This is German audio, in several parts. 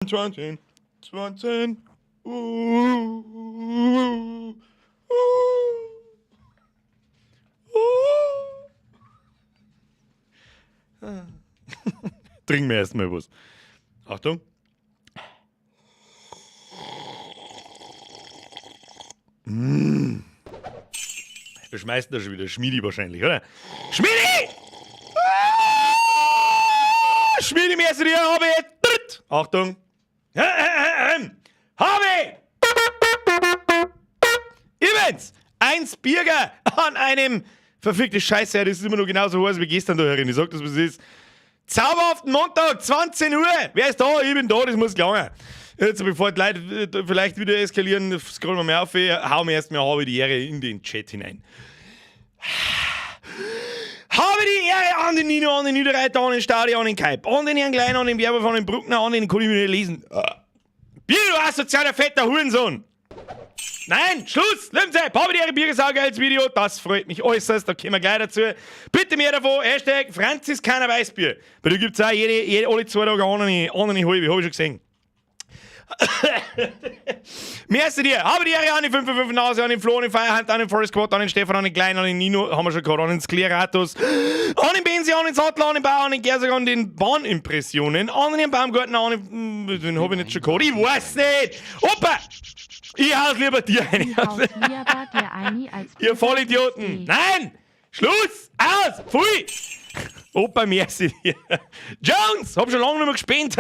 20. Trinken wir erstmal was. Achtung. Wir schmeißen da schon wieder Schmiedi wahrscheinlich, oder? Schmiedi! Schmiedi, mir ist dir, habe ich. Achtung. Habe! Evans! 1 Bierger an einem verfickte Scheiße, das ist immer noch genauso heiß wie gestern da herin. Ich sag das, was es ist. Zauberhaften Montag, 20 Uhr. Wer ist da? Ich bin da, das muss lange. Jetzt, bevor die Leute vielleicht wieder eskalieren, scrollen wir mal auf, hauen wir erstmal habe die Ehre in den Chat hinein. Habe die Ehre an den Nino, an den Niederreiter, an den Stadion, an den Kaip, an den Herrn Klein, an den Werber von den Bruckner, an den kann ich mir nicht lesen. Bier, du asozialer fetter Hurensohn! Nein, Schluss! Lebenszeug! Habe die Ehre Biergesauger als Video, das freut mich äußerst, da kommen wir gleich dazu. Bitte mehr davon, Hashtag Franziskaner Weißbier. Bei dir gibt es auch alle 2 Tage eine halbe, habe ich schon gesehen. Merci dir. Habe die Ehre an die 555 Nase, an den Flo, an den Feierhand, an den Forest Squad, an den Stefan, an den Kleinen, an den Nino, haben wir schon gehabt, an den Skleratus, an den Benzi, an den Sattler, an den Bauer, an den Gersag, an den Bahnimpressionen, an den Baumgarten, an den habe ich nicht schon gehabt. Ich weiß nicht. Opa! Ich haus lieber dir ein. Ihr Vollidioten. Nein! Schluss! Aus! Pfui! Opa, merci dir. Jones! Hab schon lange nicht mehr gespielt.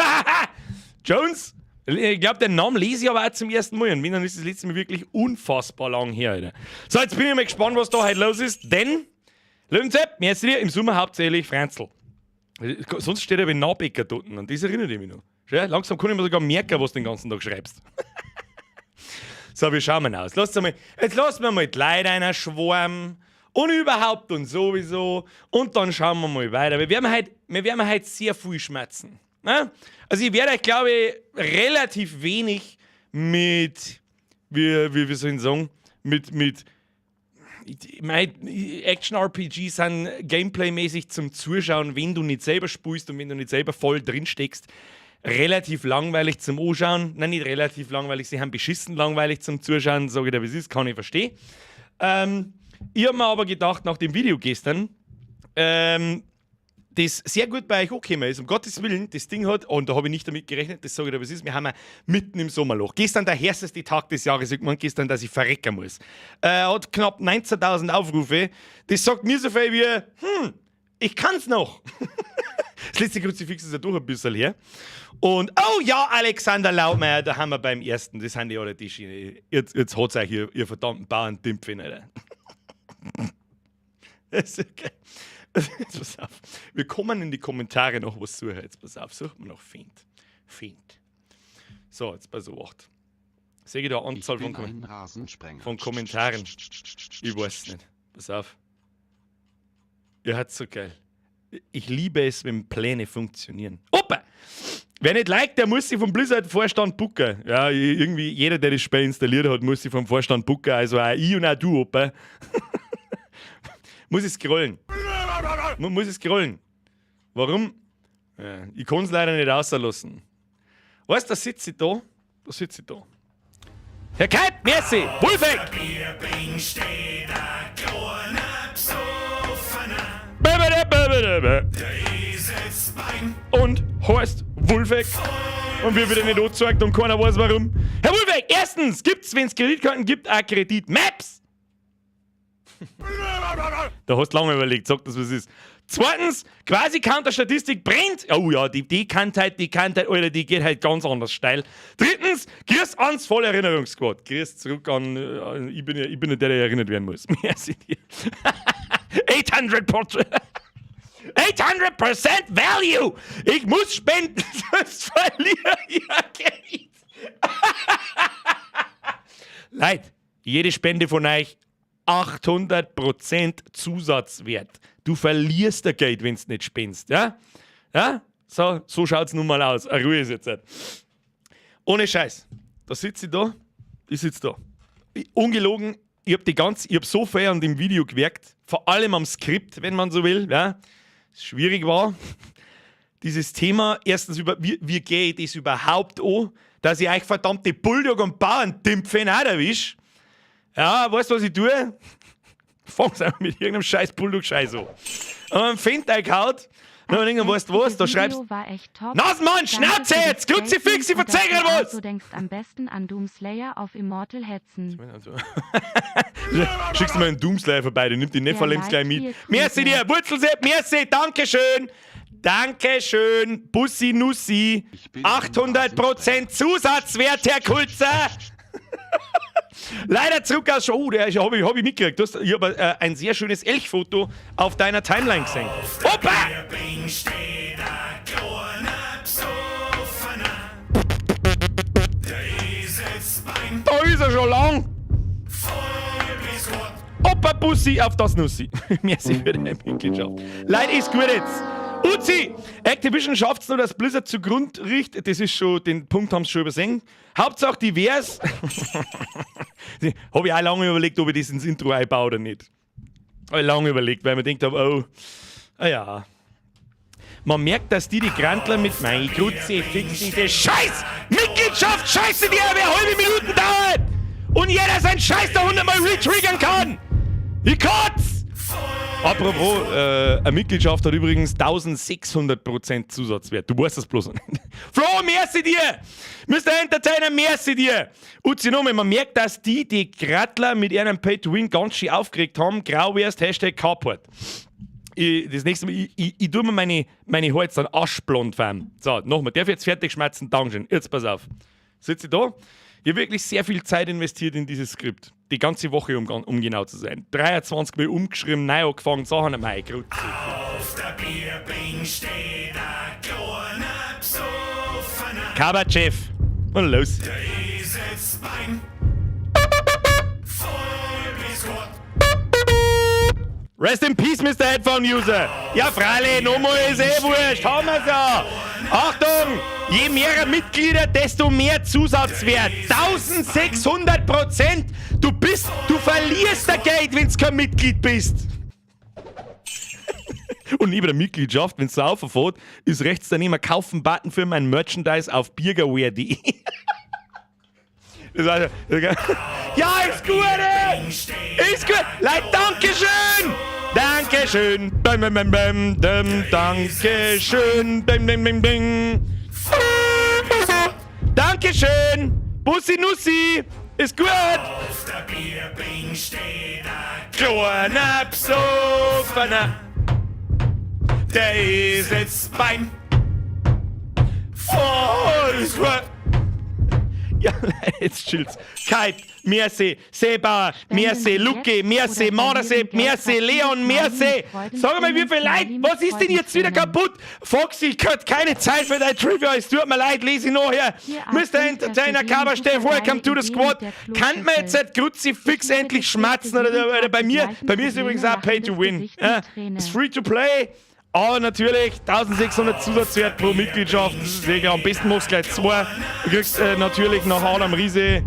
Jones! Ich glaube, den Namen lese ich aber auch zum ersten Mal. Und wenn, dann ist das letzte Mal wirklich unfassbar lang her, Alter. So, jetzt bin ich mal gespannt, was da heute los ist. Denn, Löwenzepp, merci dir, im Sommer hauptsächlich Franzl. Sonst steht er wie Nahbecker dort. An das erinnert ich mich noch. Schau, langsam kann ich mir sogar merken, was du den ganzen Tag schreibst. So, wie schauen wir aus? Jetzt lassen wir mal die Leute einer schwarm und überhaupt und sowieso. Und dann schauen wir mal weiter. Wir werden heute sehr viel schmerzen. Ne? Also ich werde euch, glaube ich, relativ wenig mit, wie soll ich sagen, mit Action-RPGs sind Gameplay-mäßig zum Zuschauen, wenn du nicht selber spielst und wenn du nicht selber voll drin steckst. Relativ langweilig zum Anschauen. Nein, nicht relativ langweilig, sie haben beschissen langweilig zum Zuschauen. Sage ich dir, wie es ist, kann ich verstehen. Ich habe mir aber gedacht, nach dem Video gestern, das sehr gut bei euch angekommen ist, um Gottes Willen, das Ding hat, und da habe ich nicht damit gerechnet, das sage ich dir, was ist, wir haben ja mitten im Sommerloch. Gestern der heißeste Tag des Jahres, ich meine gestern, dass ich verrecken muss. Hat knapp 19.000 Aufrufe. Das sagt mir so viel wie, ich kann's noch. Das letzte Kruzifix ist ja doch ein bisschen her. Und, oh ja, Alexander Lautmeier, da haben wir beim ersten, das sind die alle die Schiene. Jetzt hat's euch ihr verdammten Bauern-Dimpfen, Alter. Das ist okay. Jetzt pass auf. Wir kommen in die Kommentare noch was suchen. Jetzt pass auf, suchen wir noch Find. So, jetzt pass auf. Sehe ich da Anzahl von Kommentaren? Ich weiß nicht. Pass auf. Ihr hat's so geil. Ich liebe es, wenn Pläne funktionieren. Opa! Wer nicht liked, der muss sich vom Blizzard-Vorstand bucken. Ja, irgendwie jeder, der das Spiel installiert hat, muss sich vom Vorstand bucken. Also auch ich und auch du, Opa. Muss ich scrollen. Warum? Ja, ich kann es leider nicht rauslassen. Weißt du, da sitze ich da. Herr Keib, merci! Wolfeck! Und Horst Wolfeck. Und wir wieder nicht angezeigt und keiner weiß warum. Herr Wolfeck, erstens gibt's, wenn es Kreditkarten gibt, auch Kreditmaps. Da hast du lange überlegt, sag das, was es ist. Zweitens, quasi Counter-Statistik brennt. Oh ja, die Kantheit, Alter, die geht halt ganz anders steil. Drittens, grüß ans voll Erinnerungssquad. Grüß zurück an, ich bin ja der erinnert werden muss. Merci dir. 800% Value! Ich muss spenden, sonst verliere ich ja Geld. Leute, jede Spende von euch 800% Zusatzwert. Du verlierst das Geld, wenn du nicht spendest. Ja? Ja? So schaut's nun mal aus. Ruhe ist jetzt nicht. Ohne Scheiß. Da sitze ich da. Ich sitze da. Ungelogen, ich hab so viel an dem Video gewerkt. Vor allem am Skript, wenn man so will. Ja? Es schwierig war. dieses Thema, erstens, wie gehe ich das überhaupt an, dass ich euch verdammte Bulldog- und Bauerntimpfen auch erwische. Ja, weißt du, was ich tue? Fang's einfach mit irgendeinem scheiß Bulldog-Scheiß an. Und dann findet euch halt, dann weißt du was, da schreibst Nasenmann, Schnauze jetzt! Kruzifix, ich verzeih grad was! Du denkst am besten an Doomslayer auf Immortal Hetzen. Schickst du mal einen Doomslayer vorbei, der nimmt die nicht verlängst gleich mit. Merci dir, Wurzelsepp, merci, Dankeschön! Dankeschön, Bussi Nussi. 800% Zusatzwert, Herr Kulzer! Leider zurück aus Show, der hab ich mitgekriegt. Ich habe ein sehr schönes Elchfoto auf deiner Timeline gesehen. Opa! Da ist er schon lang. Opa Bussi auf das Nussi. Merci für deine Mitgliedschaft. Leute, ist gut jetzt. Uzi! Activision schafft es nur, dass Blizzard zugrund riecht. Das ist schon, den Punkt haben sie schon übersehen. Hauptsache divers. Habe ich auch lange überlegt, ob ich das ins Intro einbaue oder nicht. Habe ich lange überlegt, weil man denkt, oh, ja. Man merkt, dass die Grantler mit mein Kruzifix, diese Scheiß Mitgliedschaft, scheiße, die eine halbe Minuten dauert. Und jeder seinen Scheiß da 100 Mal retriggern kann. Ich kotz! Apropos, eine Mitgliedschaft hat übrigens 1600% Zusatzwert. Du weißt das bloß nicht. Flo, merci dir! Mr. Entertainer, merci dir! Uzi nochmal, man merkt, dass die Grattler mit ihrem Pay-to-Win ganz schön aufgeregt haben. Grau wärst, Hashtag Carport. Das nächste Mal, ich tue mir meine Haare jetzt dann aschblond färben. So, nochmal, darf ich jetzt fertig schmerzen? Dankeschön. Jetzt pass auf. Sitze ich da? Ich habe wirklich sehr viel Zeit investiert in dieses Skript. Die ganze Woche, um genau zu sein. 23 Mal umgeschrieben, neu angefangen, Sachen am Eigrut. Auf der Bierbing steht ein kleiner Psoffener. Kabatchef. Und los. Der sitzt Bein. Voll bis Gott. Rest in peace, Mr. Headphone User. Ja, freilich, nochmal ist wurscht. Haben wir's ja. Achtung! Je mehr Mitglieder, desto mehr Zusatzwert. 1600%! Du verlierst das Geld, wenn du kein Mitglied bist. Und neben der Mitgliedschaft, wenn es so auffährt, ist rechts daneben Kaufen-Button für mein Merchandise auf biergerwehr.de. Ja, ist gut! Ist gut! Leute, Dankeschön! Dankeschön! Bam, bam, bam, bam, bam, Dankeschön! Bam, bam, bam, bam. Dankeschön! Bussi Nussi! Ist gut! Auf der Bierbing steht ein kleiner Psoffener. Der ist jetzt Bein. Oh, ist gut! Ja, jetzt chillt's. Kite, merci, Seba, merci, Luki, merci, Marasep, merci, Leon, merci. Sag mal, wie viel Leid, was ist denn jetzt wieder kaputt? Foxy, ich hatte keine Zeit für dein Trivia, es tut mir leid, lese ich nachher. Mr. Entertainer, Kabersteff, welcome to the squad. Kann man jetzt seit Kruzifix endlich schmatzen? Oder bei mir ist übrigens auch Pay to Win. Ist free to play. Aber natürlich 1600 Zusatzwert pro Mitgliedschaft. Das ist egal. Am besten machst du gleich 2. Du kriegst natürlich nach Adam Riese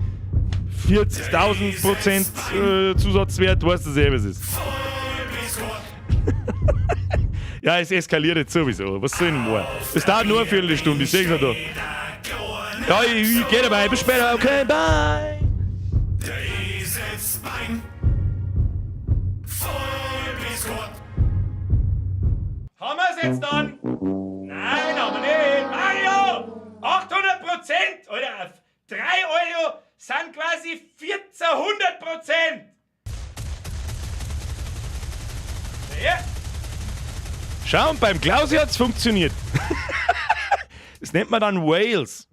40.000% Zusatzwert. Du weißt du selber, was es ist. Ja, es eskaliert jetzt sowieso. Was soll ich denn machen? Das dauert nur eine Viertelstunde. Ich sehe es ja da. Ja, ich gehe dabei. Bis später. Okay, bye. Haben wir es jetzt dann? Nein, haben wir nicht. Mario! 800%! Alter, 3 Euro sind quasi 1400%! Ja. Schau, und beim Klausi hat es funktioniert. Das nennt man dann Wales.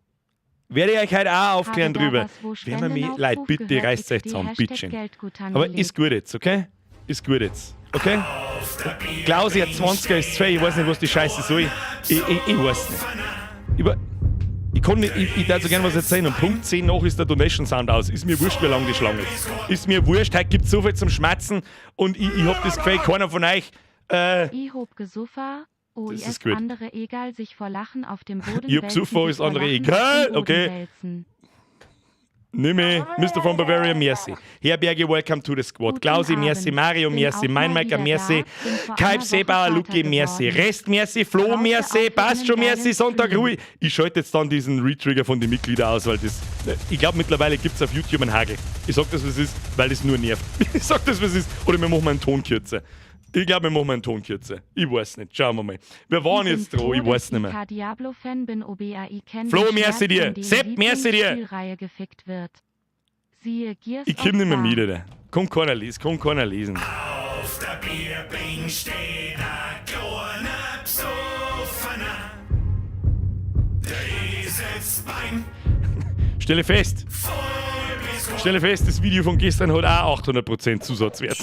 Werde ich euch heute auch aufklären drüber. Wenn man mich, Leute, bitte reißt euch zusammen, bitte. Aber ist gut jetzt, okay? Ist gut jetzt. Okay? Klausi hat 20er ist 2, ich weiß nicht, was die Scheiße soll. Ich weiß nicht. Ich kann nicht, ich darf so gerne was erzählen. Und Punkt 10 nach ist der Donation Sound aus. Ist mir wurscht, wie lang die Schlange ist. Ist mir wurscht, heute gibt es so viel zum Schmerzen und ich hab das Gefühl, keiner von euch. Ich hab gesuffa, das ist gut. Andere egal, sich vor Lachen auf dem Boden ich hab gesuffa, ist andere egal, okay. Nimme, Mr. von Bavaria, merci. Herberge, welcome to the squad. Guten Klausi, Abend. merci. Mario, Bin merci. auch Mein mal Maker, wieder merci. da. Bin vor Kalb, einer Woche Seebauer, Vater Luki, merci. geworden. Rest, merci. Flo, Brauche merci. auch für Passt einen schon, merci. geilen Sonntag, Stream. Ruhe. Ich schalte jetzt dann diesen Retrigger von den Mitgliedern aus, weil das. Ich glaube, mittlerweile gibt es auf YouTube einen Hagel. Ich sag das, was es ist, weil das nur nervt. Ich sag das, was es ist. Oder wir machen mal einen Ton kürzer. Ich glaube, wir machen mal einen Ton kürzer. Ich weiß nicht. Schauen wir mal. Wir waren jetzt dran. Ich weiß nicht mehr. Diablo-Fan bin, OBAI kennt Flo, den merci Schmerz, dir. von dem Sepp, merci dir. Lieblingsspielreihe gefickt wird. Siehe Gears Ich of komm nicht mehr War. mit, Alter. Kommt keiner lesen. Auf der Bierbing steht ein kleiner Psoffener. Der ist jetzt beim Stelle fest, das Video von gestern hat auch 800% Zusatzwert.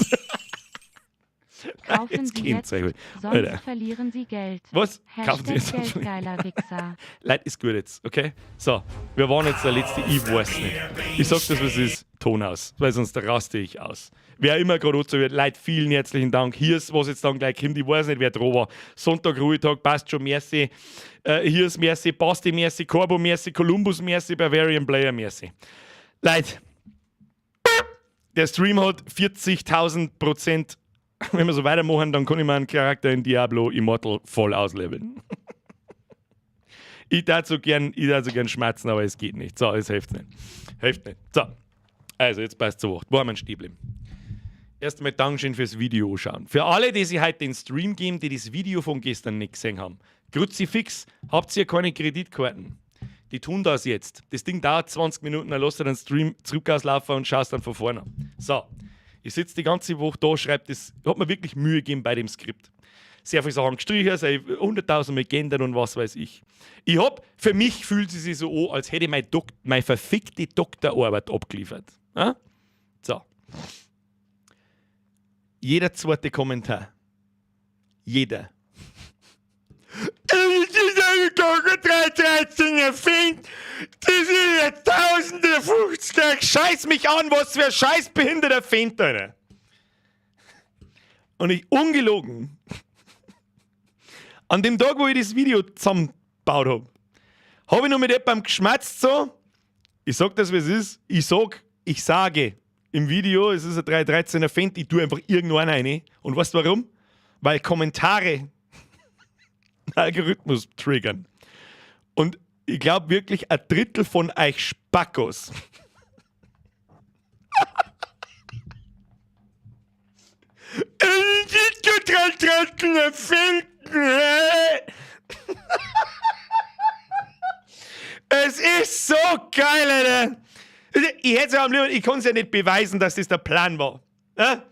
Kaufen Jetzt Sie kennt's jetzt, euch. sonst Alter. verlieren Sie Geld. Was? Kaufen Sie Hashtag jetzt? Geldgeiler Wichser. Leute, ist gut jetzt, okay? So, wir waren jetzt der letzte, ich weiß nicht. Ich sag das, was es ist, Ton aus, weil sonst raste ich aus. Wer immer gerade dazu wird, Leute, vielen herzlichen Dank. Hier ist, was jetzt dann gleich kommt, ich weiß nicht, wer dran war. Sonntag, Ruhetag, passt schon, merci. Hier ist merci, Basti, merci, Corbo, merci, Columbus, merci, Bavarian Player, merci. Leute, der Stream hat 40.000%. Wenn wir so weitermachen, dann kann ich meinen Charakter in Diablo Immortal voll ausleveln. Ich darf so gern schmerzen, aber es geht nicht. So, es hilft nicht. So, also jetzt passt zu Wort. Wo haben wir stehen geblieben? Erst einmal Dankeschön fürs Video anschauen. Für alle, die sich heute den Stream geben, die das Video von gestern nicht gesehen haben. Kruzifix, habt ihr keine Kreditkarten? Die tun das jetzt. Das Ding dauert 20 Minuten, dann lasst ihr den Stream zurück auslaufen und schaust dann von vorne. So. Ich sitze die ganze Woche da, schreibe das, hat mir wirklich Mühe gegeben bei dem Skript. Sehr viele Sachen gestrichen, 100.000 Mal geändert und was weiß ich. Für mich fühlt es sich so an, als hätte ich meine verfickte Doktorarbeit abgeliefert. Ja? So. Jeder zweite Kommentar. Jeder. Das ist ja Tausende 50er. Scheiß mich an, was für ein scheiß behinderter Feind, Alter. Und ich, ungelogen, an dem Tag, wo ich das Video zusammengebaut habe ich noch mit jemandem geschmatzt so. Ich sag das, wie es ist. Ich sage im Video, es ist ein 313er Feind, ich tue einfach irgendwann rein. Und weißt du warum? Weil Kommentare Algorithmus triggern. Und ich glaube wirklich, ein Drittel von euch Spackos Es ist so geil, Alter. Ich kann es ja nicht beweisen, dass das der Plan war. Ja?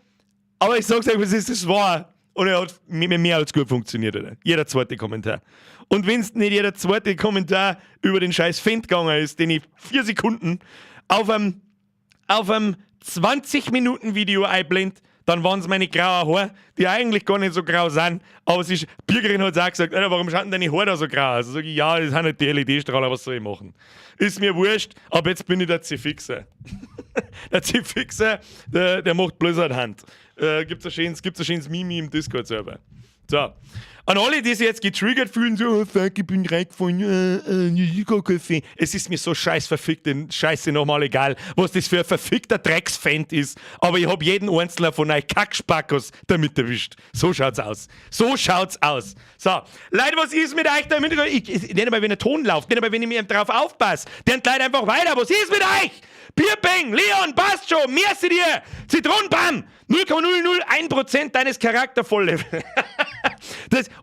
Aber ich sag's euch, was ist das wahr? Und er hat mehr als gut funktioniert, Alter. Jeder zweite Kommentar. Und wenn es nicht jeder zweite Kommentar über den scheiß Feind gegangen ist, den ich 4 Sekunden auf einem 20-Minuten-Video einblend, dann waren es meine grauen Haare, die eigentlich gar nicht so grau sind. Aber die Bürgerin hat auch gesagt, Alter, warum schauen deine Haare da so grau aus? Also sage ich, ja, das sind halt die LED-Strahler, was soll ich machen? Ist mir wurscht, aber jetzt bin ich der C-Fixer. Der C-Fixer, der macht Blizzard-Hand. Gibt's ein schönes Mimi im Discord-Server. So. An alle, die sich jetzt getriggert fühlen, so, oh, fuck, ich bin reingefallen, ich gar kein Fan. Es ist mir so Scheiße nochmal egal, was das für ein verfickter Drecksfan ist. Aber ich hab jeden einzelnen von euch Kackspackos damit erwischt. So schaut's aus. So, Leute, was ist mit euch da im Hintergrund? Nicht einmal, wenn der Ton läuft, nicht einmal, wenn ich mir drauf aufpasse. Der Leute einfach weiter. Was ist mit euch? Bierbang, Leon, passt schon, merci dir. Zitronenbam, 0,001% deines Charaktervolllevel.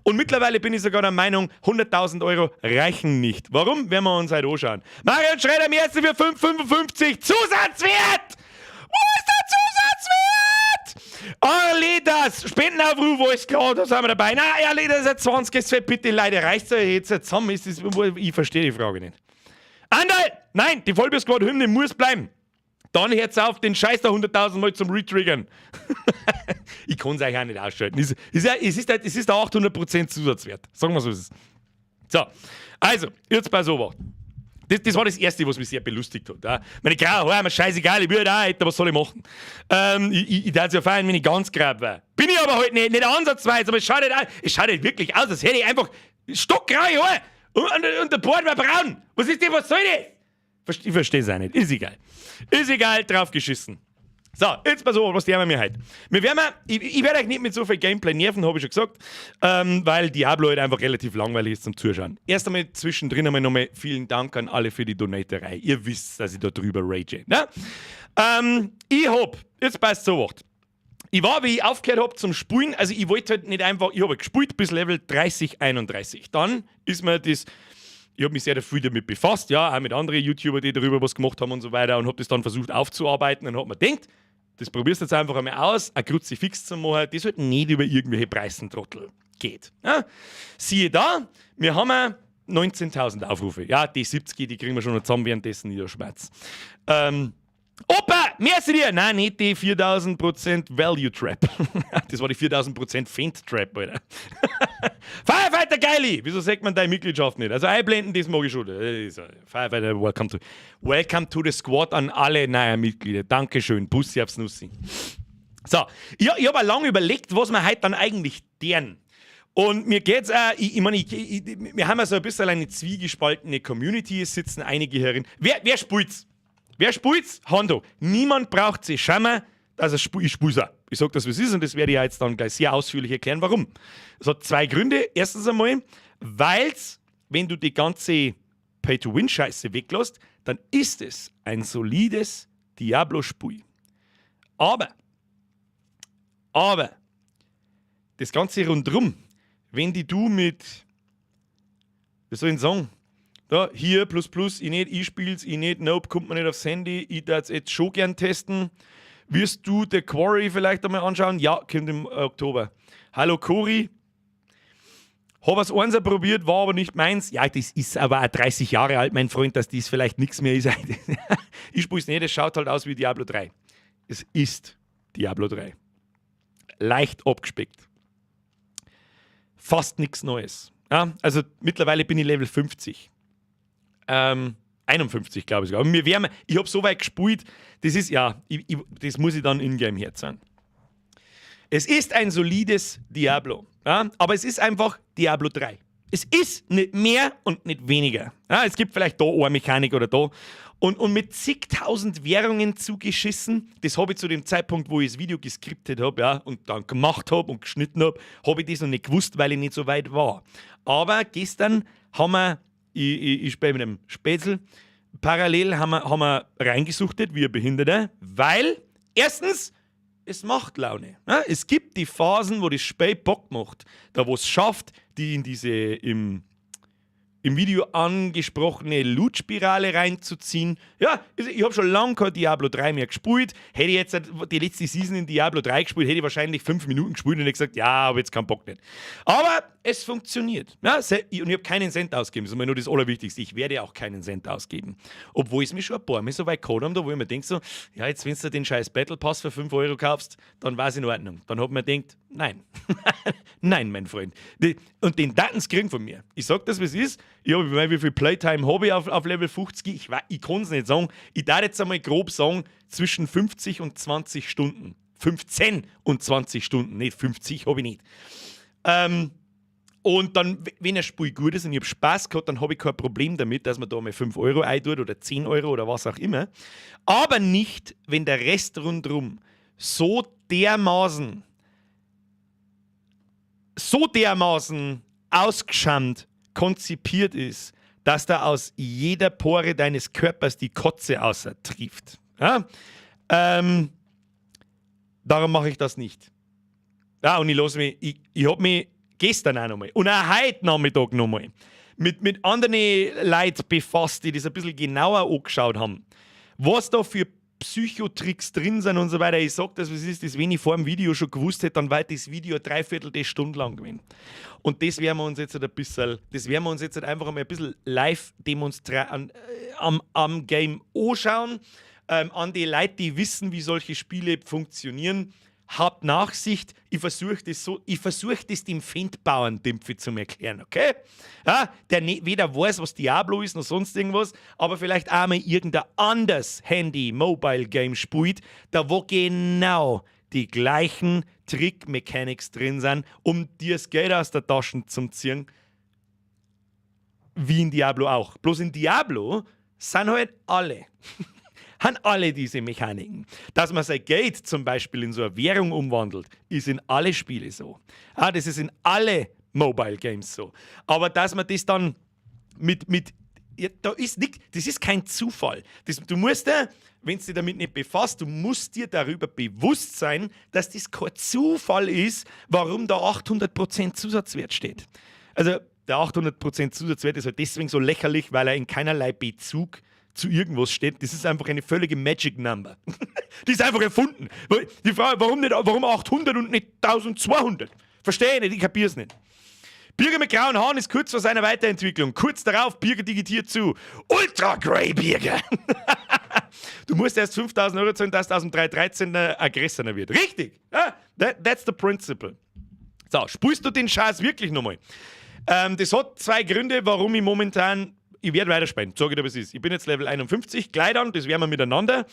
Und mittlerweile bin ich sogar der Meinung, 100.000 Euro reichen nicht. Warum? Werden wir uns halt anschauen. Marion Schredder, merci für 5,55. Zusatzwert! Wo ist der Zusatzwert? Arledas, Spendenaufruf, alles klar, da sind wir dabei. Na, Arledas, ein 20 Fett, bitte, Leute, reicht's euch jetzt zusammen? Ich verstehe die Frage nicht. Andal! Nein, die Vollbier-Squad-Hymne muss bleiben. Dann hört's auf, den Scheiß da 100.000 Mal zum Retriggern. Ich kann es euch auch nicht ausschalten. Es ist der 800% Zusatzwert. Sagen wir so ist es. So, also, jetzt bei sowas. Das war das Erste, was mich sehr belustigt hat. Ja. Meine graue Haare, mir scheißegal, ich würde auch hätten, was soll ich machen? Ich darf es ja feiern, wenn ich ganz grau war. Bin ich aber heute nicht ansatzweise, aber es schaut halt wirklich aus, als hätte ich einfach stockgraue Haare und der Bart war braun. Was ist das, was soll das? Ich verstehe es auch nicht. Ist egal. Ist egal, drauf geschissen. So, jetzt pass auf, was die haben wir heute. Ich werde euch nicht mit so viel Gameplay nerven, habe ich schon gesagt, weil Diablo halt einfach relativ langweilig ist zum Zuschauen. Erst einmal zwischendrin nochmal vielen Dank an alle für die Donaterei. Ihr wisst, dass ich da drüber rage. Ne? Ich hab, jetzt passt so was. Ich war, wie ich aufgehört habe zum Spielen, also ich wollte halt nicht einfach, ich habe gespielt bis Level 30, 31. Dann ist mir das, ich habe mich sehr viel damit befasst, ja, auch mit anderen YouTubern, die darüber was gemacht haben und so weiter und habe das dann versucht aufzuarbeiten und habe mir gedacht, das probierst du jetzt einfach einmal aus, ein Kruzifix zu machen, das halt nicht über irgendwelche Preisentrottel geht. Ja? Siehe da, wir haben 19.000 Aufrufe. Ja, die 70, die kriegen wir schon noch zusammen, währenddessen Niederschmerz. Opa, merci dir! Nein, nicht die 4000% Value Trap. Das war die 4000% Fent Trap, Alter. Firefighter Geili! Wieso sagt man deine Mitgliedschaft nicht? Also einblenden, das mag ich schon. Firefighter, welcome to the squad an alle neuen Mitglieder. Dankeschön, Bussi aufs Nussi. So, ich habe lange überlegt, was wir heute dann eigentlich deren. Und mir geht's auch, wir haben ja so ein bisschen eine zwiegespaltene Community, es sitzen einige herin. Wer spielt's? Wer spielt's? Hondo. Niemand braucht sich schämen, dass ich spiel's auch. Ich sag das, was ist, und das werde ich jetzt dann gleich sehr ausführlich erklären, warum. Es hat zwei Gründe. Erstens einmal, weil's, wenn du die ganze Pay-to-Win-Scheiße weglässt, dann ist es ein solides Diablo-Spiel. Aber, das Ganze rundherum, wenn du mit, wie soll ich sagen, da, hier, plus, ich spiel's, nope, kommt man nicht aufs Handy, ich darf es jetzt schon gern testen. Wirst du The Quarry vielleicht einmal anschauen? Ja, kommt im Oktober. Hallo Cory. Hab es eins probiert, war aber nicht meins. Ja, das ist aber auch 30 Jahre alt, mein Freund, dass das vielleicht nichts mehr ist. Ich spiel's nicht, es schaut halt aus wie Diablo 3. Es ist Diablo 3. Leicht abgespeckt. Fast nichts Neues. Ja, also mittlerweile bin ich Level 50. 51, glaube ich sogar. Und ich habe so weit gespielt, das ist, ja, das muss ich dann in-game herzahlen. Es ist ein solides Diablo, ja, aber es ist einfach Diablo 3. Es ist nicht mehr und nicht weniger. Ja, es gibt vielleicht da eine Mechanik oder da. Und mit zigtausend Währungen zugeschissen, das habe ich zu dem Zeitpunkt, wo ich das Video geskriptet habe, ja, und dann gemacht habe und geschnitten habe, habe ich das noch nicht gewusst, weil ich nicht so weit war. Aber gestern haben wir, ich spiele mit einem Spätzl, parallel haben wir reingesuchtet, wie ein Behinderter, weil, erstens, es macht Laune. Ja? Es gibt die Phasen, wo das Spiel Bock macht, da wo es schafft, die in diese im Video angesprochene Loot-Spirale reinzuziehen. Ja, ich habe schon lange kein Diablo 3 mehr gespielt. Hätte ich jetzt die letzte Season in Diablo 3 gespielt, hätte ich wahrscheinlich 5 Minuten gespielt und hätte gesagt, ja, aber jetzt keinen Bock nicht. Aber es funktioniert. Ja, und ich habe keinen Cent ausgegeben. Das ist immer nur das Allerwichtigste. Ich werde auch keinen Cent ausgeben. Obwohl es mich schon ein paar Mal so weit gehabt haben, da wo ich mir denke so, ja, jetzt wenn du den scheiß Battle Pass für 5 Euro kaufst, dann war es in Ordnung. Dann hat man gedacht, nein. Nein, mein Freund. Und den Datens kriegen von mir. Ich sag das, was ist. Ich habe, wie viel Playtime habe ich auf Level 50? Ich kann es nicht sagen. Ich darf jetzt einmal grob sagen, zwischen 50 und 20 Stunden. 15 und 20 Stunden. Nicht 50 habe ich nicht. Und dann, wenn ein Spiel gut ist und ich habe Spaß gehabt, dann habe ich kein Problem damit, dass man da mal 5 Euro eintut oder 10 Euro oder was auch immer. Aber nicht, wenn der Rest rundherum so dermaßen ausgeschammt konzipiert ist, dass da aus jeder Pore deines Körpers die Kotze außertrieft. Ja? Darum mache ich das nicht. Ja, und ich habe mich gestern auch nochmal und auch heute Nachmittag nochmal mit anderen Leuten befasst, die das ein bisschen genauer angeschaut haben. Was da für Psychotricks drin sind und so weiter. Ich sage das, was ist, das, wenn ich vor dem Video schon gewusst hätte, dann war das Video 3/4 Stunde lang gewesen. Und das werden wir uns jetzt einfach einmal ein bisschen live demonstrieren, am Game anschauen, an die Leute, die wissen, wie solche Spiele funktionieren. Habt Nachsicht, ich versuche das dem Fendbauern-Dimpfi zu erklären, okay? Ja, der weder weiß, was Diablo ist, noch sonst irgendwas, aber vielleicht auch mal irgendein anderes Handy-Mobile-Game spielt, da wo genau die gleichen Trick-Mechanics drin sind, um dir das Geld aus der Tasche zu ziehen, wie in Diablo auch. Bloß in Diablo sind halt alle. Haben alle diese Mechaniken. Dass man sein Geld zum Beispiel in so eine Währung umwandelt, ist in alle Spiele so. Das ist in alle Mobile Games so. Aber dass man das dann da ist nicht, das ist kein Zufall. Du musst wenn du dich damit nicht befasst, du musst dir darüber bewusst sein, dass das kein Zufall ist, warum da 800% Zusatzwert steht. Also der 800% Zusatzwert ist halt deswegen so lächerlich, weil er in keinerlei Bezug zu irgendwas steht. Das ist einfach eine völlige Magic Number. Die ist einfach erfunden. Die Frage, warum 800 und nicht 1200? Verstehe ich nicht, ich kapiere es nicht. Birger mit grauen Haaren ist kurz vor seiner Weiterentwicklung. Kurz darauf, Birger digitiert zu. Ultra Grey Birger. Du musst erst 5.000 Euro zahlen, dass 2013 Aggressor wird. Richtig. Ja, that's the principle. So, spulst du den Scheiß wirklich nochmal? Das hat zwei Gründe, warum ich momentan... Ich werde weiterspielen, sage ich dir, was es ist. Ich bin jetzt Level 51, Kleidern, das werden wir miteinander.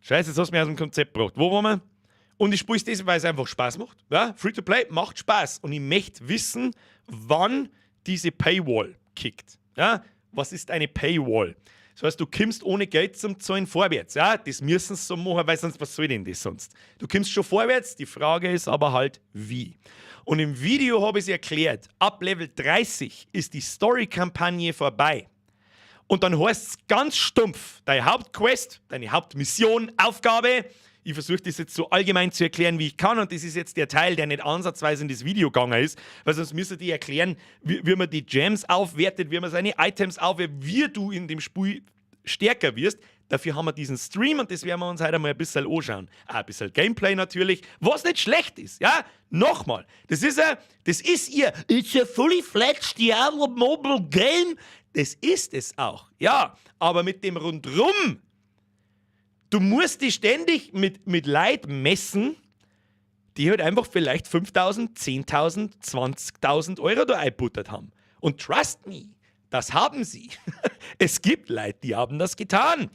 Scheiße, jetzt hast du mich aus dem Konzept gebracht. Wo waren wir? Und ich spiele es deswegen, weil es einfach Spaß macht. Ja? Free-to-play macht Spaß. Und ich möchte wissen, wann diese Paywall kickt. Ja? Was ist eine Paywall? Das heißt, du kommst ohne Geld zum Zahlen vorwärts. Ja? Das müssen sie so machen, weil sonst, was soll denn das sonst? Du kommst schon vorwärts, die Frage ist aber halt, wie. Und im Video habe ich es erklärt, ab Level 30 ist die Story-Kampagne vorbei. Und dann heißt es ganz stumpf, deine Hauptquest, deine Hauptmission, Aufgabe. Ich versuche das jetzt so allgemein zu erklären, wie ich kann. Und das ist jetzt der Teil, der nicht ansatzweise in das Video gegangen ist. Weil sonst müsste ich erklären, wie man die Gems aufwertet, wie man seine Items aufwertet, wie du in dem Spiel stärker wirst. Dafür haben wir diesen Stream und das werden wir uns heute mal ein bisschen anschauen. Ein bisschen Gameplay natürlich, was nicht schlecht ist. Ja, nochmal, das ist ihr It's a fully fledged Diablo Mobile Game. Das ist es auch, ja, aber mit dem Rundrum, du musst dich ständig mit Leid messen, die halt einfach vielleicht 5.000, 10.000, 20.000 Euro da einbuttert haben. Und trust me, das haben sie. Es gibt Leute, die haben das getan.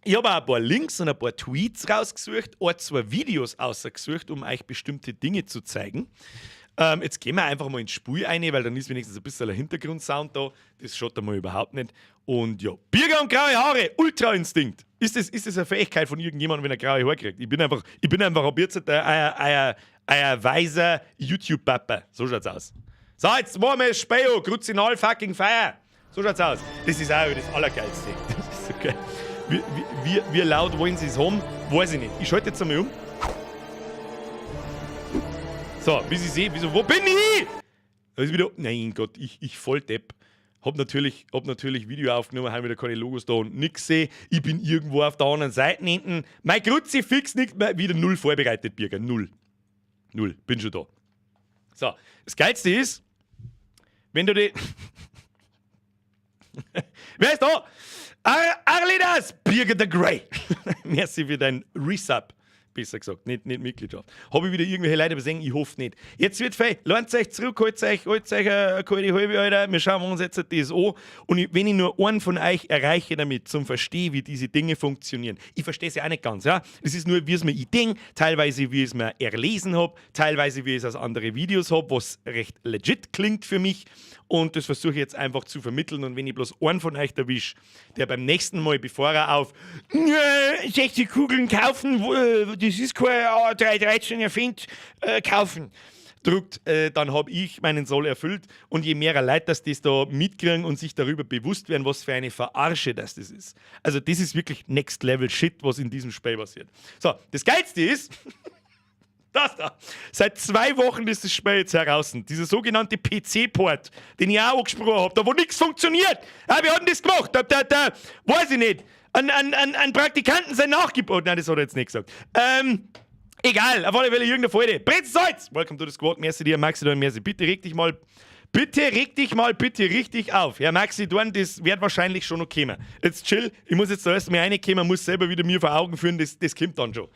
Ich habe auch ein paar Links und ein paar Tweets rausgesucht, ein, zwei Videos ausgesucht, um euch bestimmte Dinge zu zeigen. Jetzt gehen wir einfach mal ins Spiel rein, weil dann ist wenigstens ein bisschen ein Hintergrundsound da. Das schaut mal überhaupt nicht. Und ja, Birger und graue Haare, Ultra-Instinkt. Ist das eine Fähigkeit von irgendjemandem, wenn er graue Haare kriegt? Ich bin einfach ab jetzt ein weiser YouTube-Papa. So schaut's aus. So, jetzt machen wir das Spiel, Kruzinal fucking Feier. So schaut's aus. Das ist auch das Allergeilste. Das ist so geil. Wie laut wollen sie es haben? Weiß ich nicht. Ich schalte jetzt einmal um. So, wie Sie sehen, wo bin ich? Da ist wieder, nein Gott, ich Volldepp. Hab natürlich Video aufgenommen, habe wieder keine Logos da und nix gesehen. Ich bin irgendwo auf der anderen Seite hinten. Mein Kruzifix nicht mehr, wieder null vorbereitet, Birger. Null. Bin schon da. So, das Geilste ist, wenn du die... Wer ist da? Arlidas, Birger the Grey. Merci für dein Resub. Besser gesagt, nicht Mitgliedschaft. Habe ich wieder irgendwelche Leute übersehen? Ich hoffe nicht. Jetzt wird fei. Lernt euch zurück, holt euch eine kalte halbe, Alter. Wir schauen uns jetzt das an. Und wenn ich nur einen von euch erreiche damit, zum Verstehen, wie diese Dinge funktionieren. Ich verstehe es ja auch nicht ganz, ja. Es ist nur, wie es mir ich denke, teilweise, wie ich es mir erlesen habe, teilweise, wie ich es aus anderen Videos habe, was recht legit klingt für mich. Und das versuche ich jetzt einfach zu vermitteln. Und wenn ich bloß einen von euch erwische, der beim nächsten Mal, bevor er auf 60 Kugeln kaufen, das ist kein 313 erfindt, kaufen, drückt, dann habe ich meinen Soll erfüllt. Und je mehr Leute das da mitkriegen und sich darüber bewusst werden, was für eine Verarsche das ist. Also das ist wirklich Next Level Shit, was in diesem Spiel passiert. So, das Geilste ist... Das da. Seit 2 Wochen ist das Spiel jetzt heraus. Dieser sogenannte PC-Port, den ich auch angesprochen habe, da wo nichts funktioniert. Ja, wir hatten das gemacht. Da, weiß ich nicht. An Praktikanten sein nachgebaut. Nein, das hat er jetzt nicht gesagt. Egal, auf alle Fälle irgendeine Freude. Brezelsalz! Welcome to the Squad. Merci dir, Maxi Dorn. Merci. Bitte reg dich mal richtig auf. Ja, Maxi Dorn, das wird wahrscheinlich schon noch kommen. Jetzt chill. Ich muss jetzt da erst mal reinkommen, muss selber wieder mir vor Augen führen. Das kommt dann schon.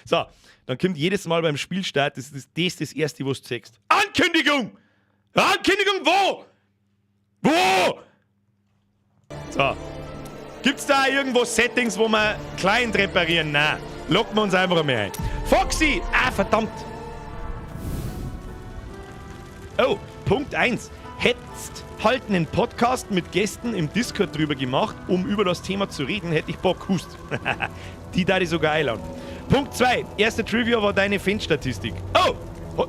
So. Dann kommt jedes Mal beim Spielstart, das ist das Erste, was du sagst. Ankündigung! Ankündigung wo? Wo? So. Gibt's da irgendwo Settings, wo wir klein reparieren? Nein. Locken wir uns einfach mehr ein. Foxy! Ah, verdammt! Oh, Punkt 1. Hättest halt einen Podcast mit Gästen im Discord drüber gemacht, um über das Thema zu reden, hätte ich Bock gewusst. Die da ich sogar einladen. Punkt 2. Erste Trivia war deine Fan-Statistik. Oh!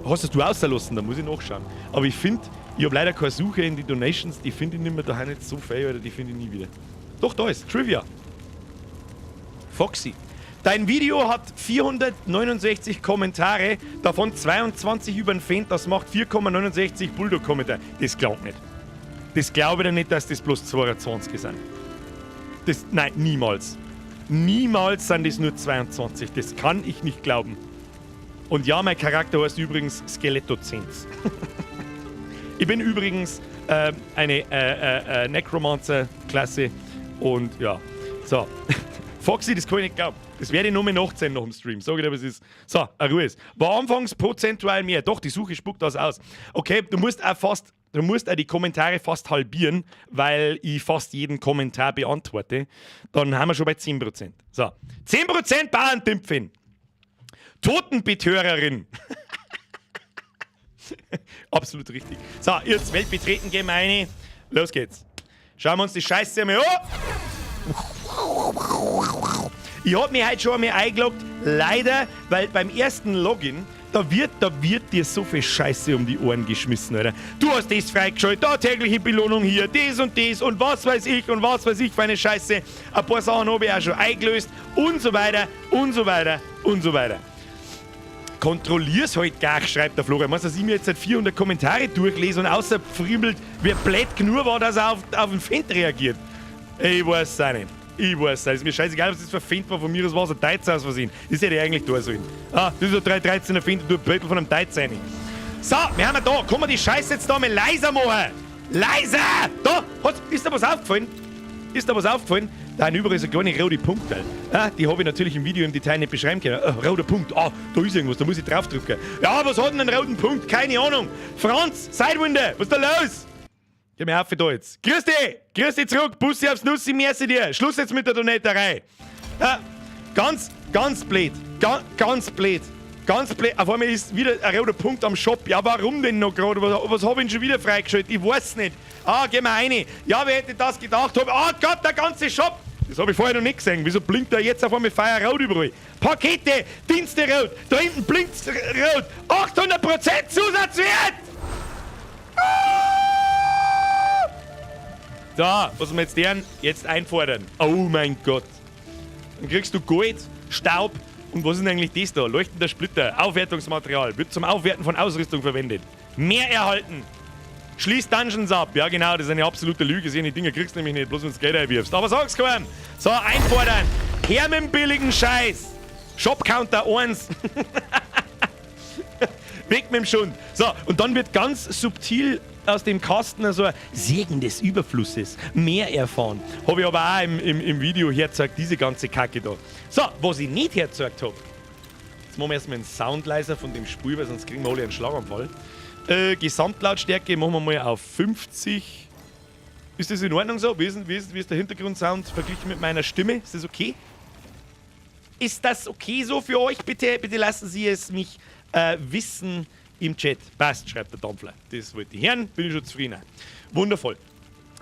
Hast du ausgelassen? Da muss ich nachschauen. Aber ich finde, ich habe leider keine Suche in die Donations, die finde ich nicht mehr daheim nicht so fair, oder die finde ich nie wieder. Doch, da ist Trivia. Foxy. Dein Video hat 469 Kommentare, davon 22 über den Fan, das macht 4,69 Bulldog-Kommentare. Das glaubt nicht. Das glaube ich dir nicht, dass das bloß 22 sind. Nein, niemals. Niemals sind das nur 22. Das kann ich nicht glauben. Und ja, mein Charakter heißt übrigens Skeletto-Zens. Ich bin übrigens eine Necromancer-Klasse und ja, so. Foxy, das kann ich nicht glauben. Das werde ich nur mehr nachzählen nach dem Stream. Sag ich dir, was ist. So, Ruhe ist. War anfangs prozentual mehr. Doch, die Suche spuckt das aus. Okay, du musst auch die Kommentare fast halbieren, weil ich fast jeden Kommentar beantworte. Dann haben wir schon bei 10%. So, 10% Bauerntümpfin. Totenbetörerin. Absolut richtig. So, jetzt Welt betreten, gehen wir rein. Los geht's. Schauen wir uns die Scheiße einmal an. Ich hab mich heute schon einmal eingeloggt. Leider, weil beim ersten Login, da wird dir so viel Scheiße um die Ohren geschmissen, Alter. Du hast das freigeschaltet, da tägliche Belohnung hier, das und was weiß ich für eine Scheiße. Ein paar Sachen habe ich auch schon eingelöst und so weiter und so weiter und so weiter. Kontrollier's halt gar, schreibt der Florian. Meinst du, dass ich mir jetzt seit 400 Kommentare durchlese und außer friemelt, wer blöd genug war, dass er auf den Feind reagiert? Ich weiß es auch nicht. Ist mir scheißegal, was das für ein Feind war. Von mir aus war es ein Deutsch aus Versehen. Das hätte ich eigentlich da sollen. Ah, das ist ein 313er Feind, du Bötel von einem Deutsch rein. So, wir haben da. Kann man die Scheiße jetzt da mal leiser machen? Leiser! Da! Ist dir was aufgefallen? Da sind überall so kleine rote Punkte. Ah, die habe ich natürlich im Video im Detail nicht beschreiben können. Roter Punkt. Ah, da ist irgendwas, da muss ich draufdrücken. Ja, was hat denn ein roten Punkt? Keine Ahnung. Franz, Sidewinder, was ist da los? Geh mir auf da jetzt. Grüß dich zurück. Bussi aufs Nussi, merci dir. Schluss jetzt mit der Donaterei. Ja, ganz blöd. Ganz blöd. Auf einmal ist wieder ein roter Punkt am Shop. Ja, warum denn noch gerade? Was habe ich denn schon wieder freigeschaltet? Ich weiß nicht. Ah, geh mal rein. Ja, wer hätte das gedacht? Ah Gott, der ganze Shop. Das habe ich vorher noch nicht gesehen. Wieso blinkt da jetzt auf einmal Feierrot überall? Pakete, Dienste rot. Da hinten blinkt rot. 800% Zusatzwert. So, was wir jetzt einfordern. Oh mein Gott. Dann kriegst du Gold, Staub und was ist denn eigentlich das da? Leuchtender Splitter, Aufwertungsmaterial, wird zum Aufwerten von Ausrüstung verwendet. Mehr erhalten. Schließ Dungeons ab. Ja genau, das ist eine absolute Lüge. Die Dinge kriegst du nämlich nicht, bloß wenn du Geld einwirfst. Aber sag's kaum. So, einfordern. Her mit dem billigen Scheiß. Shop-Counter 1. Weg mit dem Schund. So, und dann wird ganz subtil aus dem Kasten also ein Segen des Überflusses mehr erfahren. Habe ich aber auch im Video hergezeigt, diese ganze Kacke da. So, was ich nicht hergezeigt habe. Jetzt machen wir erstmal einen Sound leiser von dem Spiel, weil sonst kriegen wir alle einen Schlaganfall. Gesamtlautstärke machen wir mal auf 50. Ist das in Ordnung so? Wie ist der Hintergrundsound verglichen mit meiner Stimme? Ist das okay? Ist das okay so für euch? Bitte lassen Sie es mich wissen im Chat. Passt, schreibt der Dampfler. Das wollte ich hören, bin ich schon zufrieden. Wundervoll.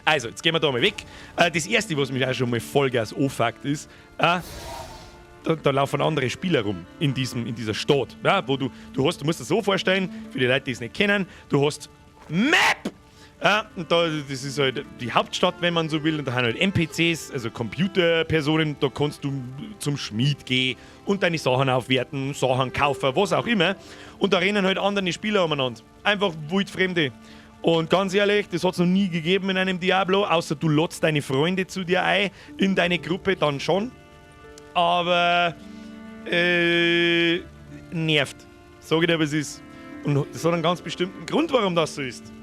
Also, jetzt gehen wir da mal weg. Das erste, was mich auch schon mal Vollgas anfuckt, ist, da laufen andere Spieler rum in dieser Stadt. Ja, wo du musst dir so vorstellen, für die Leute, die es nicht kennen, du hast Map! Ja, und das ist halt die Hauptstadt, wenn man so will, und da haben halt NPCs, also Computerpersonen, da kannst du zum Schmied gehen und deine Sachen aufwerten, Sachen kaufen, was auch immer. Und da rennen halt andere Spieler umeinander. Einfach wildfremde. Und ganz ehrlich, das hat es noch nie gegeben in einem Diablo, außer du lotst deine Freunde zu dir ein, in deine Gruppe dann schon. Aber nervt. Sag ich dir, was ist. Und das hat einen ganz bestimmten Grund, warum das so ist.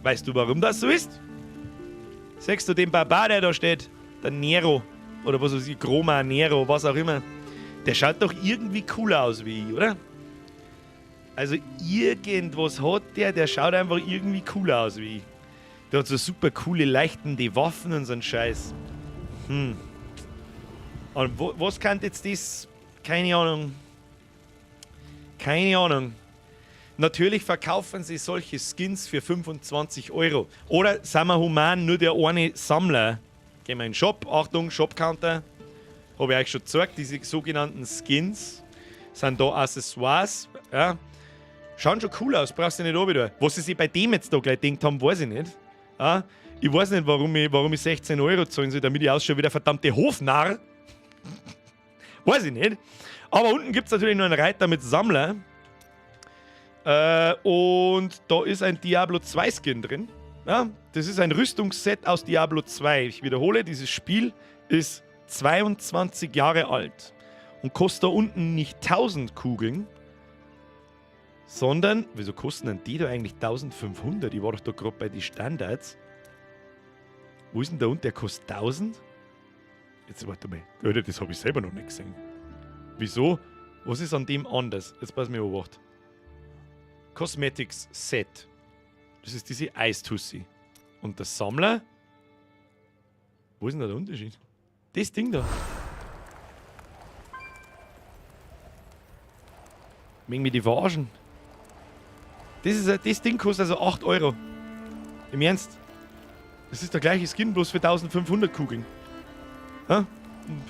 Weißt du, warum das so ist? Sagst du den Barbar, der da steht, der Nero, oder was weiß ich, Chroma, Nero, was auch immer, der schaut doch irgendwie cooler aus wie ich, oder? Also irgendwas hat der schaut einfach irgendwie cooler aus wie ich. Der hat so super coole, leuchtende Waffen und so einen Scheiß. Und was kann jetzt das? Keine Ahnung. Natürlich verkaufen sie solche Skins für 25 €. Oder, sagen wir human, nur der eine Sammler. Gehen wir in den Shop. Achtung, Shop-Counter. Habe ich euch schon gezeigt. Diese sogenannten Skins sind da Accessoires. Ja. Schauen schon cool aus, brauchst du nicht runter. Was sie sich bei dem jetzt da gleich gedacht haben, weiß ich nicht. Ja. Ich weiß nicht, warum ich 16 € zahlen soll, damit ich ausschaue wie der verdammte Hofnarr. Weiß ich nicht. Aber unten gibt es natürlich noch einen Reiter mit Sammler. Und da ist ein Diablo 2 Skin drin. Ja, das ist ein Rüstungsset aus Diablo 2. Ich wiederhole, dieses Spiel ist 22 Jahre alt und kostet da unten nicht 1000 Kugeln, sondern, wieso kosten denn die da eigentlich 1500? Ich war doch da gerade bei den Standards. Wo ist denn da unten? Der kostet 1000? Jetzt warte mal, Alter, das habe ich selber noch nicht gesehen. Wieso? Was ist an dem anders? Jetzt pass mir auf. Cosmetics Set. Das ist diese Eistussi. Und der Sammler? Wo ist denn da der Unterschied? Das Ding da. Mögen mich die verarschen? Das Ding kostet also 8 €. Im Ernst? Das ist der gleiche Skin, bloß für 1500 Kugeln. Ha?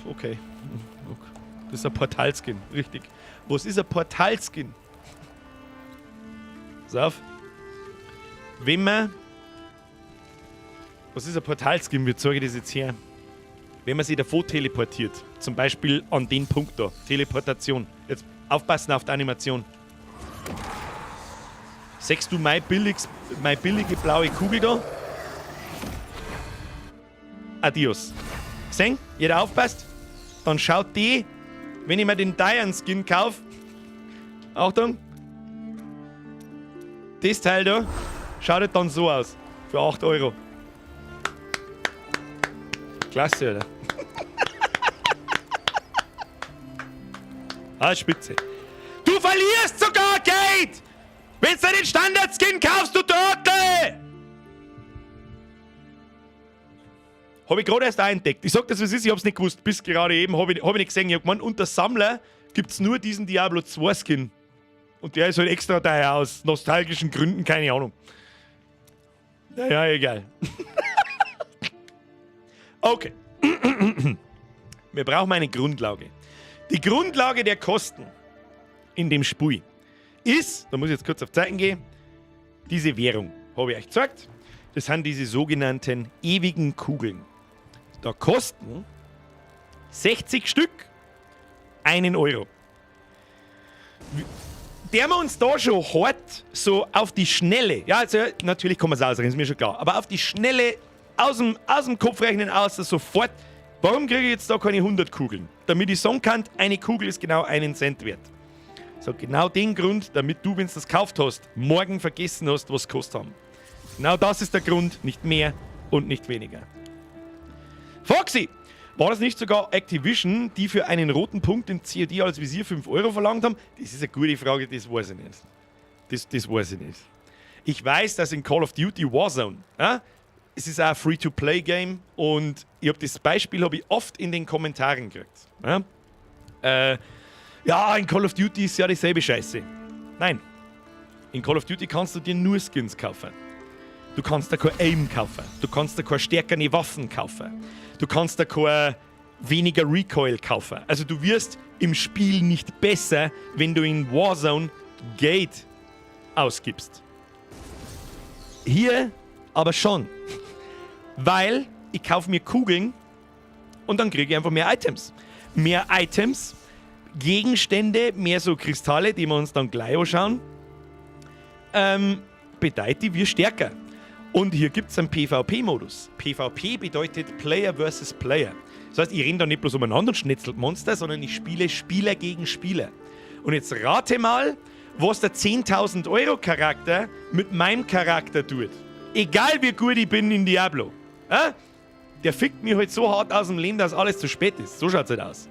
Okay. Das ist ein Portalskin, richtig. Was ist ein Portalskin? Pass auf. Wenn man... Was ist ein Portalskin? Wie zeige ich das jetzt her? Wenn man sich davor teleportiert. Zum Beispiel an den Punkt da. Teleportation. Jetzt aufpassen auf die Animation. Siehst du meine billige blaue Kugel da? Adios. Gesehen? Jeder aufpasst? Dann schaut die, wenn ich mir den Dian Skin kaufe. Achtung. Das Teil da schaut dann so aus. Für 8 €. Klasse, oder? Ah, spitze. Du verlierst sogar Geld! Wenn du den Standard-Skin kaufst, du Trottel! Habe ich gerade erst auch entdeckt. Ich sag das, was ist, ich hab's nicht gewusst. Bis gerade eben hab ich nicht gesehen. Ich hab gemeint, unter Sammler gibt's nur diesen Diablo 2 Skin. Und der ist halt extra teuer aus nostalgischen Gründen, keine Ahnung. Naja, egal. Okay. Wir brauchen eine Grundlage. Die Grundlage der Kosten in dem Spiel ist, da muss ich jetzt kurz auf Zeiten gehen, diese Währung. Habe ich euch gezeigt. Das sind diese sogenannten ewigen Kugeln. Da kosten 60 Stück 1 €. Der wir uns da schon hart so auf die Schnelle, ja, also natürlich kann man es ausrechnen, ist mir schon klar, aber auf die Schnelle aus dem Kopf rechnen aus, sofort, warum kriege ich jetzt da keine 100 Kugeln? Damit ich sagen kann, eine Kugel ist genau 1 Cent wert. So, genau den Grund, damit du, wenn du das gekauft hast, morgen vergessen hast, was es gekostet haben. Genau das ist der Grund, nicht mehr und nicht weniger. Foxy! War das nicht sogar Activision, die für einen roten Punkt in COD als Visier 5 € verlangt haben? Das ist eine gute Frage, das weiß ich nicht. Das weiß ich nicht. Ich weiß, dass in Call of Duty Warzone, es ist auch ein Free-to-Play-Game und das Beispiel habe ich oft in den Kommentaren gekriegt. Ja, in Call of Duty ist ja dieselbe Scheiße. Nein. In Call of Duty kannst du dir nur Skins kaufen. Du kannst da kein Aim kaufen. Du kannst da keine stärkere Waffen kaufen. Du kannst da kein weniger Recoil kaufen. Also du wirst im Spiel nicht besser, wenn du in Warzone Geld ausgibst. Hier aber schon. Weil ich kaufe mir Kugeln und dann kriege ich einfach mehr Items. Mehr Items, Gegenstände, mehr so Kristalle, die wir uns dann gleich anschauen. Bedeutet, wir stärker. Und hier gibt es einen PvP-Modus. PvP bedeutet Player versus Player. Das heißt, ich renne da nicht bloß umeinander und schnetzelt Monster, sondern ich spiele Spieler gegen Spieler. Und jetzt rate mal, was der 10.000 € Charakter mit meinem Charakter tut. Egal wie gut ich bin in Diablo. Der fickt mich halt so hart aus dem Leben, dass alles zu spät ist. So schaut's halt aus.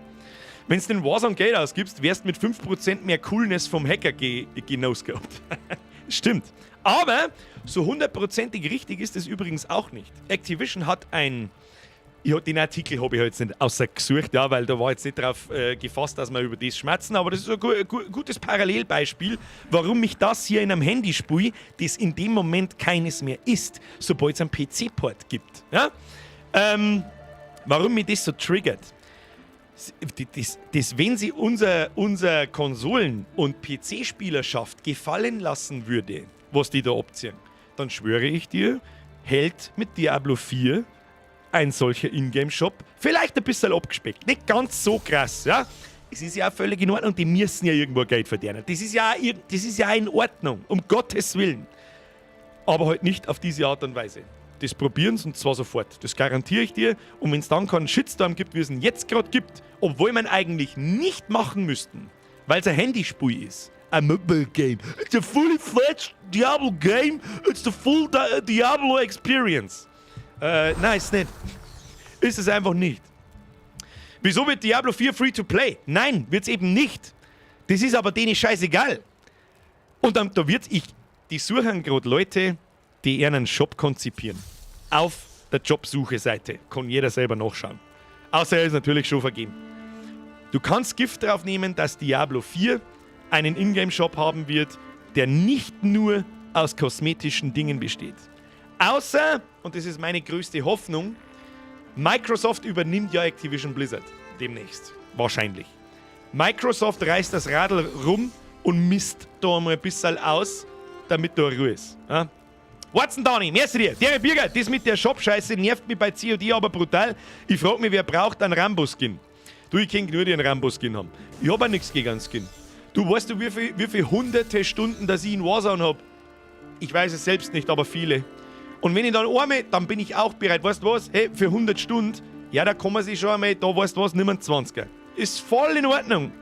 Wenn du den Warzone Geld ausgibst, wärst du mit 5% mehr Coolness vom Hacker genosgehabt. Stimmt. Aber so 100%ig richtig ist es übrigens auch nicht. Activision hat ein Den Artikel habe ich jetzt nicht außer gesucht, ja, weil da war jetzt nicht darauf gefasst, dass wir über das schmerzen, aber das ist ein gutes Parallelbeispiel, warum mich das hier in einem Handyspiel, das in dem Moment keines mehr ist, sobald es einen PC-Port gibt. Ja? Warum mich das so triggert. Wenn sie unser Konsolen- und PC-Spielerschaft gefallen lassen würde, was die da abziehen, dann schwöre ich dir, hält mit Diablo 4 ein solcher Ingame-Shop vielleicht ein bisschen abgespeckt. Nicht ganz so krass, ja? Es ist ja auch völlig in Ordnung, die müssen ja irgendwo Geld verdienen. Das ist ja auch in Ordnung, um Gottes Willen. Aber halt nicht auf diese Art und Weise. Das probieren sie und zwar sofort. Das garantiere ich dir. Und wenn es dann keinen Shitstorm gibt, wie es ihn jetzt gerade gibt, obwohl man eigentlich nicht machen müssten, weil es ein Handyspiel ist. A mobile game. It's a fully fledged Diablo game. It's the full Diablo experience. Nein, ist nicht. Ist es einfach nicht. Wieso wird Diablo 4 free to play? Nein, wird es eben nicht. Das ist aber denen scheißegal. Und dann, die suchen gerade Leute, die ihren Shop konzipieren. Auf der Jobsuche-Seite. Kann jeder selber nachschauen. Außer er ist natürlich schon vergeben. Du kannst Gift drauf nehmen, dass Diablo 4 einen Ingame-Shop haben wird, der nicht nur aus kosmetischen Dingen besteht. Außer, und das ist meine größte Hoffnung, Microsoft übernimmt ja Activision Blizzard demnächst. Wahrscheinlich. Microsoft reißt das Radl rum und misst da mal ein bisschen aus, damit da Ruhe ist. Ja? Watson Donny, merci dir. Der Birger, das mit der Shop-Scheiße nervt mich bei COD aber brutal. Ich frage mich, wer braucht einen Rambo-Skin? Du, ich kann nur den Rambo-Skin haben. Ich habe auch nichts gegen einen Skin. Du weißt du, wie viele hunderte Stunden dass ich in Warzone habe? Ich weiß es selbst nicht, aber viele. Und wenn ich dann einmal, dann bin ich auch bereit. Weißt du was? Hey, für 100 Stunden, ja, da kann man sich schon einmal, da weißt du was, nimm einen 20er. Ist voll in Ordnung.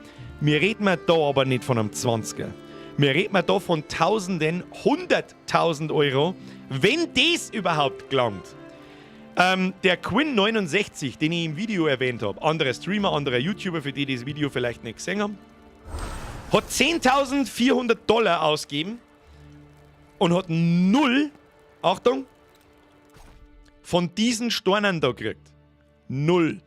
Wir reden da aber nicht von einem 20er. Wir reden da von Tausenden, 100.000 Euro, wenn das überhaupt gelangt. Der Quinn69, den ich im Video erwähnt habe, anderer Streamer, anderer YouTuber, für die das Video vielleicht nicht gesehen haben, hat $10.400 ausgegeben und hat null, Achtung, von diesen Steinen da gekriegt. Null.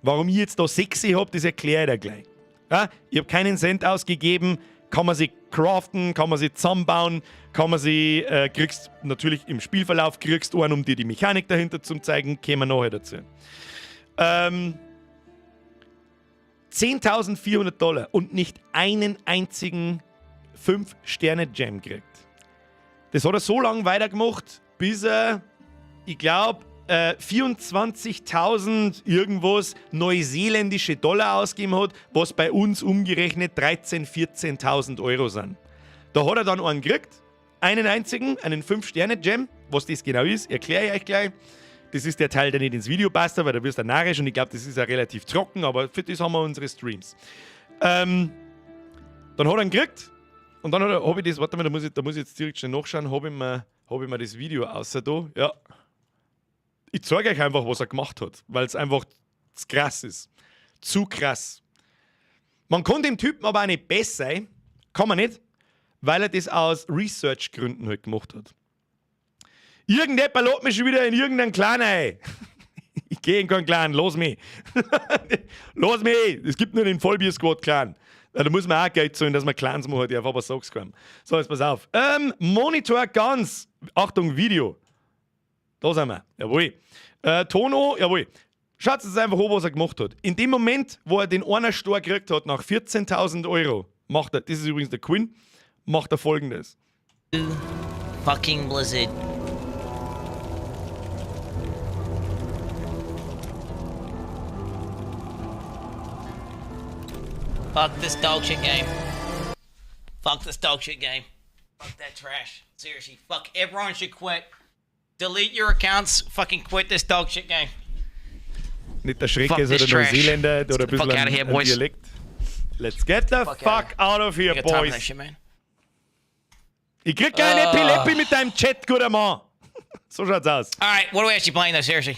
Warum ich jetzt da 6 habe, das erkläre ich dir gleich. Ja, ich habe keinen Cent ausgegeben, kann man sie craften, kann man sie zusammenbauen, kann man sie, kriegst natürlich im Spielverlauf, kriegst du einen, um dir die Mechanik dahinter zu zeigen, kämen wir nachher dazu. $10.400 und nicht einen einzigen 5-Sterne-Gem kriegt. Das hat er so lange weitergemacht, bis er, ich glaube, 24.000 irgendwas neuseeländische Dollar ausgegeben hat, was bei uns umgerechnet 13.000, 14.000 Euro sind. Da hat er dann einen gekriegt, einen einzigen, einen 5-Sterne-Gem. Was das genau ist, erkläre ich euch gleich. Das ist der Teil, der nicht ins Video passt, weil da wirst du narrisch und ich glaube, das ist ja relativ trocken, aber für das haben wir unsere Streams. Dann hat er ihn gekriegt und dann habe ich das, warte mal, da muss ich jetzt direkt schnell nachschauen, habe ich mir das Video außer da, ja. Ich zeige euch einfach, was er gemacht hat, weil es einfach zu krass ist. Zu krass. Man kann dem Typen aber auch nicht besser sein, kann man nicht, weil er das aus Research-Gründen halt gemacht hat. Irgendjemand lädt mich schon wieder in irgendeinen Clan ein. Ich gehe in keinen Clan, los mich. Los mich, es gibt nur den Vollbier-Squad-Clan. Da muss man auch Geld zahlen, dass man Clans macht, die auf aber Socks kommen. So, jetzt pass auf. Monitor ganz. Achtung, Video. Da sind wir. Jawohl. Tono, jawohl. Schaut es einfach an, was er gemacht hat. In dem Moment, wo er den einen Stor gekriegt hat, nach 14.000 Euro, macht er, das ist übrigens der Quinn, macht er Folgendes. Fucking Blizzard. Fuck this dog shit game. Fuck this dog shit game. Fuck that trash. Seriously, fuck everyone should quit. Delete your accounts. Fucking quit this dog shit game. Nicht der Schreck ist oder Neuseeländer oder ein bisschen ein Dialekt. Let's get the fuck out of here, boys. Shit, man. Ich krieg keine Epilepsie mit deinem Chat, guter Mann. So schaut's aus. Alright, what are we actually playing though, seriously?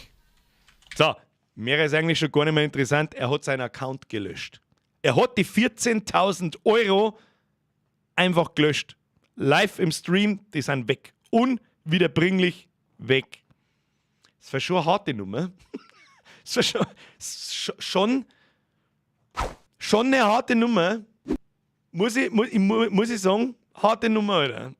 So, mir ist eigentlich schon gar nicht mehr interessant. Er hat seinen Account gelöscht. Er hat die 14.000 Euro einfach gelöscht. Live im Stream, die sind weg. Unwiederbringlich weg. Das war schon eine harte Nummer. Das war schon eine harte Nummer. Muss ich sagen, harte Nummer, Alter.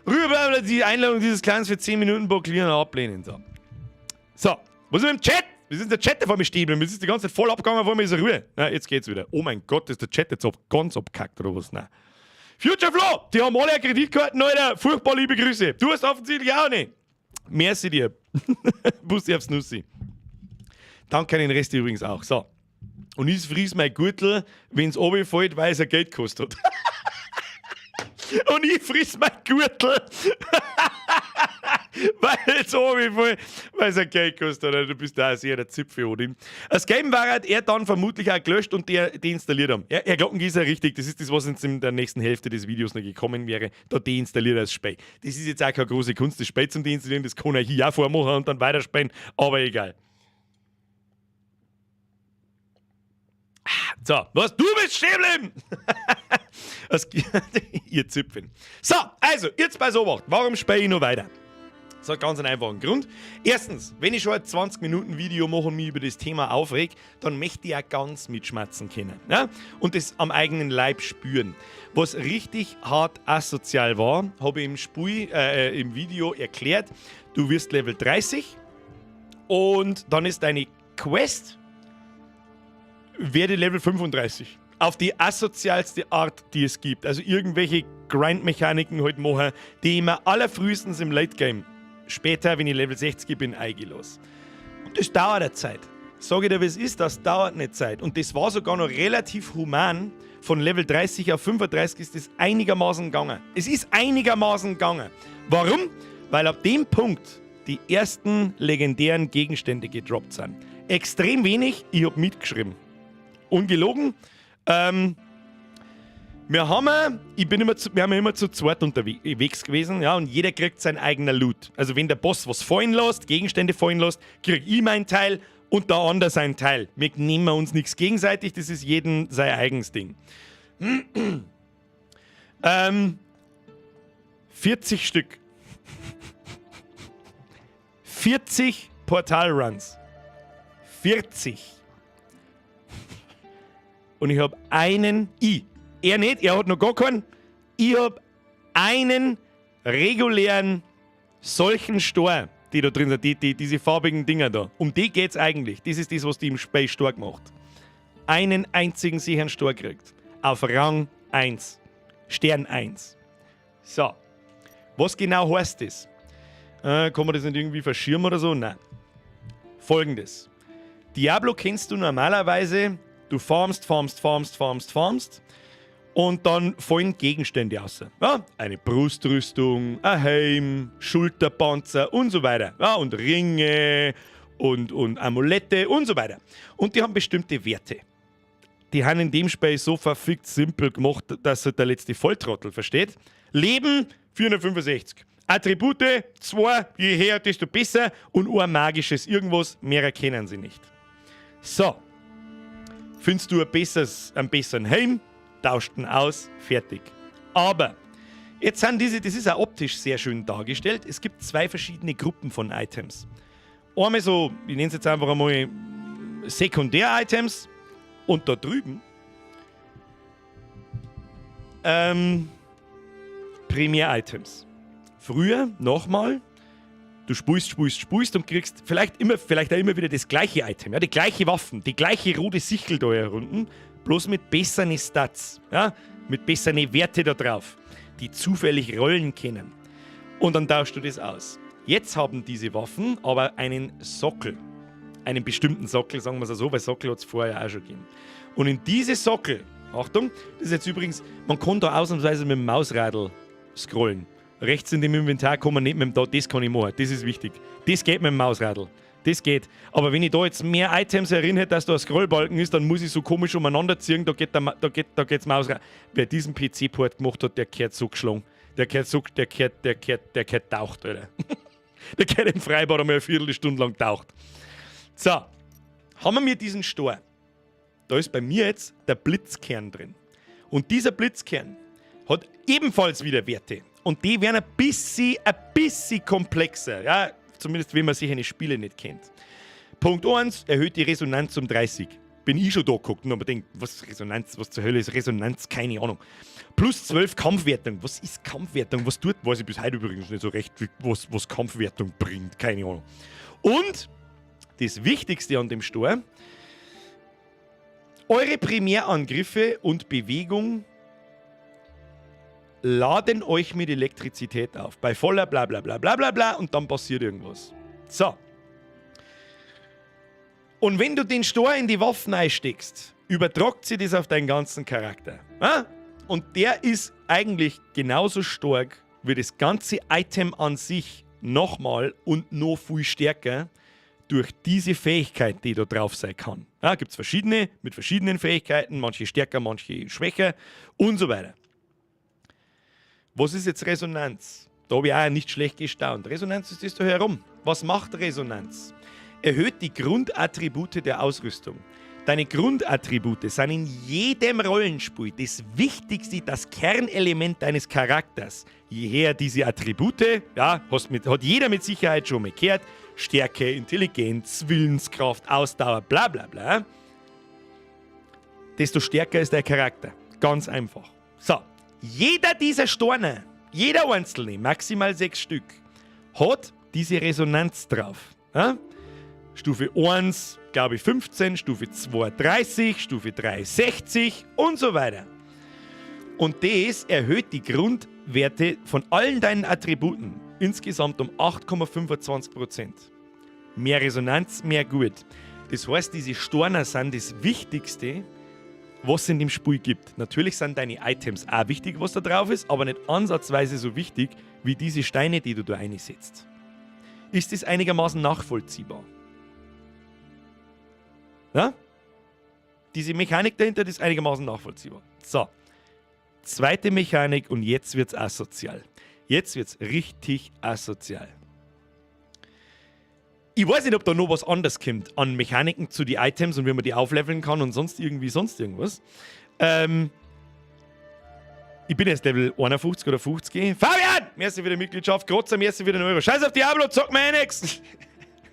Rüberbleiben die Einladung dieses Clans für 10 Minuten blockieren und ablehnen. So, was ist mit dem Chat? Wie ist der Chat vor mir stehen? Wir sind die ganze Zeit voll abgegangen, vor mir ist er Ruhe. Na, jetzt geht's wieder. Oh mein Gott, ist der Chat jetzt ganz abgekackt oder was? Nein. Future Flo, die haben alle Kreditkarten, Alter. Furchtbar liebe Grüße. Du hast offensichtlich auch nicht. Merci dir. Bussi aufs Nussi. Danke an den Rest übrigens auch. So. Und ich fries mein Gürtel, wenn's runterfällt, weil es ein Geld kostet. Und ich friss mein Gürtel, weil es runterfällt, weil es ein Geld kostet. Du bist da sehr der Zipfel, Odin. Das Game war halt er dann vermutlich auch gelöscht und deinstalliert haben. Ja, Glocken ist ja richtig. Das ist das, was jetzt in der nächsten Hälfte des Videos noch gekommen wäre. Da deinstalliert er das Spiel. Das ist jetzt auch keine große Kunst, das Spiel zum Deinstallieren. Das kann er hier auch vormachen und dann weiterspielen. Aber egal. So, was? Du bist stehen bleiben! Ihr Zipfen. So, also, jetzt bei Obacht. Warum spiele ich noch weiter? Das hat ganz einen einfachen Grund. Erstens, wenn ich schon ein 20-Minuten-Video mache und mich über das Thema aufreg, dann möchte ich auch ganz mitschmatzen können. Ja? Und das am eigenen Leib spüren. Was richtig hart asozial war, habe ich im Video erklärt. Du wirst Level 30 und dann ist deine Quest werde Level 35. Auf die asozialste Art, die es gibt. Also irgendwelche Grind-Mechaniken halt machen, die ich mir allerfrühestens im Late-Game, später, wenn ich Level 60 bin, eingelos. Und das dauert eine Zeit. Sag ich dir, wie es ist, das dauert eine Zeit. Und das war sogar noch relativ human. Von Level 30 auf 35 ist das einigermaßen gegangen. Es ist einigermaßen gegangen. Warum? Weil ab dem Punkt die ersten legendären Gegenstände gedroppt sind. Extrem wenig, ich habe mitgeschrieben. Ungelogen. Wir haben immer zu zweit unterwegs gewesen, ja, und jeder kriegt sein eigener Loot. Also wenn der Boss was fallen lässt, Gegenstände fallen lässt, krieg ich meinen Teil und der andere seinen Teil. Wir nehmen uns nichts gegenseitig, das ist jedem sein eigenes Ding. 40 Stück. 40 Portal-Runs. 40. Und ich habe er nicht, er hat noch gar keinen. Ich habe einen regulären solchen Stor, die da drin sind, diese farbigen Dinger da. Um die geht's eigentlich. Das ist das, was die im Spiel stark macht. Einen einzigen sicheren Stor kriegt. Auf Rang 1. Stern 1. So. Was genau heißt das? Kann man das nicht irgendwie verschirmen oder so? Nein. Folgendes. Diablo kennst du normalerweise. Du farmst und dann fallen Gegenstände raus. Ja, eine Brustrüstung, ein Helm, Schulterpanzer und so weiter. Ja, und Ringe und Amulette und so weiter. Und die haben bestimmte Werte. Die haben in dem Spiel so verfickt simpel gemacht, dass der letzte Volltrottel versteht. Leben 465. Attribute 2, je höher, desto besser. Und ein magisches irgendwas, mehr erkennen sie nicht. So. Findest du einen besseren Helm, tauscht ihn aus, fertig. Aber jetzt sind das ist auch optisch sehr schön dargestellt. Es gibt zwei verschiedene Gruppen von Items. Einmal so, ich nenne es jetzt einfach einmal Sekundär-Items und da drüben Primär-Items. Früher, nochmal, du spulst und kriegst vielleicht auch immer wieder das gleiche Item, ja, die gleiche Waffen, die gleiche rote Sichel da herunten, bloß mit besseren Stats, ja, mit besseren Werte da drauf, die zufällig rollen können. Und dann tauschst du das aus. Jetzt haben diese Waffen aber einen Sockel, einen bestimmten Sockel, sagen wir es so, weil Sockel hat es vorher auch schon gegeben. Und in diese Sockel, Achtung, das ist jetzt übrigens, man kann da ausnahmsweise mit dem Mausradl scrollen. Rechts in dem Inventar kann man nicht mit dem da, das kann ich machen, das ist wichtig. Das geht mit dem Mausradl, das geht. Aber wenn ich da jetzt mehr Items erinnere, dass da ein Scrollbalken ist, dann muss ich so komisch umeinander ziehen, da geht das Mausradl. Wer diesen PC-Port gemacht hat, der gehört so geschlagen. Der gehört taucht, Alter. Der gehört im Freibad einmal eine Viertelstunde lang taucht. So, haben wir diesen Stor. Da ist bei mir jetzt der Blitzkern drin. Und dieser Blitzkern hat ebenfalls wieder Werte. Und die werden ein bisschen komplexer. Ja? Zumindest, wenn man sich eine Spiele nicht kennt. Punkt 1, erhöht die Resonanz um 30. Bin ich schon da geguckt und habe mir gedacht, was Resonanz, was zur Hölle ist Resonanz? Keine Ahnung. Plus 12 Kampfwertung. Was ist Kampfwertung? Was tut? Weiß ich bis heute übrigens nicht so recht, was Kampfwertung bringt. Keine Ahnung. Und das Wichtigste an dem Stor: eure Primärangriffe und Bewegung laden euch mit Elektrizität auf. Bei voller bla bla bla bla bla bla und dann passiert irgendwas. So. Und wenn du den Stor in die Waffen einsteckst, übertragt sie das auf deinen ganzen Charakter. Ja? Und der ist eigentlich genauso stark wie das ganze Item an sich nochmal und noch viel stärker durch diese Fähigkeit, die da drauf sein kann. Ja, gibt es verschiedene mit verschiedenen Fähigkeiten, manche stärker, manche schwächer und so weiter. Was ist jetzt Resonanz? Da habe ich auch nicht schlecht gestaunt. Resonanz ist das da herum. Was macht Resonanz? Erhöht die Grundattribute der Ausrüstung. Deine Grundattribute sind in jedem Rollenspiel das Wichtigste, das Kernelement deines Charakters. Jeher diese Attribute, ja, hat jeder mit Sicherheit schon mal gehört, Stärke, Intelligenz, Willenskraft, Ausdauer, bla bla bla, desto stärker ist der Charakter. Ganz einfach. So, jeder dieser Storne, jeder einzelne, maximal 6 Stück, hat diese Resonanz drauf. Ja? Stufe 1, glaube ich, 15, Stufe 2, 30, Stufe 3, 60 und so weiter. Und das erhöht die Grundwerte von allen deinen Attributen insgesamt um 8,25%. Mehr Resonanz, mehr gut. Das heißt, diese Storner sind das Wichtigste, was es in dem Spiel gibt. Natürlich sind deine Items auch wichtig, was da drauf ist, aber nicht ansatzweise so wichtig wie diese Steine, die du da einsetzt. Ist das einigermaßen nachvollziehbar? Ja? Diese Mechanik dahinter ist einigermaßen nachvollziehbar. So, zweite Mechanik und jetzt wird's asozial. Jetzt wird's richtig asozial. Ich weiß nicht, ob da noch was anderes kommt an Mechaniken zu den Items und wie man die aufleveln kann und sonst irgendwas. Ich bin jetzt Level 51 oder 50. Fabian! Merci für die Mitgliedschaft. Grotzer, merci für den Euro. Scheiß auf Diablo, zock mir nix.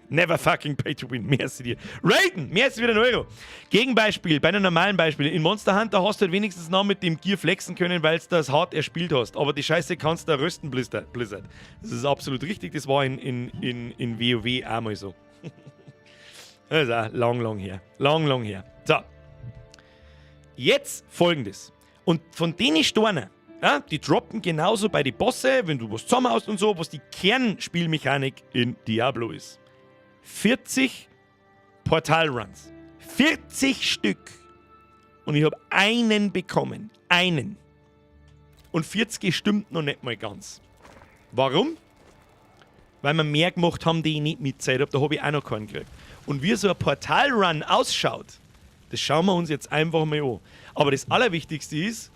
Never fucking pay to win. Merci dir. Raiden, merci für den Euro. Gegenbeispiel, bei einem normalen Beispiel. In Monster Hunter hast du halt wenigstens noch mit dem Gear flexen können, weil du das hart erspielt hast. Aber die Scheiße kannst du da rösten, Blizzard. Das ist absolut richtig. Das war in WoW auch mal so. Das ist auch lang her. Lang her. So. Jetzt folgendes. Und von denen Stornen, ja, die droppen genauso bei den Bosse, wenn du was zusammenhaust und so, was die Kernspielmechanik in Diablo ist. 40 Portalruns. 40 Stück. Und ich habe einen bekommen. Einen. Und 40 stimmt noch nicht mal ganz. Warum? Weil wir mehr gemacht haben, die ich nicht mitzählt habe. Da habe ich auch noch keinen gekriegt. Und wie so ein Portalrun ausschaut, das schauen wir uns jetzt einfach mal an. Aber das Allerwichtigste ist,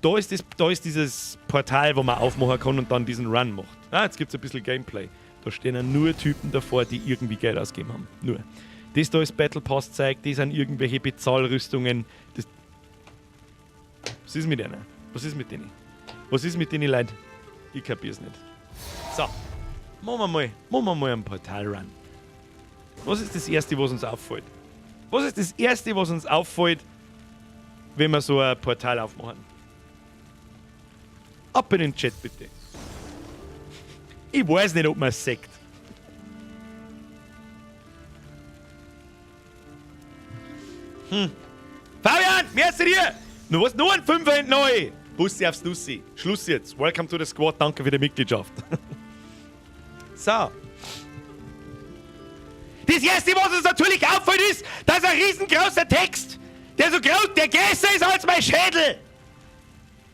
da ist dieses Portal, wo man aufmachen kann und dann diesen Run macht. Ah, jetzt gibt es ein bisschen Gameplay. Da stehen ja nur Typen davor, die irgendwie Geld ausgeben haben. Nur. Das da ist Battle Pass zeigt, das sind irgendwelche Bezahlrüstungen. Was ist mit denen? Was ist mit denen? Was ist mit denen Leuten? Ich kapier's nicht. So. Machen wir mal einen Portal-Run. Was ist das Erste, was uns auffällt? Was ist das Erste, was uns auffällt, wenn wir so ein Portal aufmachen? Ab in den Chat bitte. Ich weiß nicht, ob man es sagt. Fabian, merci dir! Nur ein Fünfer hinten neu! Bussi aufs Nussi. Schluss jetzt. Welcome to the Squad. Danke für die Mitgliedschaft. So. Das Erste, was uns natürlich auffällt, ist, dass ein riesengroßer Text, der so groß, der größer ist als mein Schädel,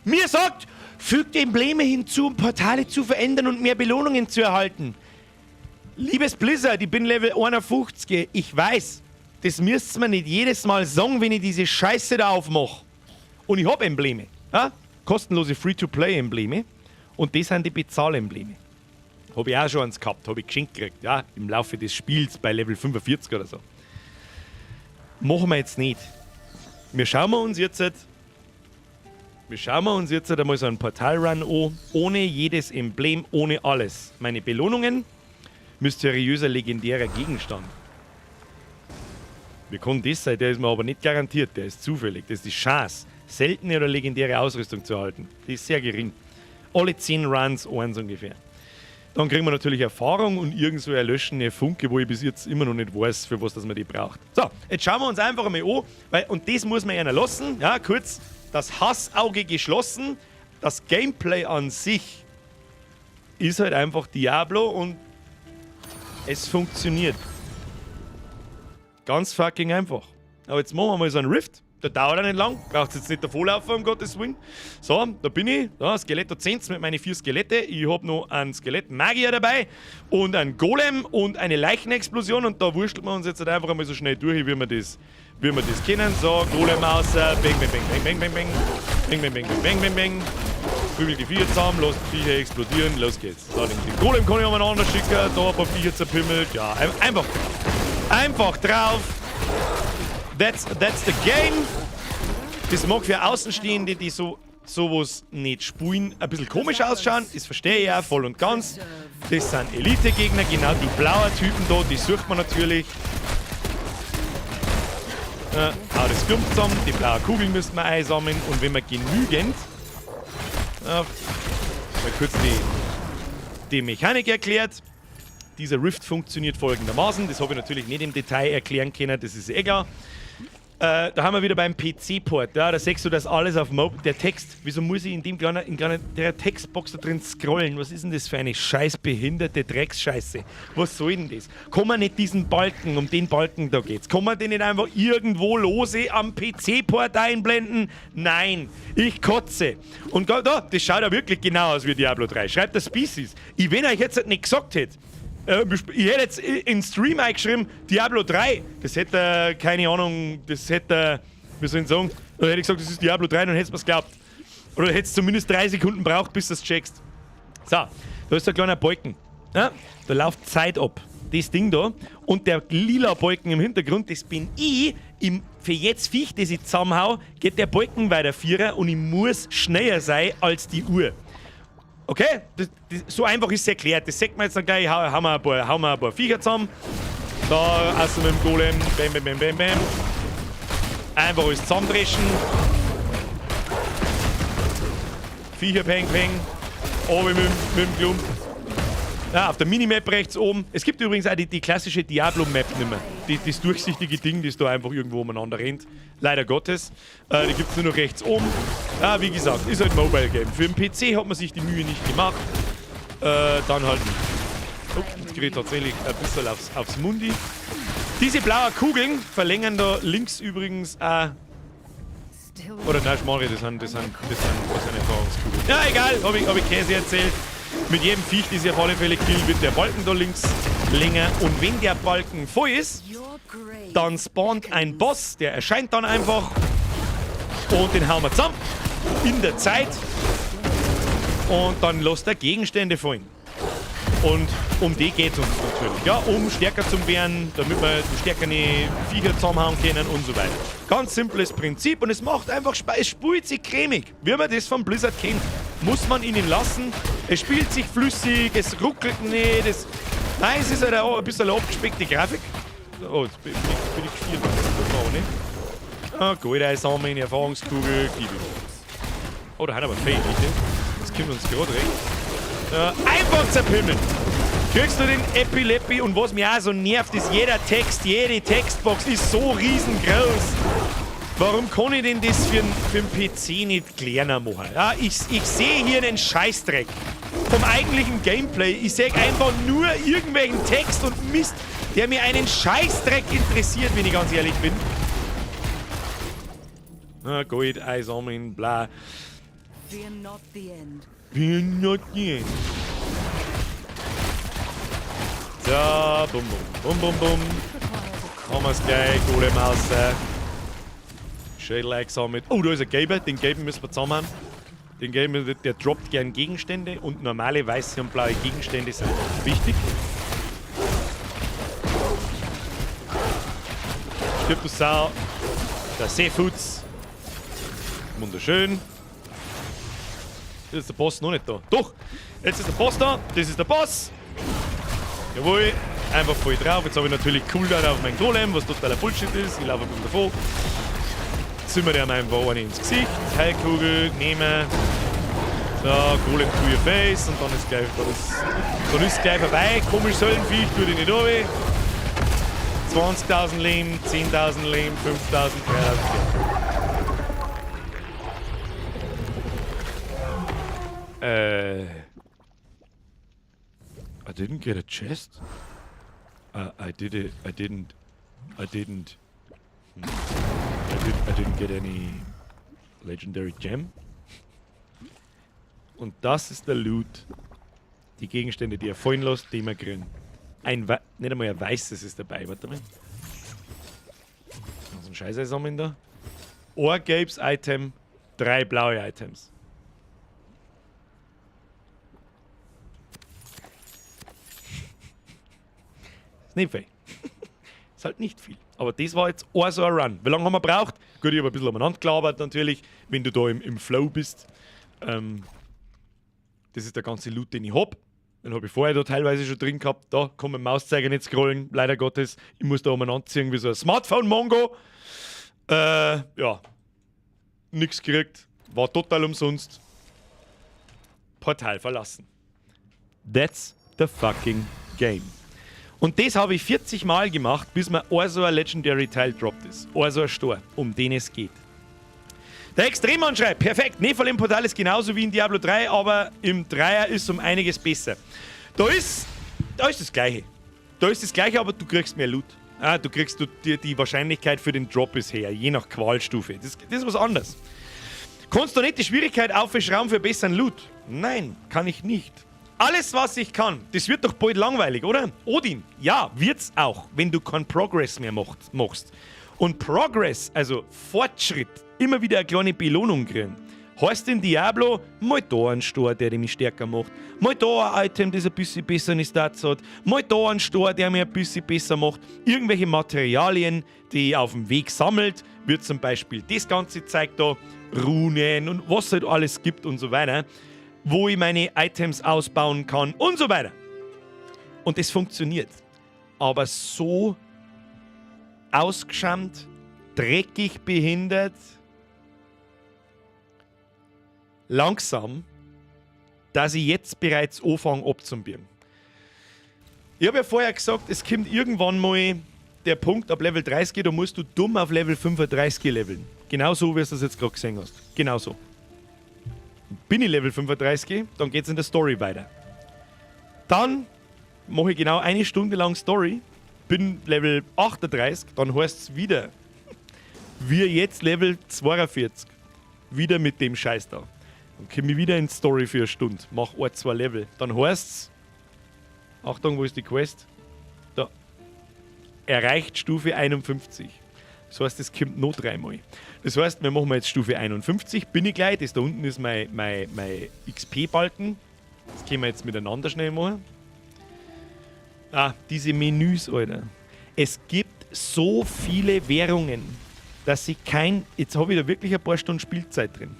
mir sagt, fügt Embleme hinzu, um Portale zu verändern und mehr Belohnungen zu erhalten. Liebes Blizzard, ich bin Level 51. Ich weiß, das müsst ihr mir nicht jedes Mal sagen, wenn ich diese Scheiße da aufmache. Und ich habe Embleme. Ja? Kostenlose Free-to-Play-Embleme. Und das sind die Bezahlembleme. Habe ich auch schon eins gehabt, habe ich geschenkt gekriegt. Ja? Im Laufe des Spiels bei Level 45 oder so. Machen wir jetzt nicht. Wir schauen uns jetzt Wir schauen uns jetzt einmal so einen Portalrun an, ohne jedes Emblem, ohne alles. Meine Belohnungen, mysteriöser, legendärer Gegenstand. Wie kann das sein? Der ist mir aber nicht garantiert, der ist zufällig. Das ist die Chance, seltene oder legendäre Ausrüstung zu erhalten. Die ist sehr gering. Alle 10 Runs, eins ungefähr. Dann kriegen wir natürlich Erfahrung und irgend so erlöschende Funke, wo ich bis jetzt immer noch nicht weiß, für was man die braucht. So, jetzt schauen wir uns einfach mal an, und das muss man einer lassen. Ja, kurz, das Hassauge geschlossen. Das Gameplay an sich ist halt einfach Diablo und es funktioniert. Ganz fucking einfach. Aber jetzt machen wir mal so einen Rift. Der dauert auch nicht lang. Braucht jetzt nicht der Volllaufer, um Gottes Willen. So, da bin ich. Da, Skeletor-10 mit meinen 4 Skelette. Ich habe noch einen Skelettmagier dabei und einen Golem und eine Leichenexplosion. Und da wurschteln wir uns jetzt halt einfach einmal so schnell durch, wie wir das kennen. So, Golem aus. Bang, bang, bang, bang, bang, bang, bang. Bang, bang, bang, bang, bang, bang. Prügel die Viecher zusammen, lass die Viecher explodieren. Los geht's. So, den Golem kann ich umeinander schicken. Da ein paar Viecher zerpimmelt. Ja, einfach drauf. That's the game. Das mag für Außenstehende, die sowas nicht spielen, ein bisschen komisch ausschauen. Das verstehe ich auch voll und ganz. Das sind Elite-Gegner, genau die blauen Typen da, die sucht man natürlich. Hau das Klump zusammen, die blauen Kugeln müssen wir einsammeln und wenn wir genügend. Mal kurz die Mechanik erklärt. Dieser Rift funktioniert folgendermaßen. Das habe ich natürlich nicht im Detail erklären können, das ist eh klar. Da haben wir wieder beim PC-Port. Ja, da siehst du das alles auf Mobile. Der Text, wieso muss ich in der Textbox da drin scrollen? Was ist denn das für eine scheiß behinderte Drecksscheiße? Was soll denn das? Kann man nicht diesen Balken, um den Balken da geht's, kann man den nicht einfach irgendwo lose am PC-Port einblenden? Nein, ich kotze. Und da, das schaut ja wirklich genau aus wie Diablo 3. Schreibt das Species. Wenn euch jetzt nicht gesagt hätte, ich hätte jetzt in Stream eingeschrieben, Diablo 3, das hätte, keine Ahnung, das hätte, wie soll ich sagen, dann hätte ich gesagt, das ist Diablo 3, dann hättest du es geglaubt. Oder hättest zumindest 3 Sekunden braucht, bis du es checkst. So, da ist ein kleiner Balken. Ja? Da läuft Zeit ab. Das Ding da. Und der lila Balken im Hintergrund, das bin ich. Für jetzt Viech, das ich zusammenhau, geht der Balken weiter 4er und ich muss schneller sein als die Uhr. Okay? So einfach ist es erklärt. Das sagt man jetzt dann gleich. Hauen wir ein paar Viecher zusammen. Da, also mit dem Golem. Bam, bam, bam, bam, bam. Einfach alles zusammendreschen. Viecher, peng, peng. Oben mit dem Klump. Ja, auf der Minimap rechts oben. Es gibt übrigens auch die klassische Diablo-Map nicht mehr. Das durchsichtige Ding, das da einfach irgendwo umeinander rennt. Leider Gottes. Die gibt es nur noch rechts oben. Ja, wie gesagt, ist halt ein Mobile-Game. Für den PC hat man sich die Mühe nicht gemacht. Dann halt nicht. Oh, jetzt kriege ich tatsächlich ein bisschen aufs Mundi. Diese blauen Kugeln verlängern da links übrigens auch. Oder nein, Schmarri, das sind Erfahrungskugeln. Ja, egal, hab ich Käse erzählt. Mit jedem Viech, das ich auf alle Fälle kill, wird der Balken da links länger. Und wenn der Balken voll ist, dann spawnt ein Boss, der erscheint dann einfach. Und den hauen wir zusammen. In der Zeit. Und dann lässt er Gegenstände fallen. Und um die geht es uns natürlich. Ja, um stärker zu werden, damit wir stärkere Viecher zusammenhauen können und so weiter. Ganz simples Prinzip und es macht einfach Spaß. Es spielt sich cremig, wie man das von Blizzard kennt. Muss man ihnen lassen. Es spielt sich flüssig, es ruckelt nicht. Nein, es ist halt auch ein bisschen eine abgespeckte Grafik. Oh, jetzt bin ich gespielt. Ah, Gold einsammeln, Erfahrungskugel, gib ihm. Oh, da hat aber Fail, nicht? Das kommt uns gerade recht. Einfach zerpimmeln. Kriegst du den Epileppi und was mich auch so nervt, ist jede Textbox ist so riesengroß. Warum kann ich denn das für den PC nicht kleiner machen? Ja, ich sehe hier einen Scheißdreck vom eigentlichen Gameplay. Ich sehe einfach nur irgendwelchen Text und Mist, der mir einen Scheißdreck interessiert, wenn ich ganz ehrlich bin. Ah, Gold, einsammeln, bla. Fear not the end. Fear not the end. So, bum, bum, bum, bum, bum. Haben wir's gleich, Golem raus. Schädel eingesammelt. Oh, da ist ein Gelber, den Gelben müssen wir zusammen haben. Den Gelben, der droppt gern Gegenstände und normale weiße und blaue Gegenstände sind wichtig. Stirbt du Sau. Der Seefutz. Wunderschön. Jetzt ist der Boss noch nicht da. Doch! Jetzt ist der Boss da. Das ist der Boss. Jawohl. Einfach voll drauf. Jetzt habe ich natürlich Cooldown auf meinen Golem, was totaler Bullshit ist. Ich laufe ein bisschen davon. Zimmer der einfach eine ins Gesicht. Heilkugel nehmen. So, Golem to your face. Und dann ist gleich, dann ist gleich vorbei. Komisch Söllenviech, tut ich nicht runter. 20.000 Leben, 10.000 Leben, 5.000, 3.000. I didn't get a chest. I didn't get any legendary gem. Und das ist der Loot. Die Gegenstände, die er fallen lässt, die wir kriegen. Nicht einmal ein weißes ist dabei, warte mal. So ein Scheiße sammeln da. Ein gelbes Item, 3 blaue Items. Ist nicht viel. Ist halt nicht viel. Aber das war jetzt auch so ein Run. Wie lange haben wir gebraucht? Gut, ich habe ein bisschen umeinander gelabert natürlich, wenn du da im Flow bist. Das ist der ganze Loot, den ich habe. Den habe ich vorher da teilweise schon drin gehabt. Da kann mein Mauszeiger nicht scrollen, leider Gottes. Ich muss da umeinander ziehen wie so ein Smartphone-Mongo. Ja. Nix gekriegt. War total umsonst. Portal verlassen. That's the fucking game. Und das habe ich 40 Mal gemacht, bis mir so ein Legendary-Teil droppt ist. So ein Stor, um den es geht. Der Extremmann schreibt, perfekt, Nephilim im Portal ist genauso wie in Diablo 3, aber im 3er ist um einiges besser. Da ist das Gleiche. Da ist das Gleiche, aber du kriegst mehr Loot. Du kriegst die Wahrscheinlichkeit für den Drop ist her, je nach Qualstufe. Das ist was anderes. Kannst du nicht die Schwierigkeit aufschrauben für besseren Loot? Nein, kann ich nicht. Alles, was ich kann, das wird doch bald langweilig, oder? Odin, ja, wird's auch, wenn du keinen Progress mehr machst. Und Progress, also Fortschritt, immer wieder eine kleine Belohnung kriegen. Heißt in Diablo, mal da ein Stor, der mich stärker macht. Mal da ein Item, das ein bisschen besser in Stats hat. Mal da ein Stor, der mir ein bisschen besser macht. Irgendwelche Materialien, die ich auf dem Weg sammelt. Wird zum Beispiel das ganze Zeug da, Runen und was es halt alles gibt und so weiter. Wo ich meine Items ausbauen kann und so weiter. Und es funktioniert. Aber so ausgeschammt, dreckig behindert, langsam, dass ich jetzt bereits anfange abzubiegen. Ich habe ja vorher gesagt, es kommt irgendwann mal der Punkt ab Level 30, da musst du dumm auf Level 35 leveln. Genau so, wie du das jetzt gerade gesehen hast. Genau so. Bin ich Level 35, dann geht es in der Story weiter. Dann mache ich genau 1 Stunde lang Story, bin Level 38, dann heißt es wieder, wir jetzt Level 42. Wieder mit dem Scheiß da. Dann komme ich wieder in Story für eine Stunde, mache 2 Level. Dann heißt es, Achtung, wo ist die Quest? Da. Erreicht Stufe 51. Das heißt, es kommt noch 3 Mal. Das heißt, wir machen jetzt Stufe 51, bin ich gleich. Das da unten ist mein XP-Balken. Das können wir jetzt miteinander schnell machen. Diese Menüs, Alter. Es gibt so viele Währungen, dass ich jetzt habe ich da wirklich ein paar Stunden Spielzeit drin.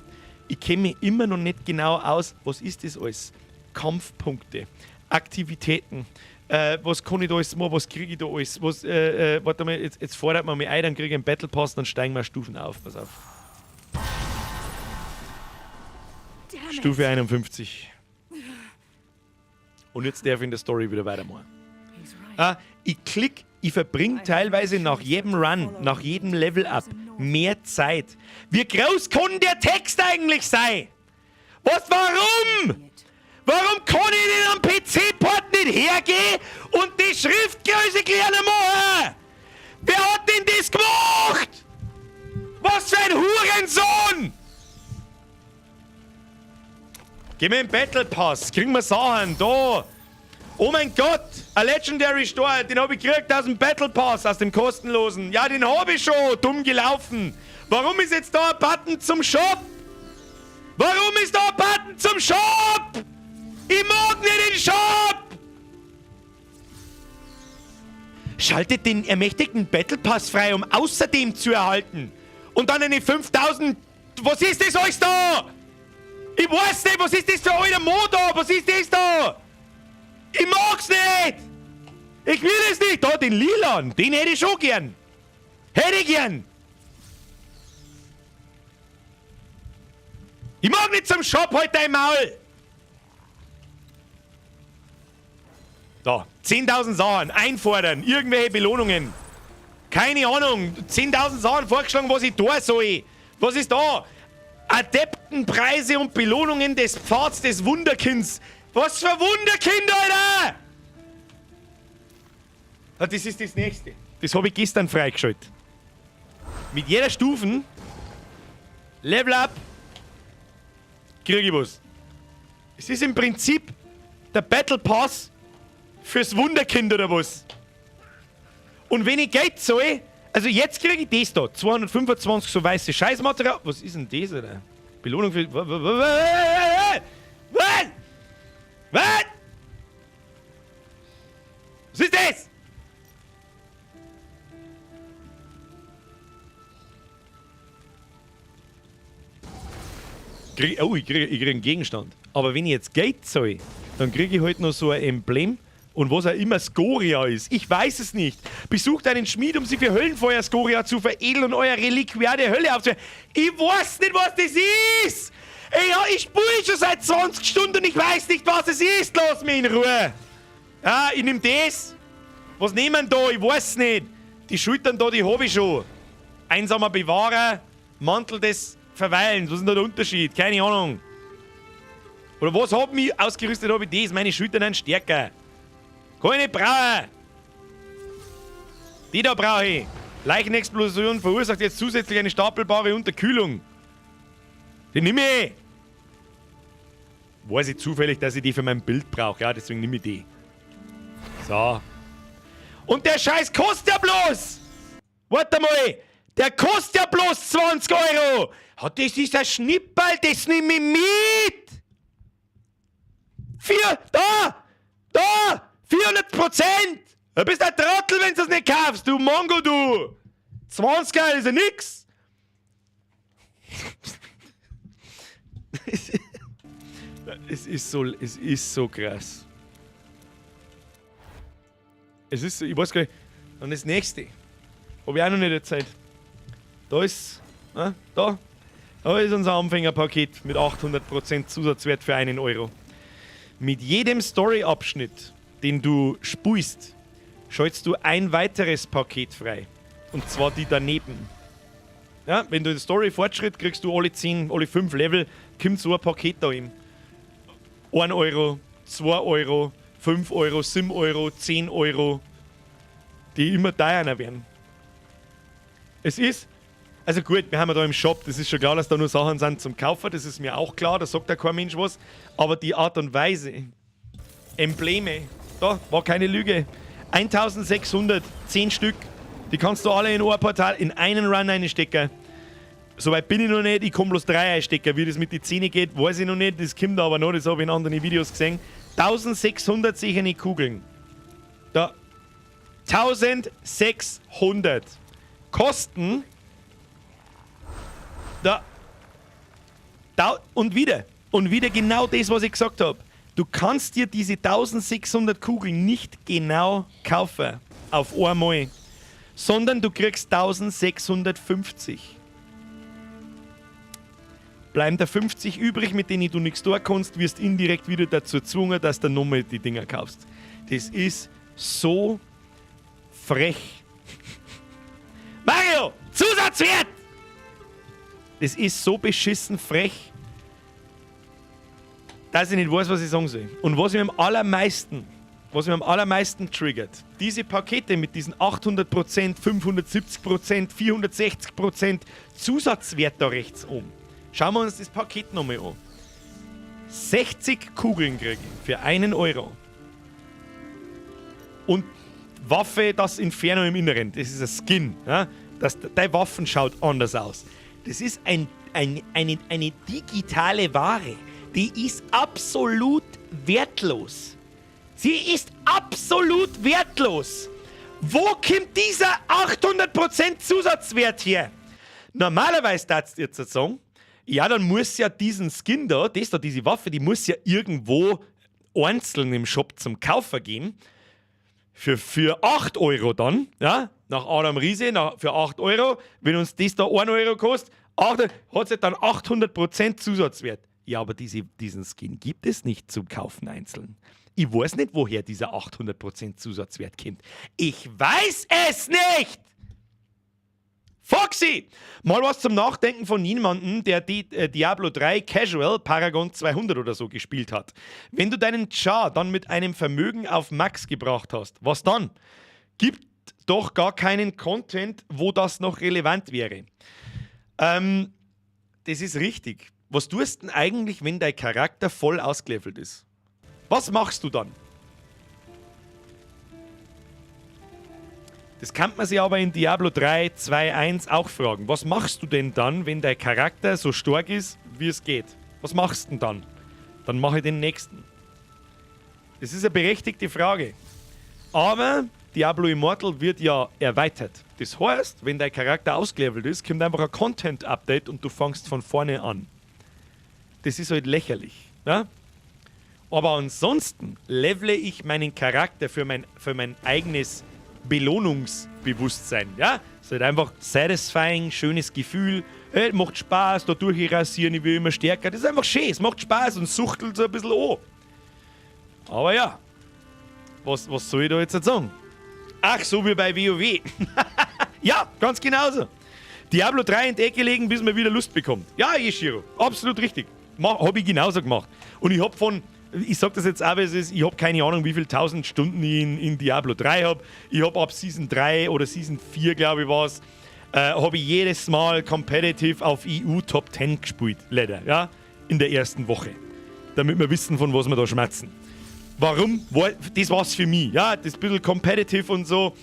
Ich kenne mich immer noch nicht genau aus, was ist das alles? Kampfpunkte, Aktivitäten, was kann ich da alles machen, was kriege ich da alles? Warte mal, jetzt fordert man mich ein, dann kriege ich einen Battle Pass, dann steigen wir Stufen auf. Pass auf. Stufe 51. Und jetzt darf ich in der Story wieder weitermachen. Ich verbringe teilweise nach jedem Run, nach jedem Level-Up mehr Zeit. Wie groß kann der Text eigentlich sein? Warum? Warum kann ich denn am PC-Port nicht hergehen und die Schriftgröße kleiner machen? Wer hat denn das gemacht? Was für ein Hurensohn! Gib mir einen Battle Pass, kriegen wir Sachen, da. Oh mein Gott, ein Legendary Store, den habe ich gekriegt aus dem Battle Pass, aus dem kostenlosen. Ja, den habe ich schon, dumm gelaufen. Warum ist jetzt da ein Button zum Shop? Warum ist da ein Button zum Shop? Ich mag nicht den Shop! Schaltet den ermächtigten Battle Pass frei, um außerdem zu erhalten. Und dann eine 5000... Was ist das alles da? Ich weiß nicht, was ist das für ein Motor? Was ist das da? Ich mag's nicht! Ich will es nicht! Da, den Lilan, den hätte ich schon gern. Hätte ich gern. Ich mag nicht zum Shop, halt dein Maul! Da, 10.000 Sachen, einfordern, irgendwelche Belohnungen. Keine Ahnung, 10.000 Sachen vorgeschlagen, was ich da soll. Was ist da? Adeptenpreise und Belohnungen des Pfads des Wunderkinds. Was für Wunderkind, Alter! Ah, das ist das nächste. Das habe ich gestern freigeschaltet. Mit jeder Stufen, Level Up, kriege ich was. Es ist im Prinzip der Battle Pass fürs Wunderkind oder was. Und wenn ich Geld zahle, also jetzt kriege ich das da. 225 so weiße Scheißmaterial. Was ist denn das, oder? Belohnung für... Was? Was? Was ist das? Ich krieg einen Gegenstand. Aber wenn ich jetzt Geld zahle, dann kriege ich halt noch so ein Emblem. Und was auch immer Skoria ist, ich weiß es nicht. Besucht einen Schmied, um sie für Höllenfeuer Skoria zu veredeln und euer Reliquiar der Hölle aufzuhören. Ich weiß nicht, was das ist! Ey, ich spiele schon seit 20 Stunden und ich weiß nicht, was es ist. Lass mich in Ruhe. Ja, ich nehm das. Was nehmen da? Ich weiß nicht. Die Schultern da, die habe ich schon. Einsamer Bewahrer, Mantel des Verweilens. Was ist denn da der Unterschied? Keine Ahnung. Oder was hab mich ausgerüstet, habe ich das? Meine Schultern sind stärker. Kann ich nicht brauchen. Die da brauche ich. Leichenexplosion verursacht jetzt zusätzlich eine stapelbare Unterkühlung. Die nehme ich. Weiß ich zufällig, dass ich die für mein Bild brauche. Ja, deswegen nehme ich die. So. Und der Scheiß kostet ja bloß. Warte mal. Der kostet ja bloß 20 €. Hat das ist ein Schnipperl, das nehme ich mit. 400%! Du bist ein Trottel, wenn du das nicht kaufst, du Mongo, du! 20er ist ja nix! Es ist so krass. Es ist so, ich weiß gar nicht. Und das nächste. Hab ich auch noch nicht erzählt. Da ist unser Anfängerpaket mit 800% Zusatzwert für 1 €. Mit jedem Story-Abschnitt, den du spielst, schaltest du ein weiteres Paket frei. Und zwar die daneben. Ja, wenn du den Story-Fortschritt kriegst du alle 5 Level, kommt so ein Paket da hin. 1 €, 2 €, 5 €, 7 €, 10 €, die immer teurer werden. Es ist, also gut, wir haben ja da im Shop, das ist schon klar, dass da nur Sachen sind zum Kaufen, das ist mir auch klar, da sagt ja kein Mensch was, aber die Art und Weise, Embleme, da war keine Lüge, 1600, 10 Stück, die kannst du alle in ein Portal in einen Run reinstecken. Soweit bin ich noch nicht, ich kann bloß 3 einstecken, wie das mit den Zähnen geht, weiß ich noch nicht, das kommt aber noch, das habe ich in anderen Videos gesehen. 1600 sichere Kugeln. Da, 1600. Kosten, und wieder genau das, was ich gesagt habe. Du kannst dir diese 1600 Kugeln nicht genau kaufen auf einmal, sondern du kriegst 1650. Bleiben da 50 übrig, mit denen du nichts tun kannst, wirst indirekt wieder dazu gezwungen, dass du nochmal die Dinger kaufst. Das ist so frech. Mario, Zusatzwert! Das ist so beschissen frech, dass ich nicht weiß, was ich sagen soll. Und was mich am allermeisten triggert, diese Pakete mit diesen 800%, 570%, 460% Zusatzwert da rechts oben. Schauen wir uns das Paket nochmal an. 60 Kugeln kriege ich für 1 €. Und Waffe, das Inferno im Inneren. Das ist ein Skin. Ja? Deine Waffen schaut anders aus. Das ist eine digitale Ware. Die ist absolut wertlos. Sie ist absolut wertlos. Wo kommt dieser 800% Zusatzwert her? Normalerweise darfst du jetzt sagen, Ja, dann muss ja diesen Skin da, diese Waffe, die muss ja irgendwo einzeln im Shop zum Kaufen geben. Für 8 Euro dann, ja, nach Adam Riese, für 8 Euro, wenn uns das da 1 Euro kostet, hat es dann 800% Zusatzwert. Ja, aber diesen Skin gibt es nicht zum Kaufen einzeln. Ich weiß nicht, woher dieser 800% Zusatzwert kommt. Ich weiß es nicht! Foxy! Mal was zum Nachdenken von jemandem, der Diablo 3 Casual Paragon 200 oder so gespielt hat. Wenn du deinen Char dann mit einem Vermögen auf Max gebracht hast, was dann? Gibt doch gar keinen Content, wo das noch relevant wäre. Das ist richtig. Was tust du denn eigentlich, wenn dein Charakter voll ausgelevelt ist? Was machst du dann? Das kann man sich aber in Diablo 3 2.1 auch fragen. Was machst du denn dann, wenn dein Charakter so stark ist, wie es geht? Was machst du denn dann? Dann mache ich den nächsten. Das ist eine berechtigte Frage. Aber Diablo Immortal wird ja erweitert. Das heißt, wenn dein Charakter ausgelevelt ist, kommt einfach ein Content-Update und du fängst von vorne an. Das ist halt lächerlich. Ja? Aber ansonsten levele ich meinen Charakter für mein eigenes Belohnungsbewusstsein. Ja? Es ist halt einfach satisfying, schönes Gefühl. Hey, macht Spaß, da durchrasieren, ich will immer stärker. Das ist einfach schön, es macht Spaß und suchtelt so ein bisschen an. Aber ja, was soll ich da jetzt sagen? Ach, so wie bei WoW. Ja, ganz genauso. Diablo 3 in die Ecke legen, bis man wieder Lust bekommt. Ja, Yeshiro, absolut richtig. Habe ich genauso gemacht. Und ich sag das jetzt auch, wie es ist, ich habe keine Ahnung, wie viele 1000 Stunden ich in Diablo 3 habe. Ich habe ab Season 3 oder Season 4, glaube ich, habe ich jedes Mal competitive auf EU Top 10 gespielt, leider, ja, in der ersten Woche. Damit wir wissen, von was wir da schmerzen. Warum? Das war's für mich, ja, das bisschen competitive und so,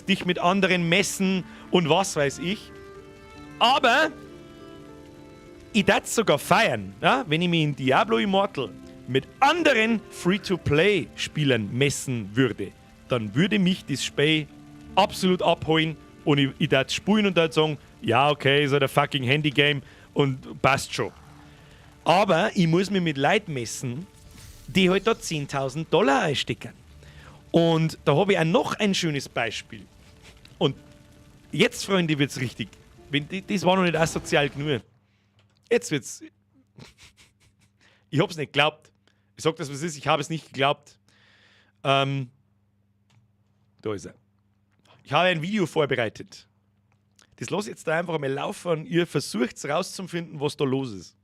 dich mit anderen messen und was weiß ich. Aber ich darf es sogar feiern, ja, wenn ich mich in Diablo Immortal mit anderen Free-to-Play-Spielern messen würde, dann würde mich das Spiel absolut abholen und ich darf spielen und darf sagen, ja, okay, ist halt ein fucking Handy-Game und passt schon. Aber ich muss mich mit Leuten messen, die halt da $10.000 einstecken. Und da habe ich auch noch ein schönes Beispiel. Und jetzt, Freunde, wird's richtig. Das war noch nicht asozial genug. Jetzt wird's. Ich hab's nicht geglaubt. Ich sag das, was ist, ich habe es nicht geglaubt. Da ist er. Ich habe ein Video vorbereitet. Das lasse ich jetzt da einfach mal laufen und ihr versucht rauszufinden, was da los ist.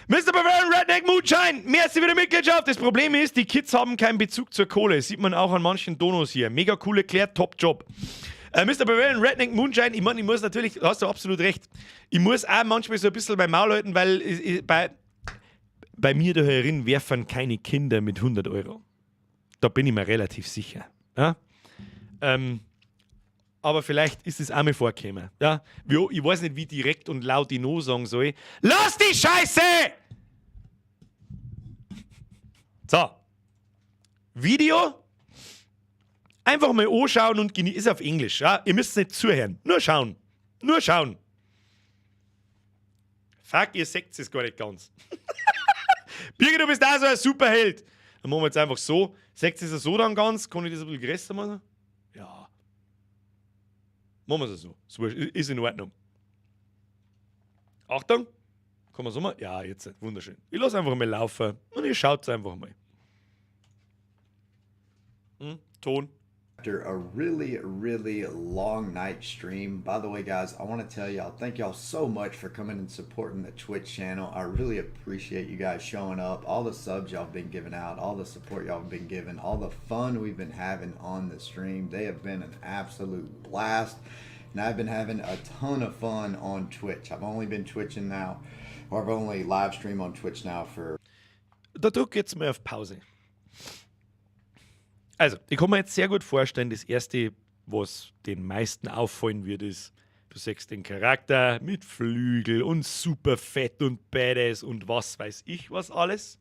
Mr. Bavarian Redneck Moonshine, merci für die Mitgliedschaft. Das Problem ist, die Kids haben keinen Bezug zur Kohle. Sieht man auch an manchen Donos hier. Mega cool erklärt, Top-Job. Mr. Bavarian Redneck Moonshine, ich meine, ich muss natürlich, hast du absolut recht, ich muss auch manchmal so ein bisschen beim Maul halten, weil bei mir da herin werfen keine Kinder mit 100 Euro. Da bin ich mir relativ sicher. Ja? Aber vielleicht ist es auch mal vorgekommen. Ja? Ich weiß nicht, wie direkt und laut ich no sagen soll. Lass die Scheiße! So. Video. Einfach mal anschauen und genießen. Ist auf Englisch. Ja? Ihr müsst nicht zuhören. Nur schauen. Nur schauen. Fuck, ihr seht es gar nicht ganz. Birgit, du bist auch so ein Superheld. Dann machen wir jetzt einfach so. Seht ihr es so dann ganz? Kann ich das ein bisschen größer machen? Ja. Machen wir es so. Ist in Ordnung. Achtung. Kann man so machen? Ja, jetzt. Wunderschön. Ich lasse einfach mal laufen und ihr schaut es einfach mal. Ton. After a really, really long night stream. By the way, guys, I want to tell y'all, thank y'all so much for coming and supporting the Twitch channel. I really appreciate you guys showing up, all the subs y'all have been giving out, all the support y'all have been giving, all the fun we've been having on the stream. They have been an absolute blast, and I've been having a ton of fun on Twitch. I've only been Twitching now, or I've only live stream on Twitch now for... Da drück jetzt mal auf Pause. Also, ich kann mir jetzt sehr gut vorstellen, das Erste, was den meisten auffallen wird, ist, du siehst den Charakter mit Flügel und super fett und badass und was weiß ich was alles.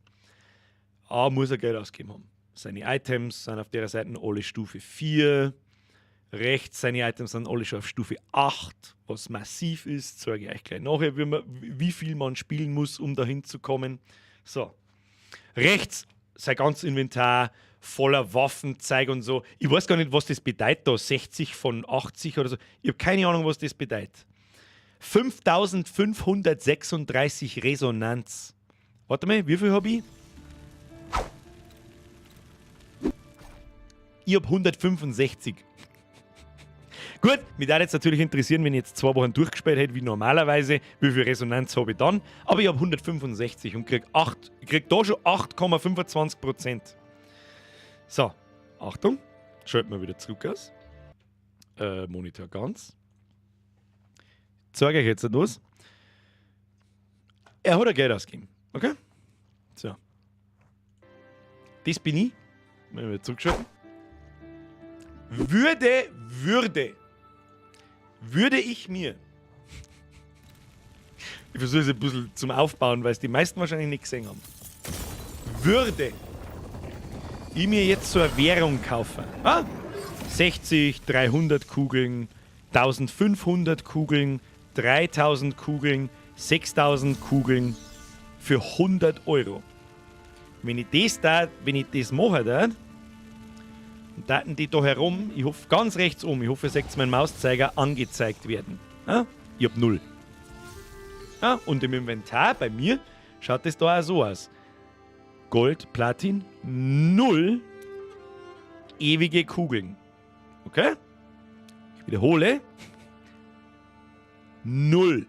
Aber muss er Geld ausgeben haben. Seine Items sind auf der Seite alle Stufe 4. Rechts seine Items sind alle schon auf Stufe 8, was massiv ist. Zeige ich euch gleich nachher, wie viel man spielen muss, um dahin zu kommen. So. Rechts sein ganzes Inventar voller Waffenzeug und so. Ich weiß gar nicht, was das bedeutet da. 60 von 80 oder so. Ich habe keine Ahnung, was das bedeutet. 5536 Resonanz. Warte mal, wie viel habe ich? Ich habe 165. Gut, mich würde jetzt natürlich interessieren, wenn ich jetzt 2 Wochen durchgespielt hätte, wie normalerweise, wie viel Resonanz habe ich dann. Aber ich habe 165 und krieg da schon 8,25%. So, Achtung, schalten wir wieder zurück aus. Monitor ganz. Zeige euch jetzt etwas. Er hat ein Geld ausgegeben. Okay? So. Das bin ich. Wenn wir wieder zurückschalten. Würde ich mir, ich versuche es ein bisschen zum Aufbauen, weil es die meisten wahrscheinlich nicht gesehen haben, würde ich mir jetzt so eine Währung kaufen, 60, 300 Kugeln, 1500 Kugeln, 3000 Kugeln, 6000 Kugeln für 100 €. Wenn ich das mache, und daten die da herum, ich hoffe ganz rechts oben, ich hoffe, ihr seht meinen Mauszeiger, angezeigt werden. Ja? Ich habe 0. Ja? Und im Inventar bei mir schaut es da auch so aus. Gold, Platin, 0 ewige Kugeln. Okay? Ich wiederhole. 0.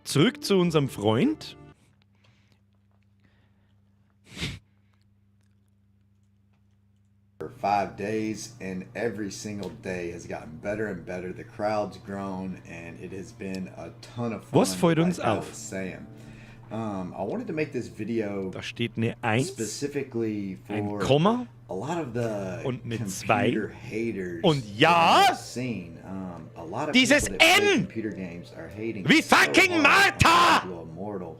Zurück zu unserem Freund. For 5 days, and every single day has gotten better and better. The crowd's grown, and it has been a ton of fun. Was fällt uns like I auf? was saying. I wanted to make this video Da steht eine 1, specifically ein for Komma a lot of the und eine computer 2. haters. Und ja, that I've seen. A lot of dieses people that play N computer games are hating wie so fucking hard Malta! on Diablo Immortal.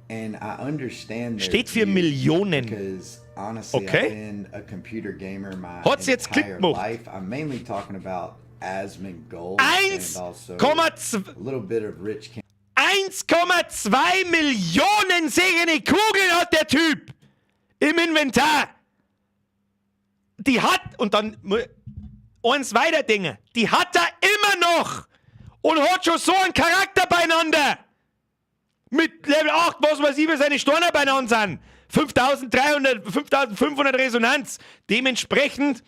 And I understand their Steht für views Millionen. because honestly, Okay. I've been a computer gamer my Hat's jetzt entire Klick gemacht? life. I'm mainly talking about Asmongold 1,2 and also a little bit of Rich Cam 1,2 Millionen sehende Kugeln hat der Typ im Inventar. Die hat, und dann eins weiter Dinge, die hat er immer noch und hat schon so einen Charakter beieinander. Mit Level 8, was weiß ich, wie seine Storner beieinander sind. 5300, 5500 Resonanz. Dementsprechend.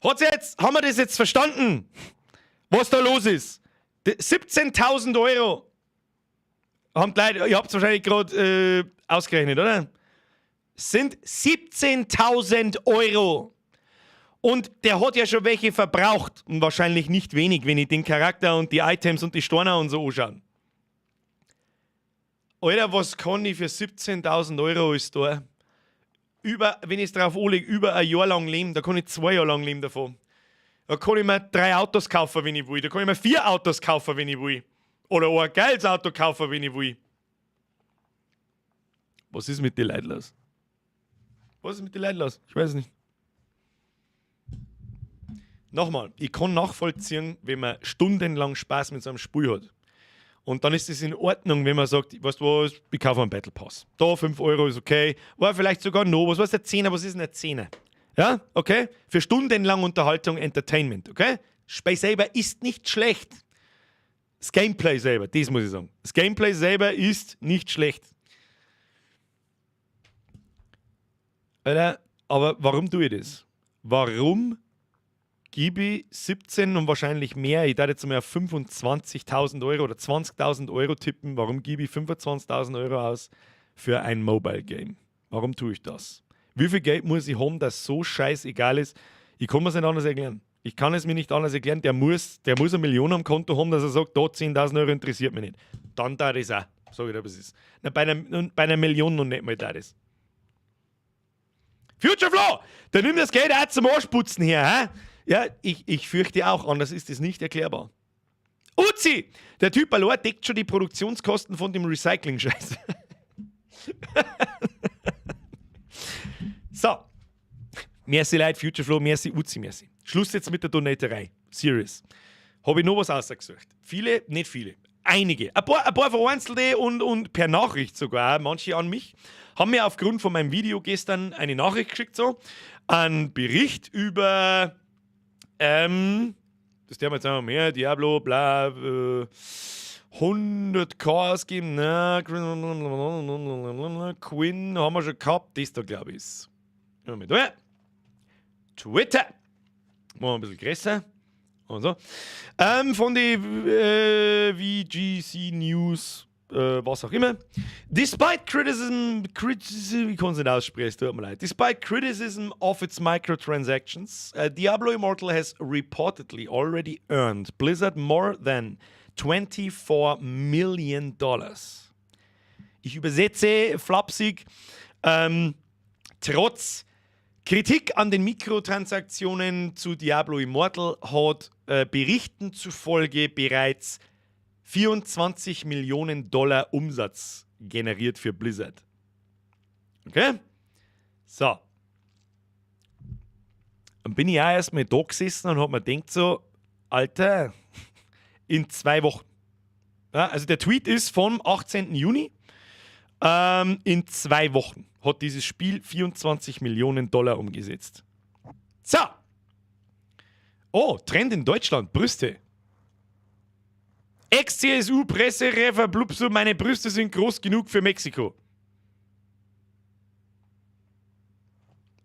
Haben wir das jetzt verstanden? Was da los ist? 17.000 €. Ihr habt es wahrscheinlich gerade ausgerechnet, oder? Sind 17.000 €. Und der hat ja schon welche verbraucht. Und wahrscheinlich nicht wenig, wenn ich den Charakter und die Items und die Storner und so anschaue. Alter, was kann ich für 17.000 € ist da? Wenn ich es drauf anlege, über ein Jahr lang leben. Da kann ich 2 Jahre lang leben davon. Da kann ich mir 3 Autos kaufen, wenn ich will. Da kann ich mir 4 Autos kaufen, wenn ich will. Oder ein geiles Auto kaufen, wenn ich will. Was ist mit den Leuten los? Was ist mit den Leuten los? Ich weiß es nicht. Nochmal, ich kann nachvollziehen, wenn man stundenlang Spaß mit so einem Spiel hat. Und dann ist es in Ordnung, wenn man sagt, weißt du was, ich kaufe einen Battle Pass. Da 5 € ist okay. War vielleicht sogar noch was. Was ist der 10er? Was ist denn der 10er? Ja, okay? Für stundenlang Unterhaltung, Entertainment, okay? Spiel selber ist nicht schlecht. Das Gameplay selber, das muss ich sagen. Das Gameplay selber ist nicht schlecht. Alter, aber warum tue ich das? Warum gebe ich 17 und wahrscheinlich mehr, ich darf jetzt mal auf 25.000 € oder 20.000 € tippen, warum gebe ich 25.000 € aus für ein Mobile Game? Warum tue ich das? Wie viel Geld muss ich haben, das so scheißegal ist? Ich kann mir es nicht anders erklären. Ich kann es mir nicht anders erklären. Der muss 1 Million am Konto haben, dass er sagt, da 10.000 € interessiert mich nicht. Dann da das auch. Sag ich dir, was ist. Na, bei einer Million noch nicht mal da das. Future Flow! Dann nimm das Geld auch zum Arschputzen her, hä? Ja, ich fürchte auch, anders ist es nicht erklärbar. Uzi! Der Typ allein deckt schon die Produktionskosten von dem Recycling-Scheiß. So. Merci Leute, Futureflow, merci Uzi, merci. Schluss jetzt mit der Donaterei. Serious. Habe ich noch was ausgesucht. Viele, nicht viele. Einige. Ein paar vereinzelte und per Nachricht sogar, manche an mich, haben mir aufgrund von meinem Video gestern eine Nachricht geschickt, so. Einen Bericht über, das der wir jetzt einmal mehr, Diablo, bla, 100k ausgeben, na, Quinn haben wir schon gehabt, das da glaube ich ist. Twitter. Machen wir ein bisschen größer. Und so. Von den VGC News, was auch immer. Despite criticism, ich kann es nicht aussprechen, tut mir leid. Despite criticism of its microtransactions, Diablo Immortal has reportedly already earned Blizzard more than $24 million. Ich übersetze flapsig, trotz Kritik an den Mikrotransaktionen zu Diablo Immortal hat Berichten zufolge bereits $24 Millionen Umsatz generiert für Blizzard. Okay? So. Dann bin ich auch erstmal da gesessen und hab mir gedacht so, Alter, in 2 Wochen. Ja, also der Tweet ist vom 18. Juni. In 2 Wochen hat dieses Spiel $24 Millionen umgesetzt. So. Oh, Trend in Deutschland, Brüste. Ex-CSU-Presserefer, blubso, meine Brüste sind groß genug für Mexiko.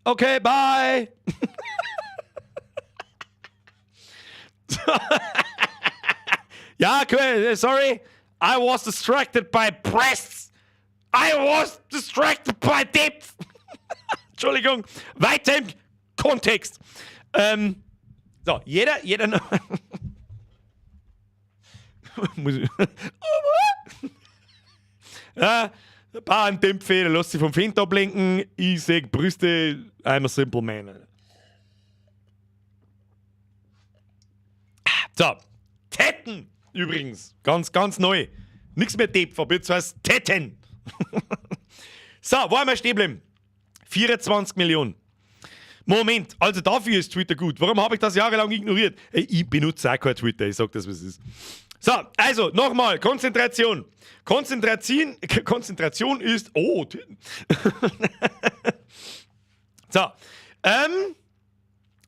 Okay, bye. Ja, sorry. I was distracted by breasts. I was distracted by depth. Entschuldigung. Weiter im Kontext. So, jeder noch. Ja, ein paar Dämpfe, lass sich vom Fenster ablenken. Ich sag Brüste, I'm a simple man. So, Tetten übrigens. Ganz, ganz neu. Nichts mehr Depf, aber jetzt heißt Tetten. So, wo haben wir stehen bleiben? 24 Millionen. Moment, also dafür ist Twitter gut. Warum habe ich das jahrelang ignoriert? Ich benutze auch kein Twitter, ich sag das, was es ist. So, also nochmal, Konzentration. Konzentration ist... Oh, so,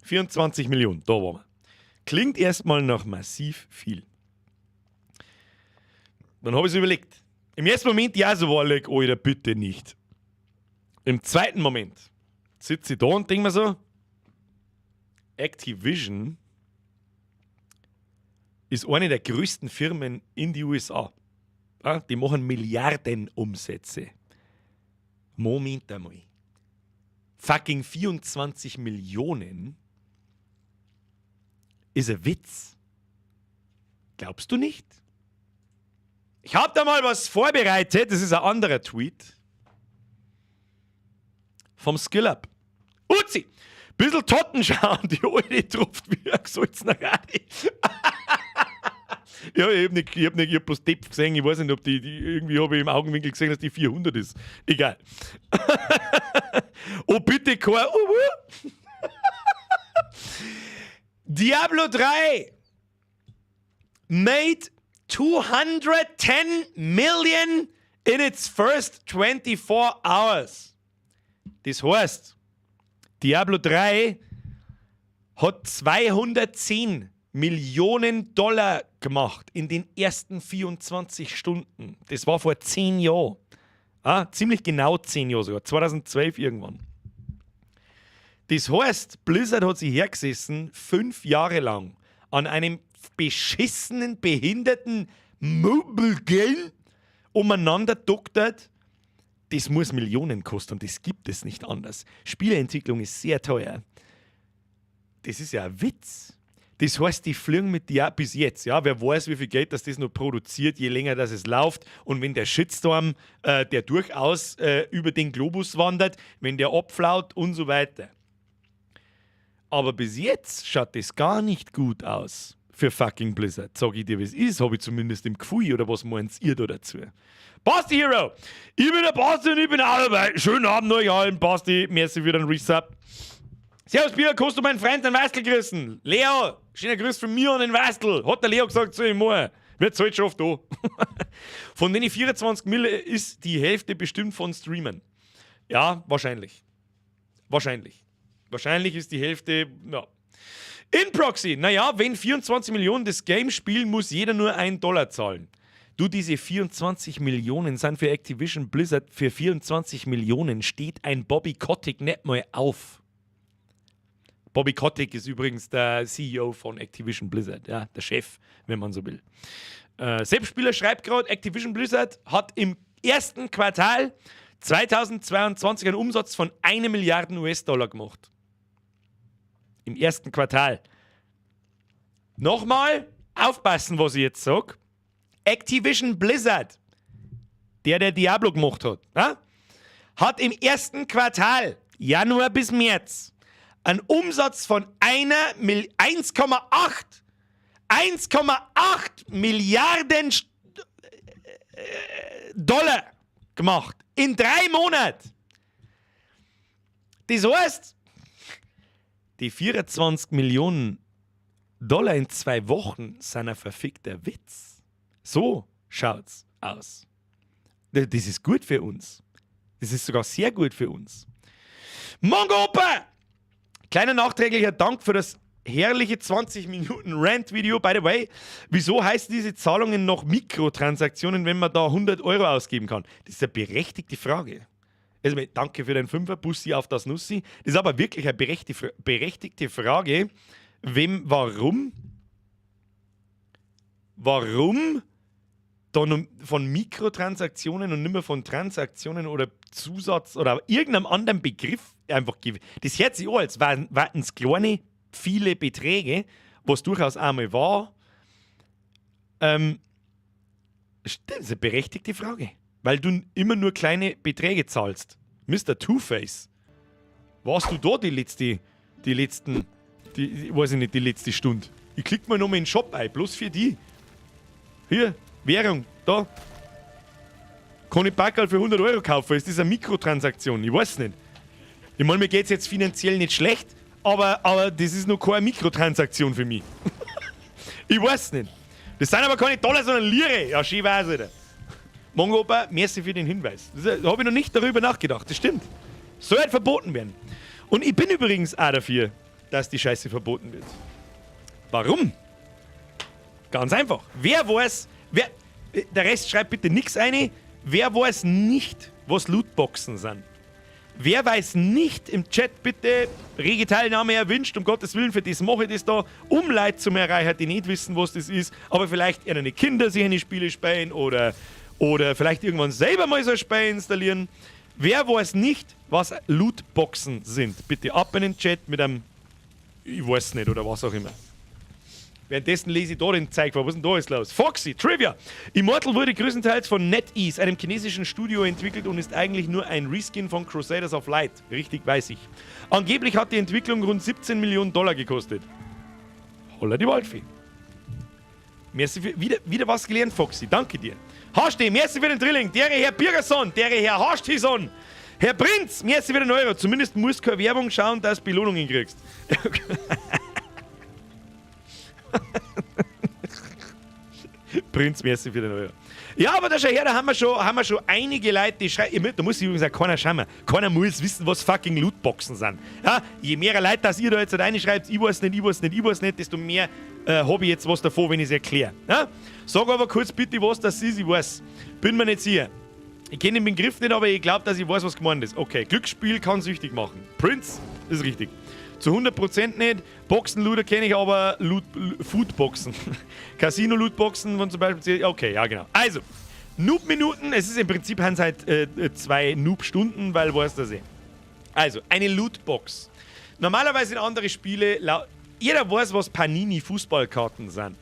24 Millionen, da waren wir. Klingt erstmal nach massiv viel. Dann habe ich es überlegt. Im ersten Moment, ja, so war ich, Alter, bitte nicht. Im zweiten Moment sitze ich da und denke mir so, Activision ist eine der größten Firmen in die USA. Ja, die machen Milliarden Umsätze. Moment einmal. Fucking 24 Millionen ist ein Witz. Glaubst du nicht? Ich habe da mal was vorbereitet, das ist ein anderer Tweet. Vom Skill-Up. Uzi! Bisschen Totten schauen, die alte tropft wie ein gesalzener Radi. Ja, ich hab bloß Depp gesehen, ich weiß nicht, ob die irgendwie habe ich im Augenwinkel gesehen, dass die 400 ist. Egal. Oh, bitte, kein... Diablo 3 made 210 million in its first 24 hours. Das heißt, Diablo 3 hat 210 Millionen Dollar gemacht in den ersten 24 Stunden. Das war vor 10 Jahren. Ziemlich genau 10 Jahre sogar. 2012 irgendwann. Das heißt, Blizzard hat sich hergesessen 5 Jahre lang an einem beschissenen, behinderten Mobile Game umeinander doktert. Das muss Millionen kosten und das gibt es nicht anders. Spieleentwicklung ist sehr teuer. Das ist ja ein Witz. Das heißt, die fliegen mit dir bis jetzt. Ja? Wer weiß, wie viel Geld das noch produziert, je länger das es läuft. Und wenn der Shitstorm, der durchaus über den Globus wandert, wenn der abflaut und so weiter. Aber bis jetzt schaut das gar nicht gut aus für fucking Blizzard. Sag ich dir, wie es ist, habe ich zumindest im Gefühl. Oder was meint ihr da dazu? Basti Hero! Ich bin der Basti und ich bin auch dabei. Schönen Abend euch allen, Basti. Merci für den Resub. Servus, Bier, kannst du meinen Freund den Weistel grüßen? Leo, schöner Grüß von mir an den Weistel. Hat der Leo gesagt zu ihm, wird halt schon oft da. Von den 24 Mille ist die Hälfte bestimmt von Streamen. Ja, wahrscheinlich. Wahrscheinlich ist die Hälfte, ja. In Proxy, naja, wenn 24 Millionen das Game spielen, muss jeder nur $1 zahlen. Du, diese 24 Millionen sind für Activision Blizzard. Für 24 Millionen steht ein Bobby Kotick nicht mal auf. Bobby Kotick ist übrigens der CEO von Activision Blizzard, ja, der Chef, wenn man so will. Selbstspieler schreibt gerade, Activision Blizzard hat im ersten Quartal 2022 einen Umsatz von 1 Milliarde US-Dollar gemacht. Im ersten Quartal. Nochmal, aufpassen, was ich jetzt sage. Activision Blizzard, der Diablo gemacht hat, ja, hat im ersten Quartal, Januar bis März, einen Umsatz von 1,8 Milliarden Dollar gemacht. In 3 Monaten. Das heißt, die 24 Millionen Dollar in 2 Wochen sind ein verfickter Witz. So schaut's aus. Das ist gut für uns. Das ist sogar sehr gut für uns. Mongo Opa! Kleiner nachträglicher Dank für das herrliche 20 Minuten Rant-Video. By the way, wieso heißen diese Zahlungen noch Mikrotransaktionen, wenn man da 100 Euro ausgeben kann? Das ist eine berechtigte Frage. Also, danke für den 5er, Bussi auf das Nussi. Das ist aber wirklich eine berechtigte Frage. Warum dann von Mikrotransaktionen und nicht mehr von Transaktionen oder Zusatz oder irgendeinem anderen Begriff einfach geben? Das hört sich an, als waren es kleine, viele Beträge, was durchaus einmal war. Das ist eine berechtigte Frage. Weil du immer nur kleine Beträge zahlst. Mr. Two-Face. Warst du da die letzte Stunde? Ich klick mal nochmal in den Shop ein, bloß für die. Hier, Währung, da. Kann ich Packerl für 100 Euro kaufen? Ist das eine Mikrotransaktion? Ich weiß nicht. Ich meine, mir geht es jetzt finanziell nicht schlecht, aber das ist noch keine Mikrotransaktion für mich. Ich weiß nicht. Das sind aber keine Dollar, sondern Lire. Ja, schön weiß ich. Mongo Opa, merci für den Hinweis. Da habe ich noch nicht darüber nachgedacht. Das stimmt. Soll halt verboten werden. Und ich bin übrigens auch dafür, dass die Scheiße verboten wird. Warum? Ganz einfach. Der Rest schreibt bitte nichts ein. Wer weiß nicht, was Lootboxen sind? Wer weiß nicht im Chat bitte rege Teilnahme erwünscht, um Gottes Willen, für das mache ich das da, um Leute zu erreichen, die nicht wissen, was das ist, aber vielleicht ihre Kinder sich eine Spiele spielen oder vielleicht irgendwann selber mal so ein Spiel installieren. Wer weiß nicht, was Lootboxen sind? Bitte ab in den Chat mit einem ich weiß nicht oder was auch immer. Währenddessen lese ich da den Zeig vor. Was ist denn da jetzt los? Foxy, Trivia. Immortal wurde größtenteils von NetEase, einem chinesischen Studio, entwickelt und ist eigentlich nur ein Reskin von Crusaders of Light. Richtig, weiß ich. Angeblich hat die Entwicklung rund 17 Millionen Dollar gekostet. Holla die Waldfee. Merci für, wieder was gelernt, Foxy. Danke dir. Hashti, merci für den Drilling. Der Herr Birgerson, der Herr Hashtison. Herr Prinz, merci für den Euro. Zumindest musst du keine Werbung schauen, dass du Belohnungen kriegst. Prinz, merci für den Euro. Ja, aber da schau her, da haben wir schon einige Leute, die schreiben. Da muss ich übrigens auch keiner schauen. Keiner muss wissen, was fucking Lootboxen sind. Ja, je mehr Leute, dass ihr da jetzt reinschreibt, ich weiß nicht, desto mehr habe ich jetzt was davon, wenn ich es erkläre. Ja? Sag aber kurz bitte, was das ist, ich weiß. Bin mir nicht sicher. Ich kenne den Begriff nicht, aber ich glaube, dass ich weiß, was gemeint ist. Okay, Glücksspiel kann süchtig machen. Prince ist richtig. Zu 100% nicht. Boxenlooter kenne ich, aber Foodboxen. Casino-Lootboxen von zum Beispiel. Okay, ja genau. Also, Noob-Minuten. Es ist im Prinzip halt 2 Noob-Stunden, weil weißt du das eh. Also, eine Lootbox. Normalerweise in andere Spiele, jeder weiß, was Panini-Fußballkarten sind.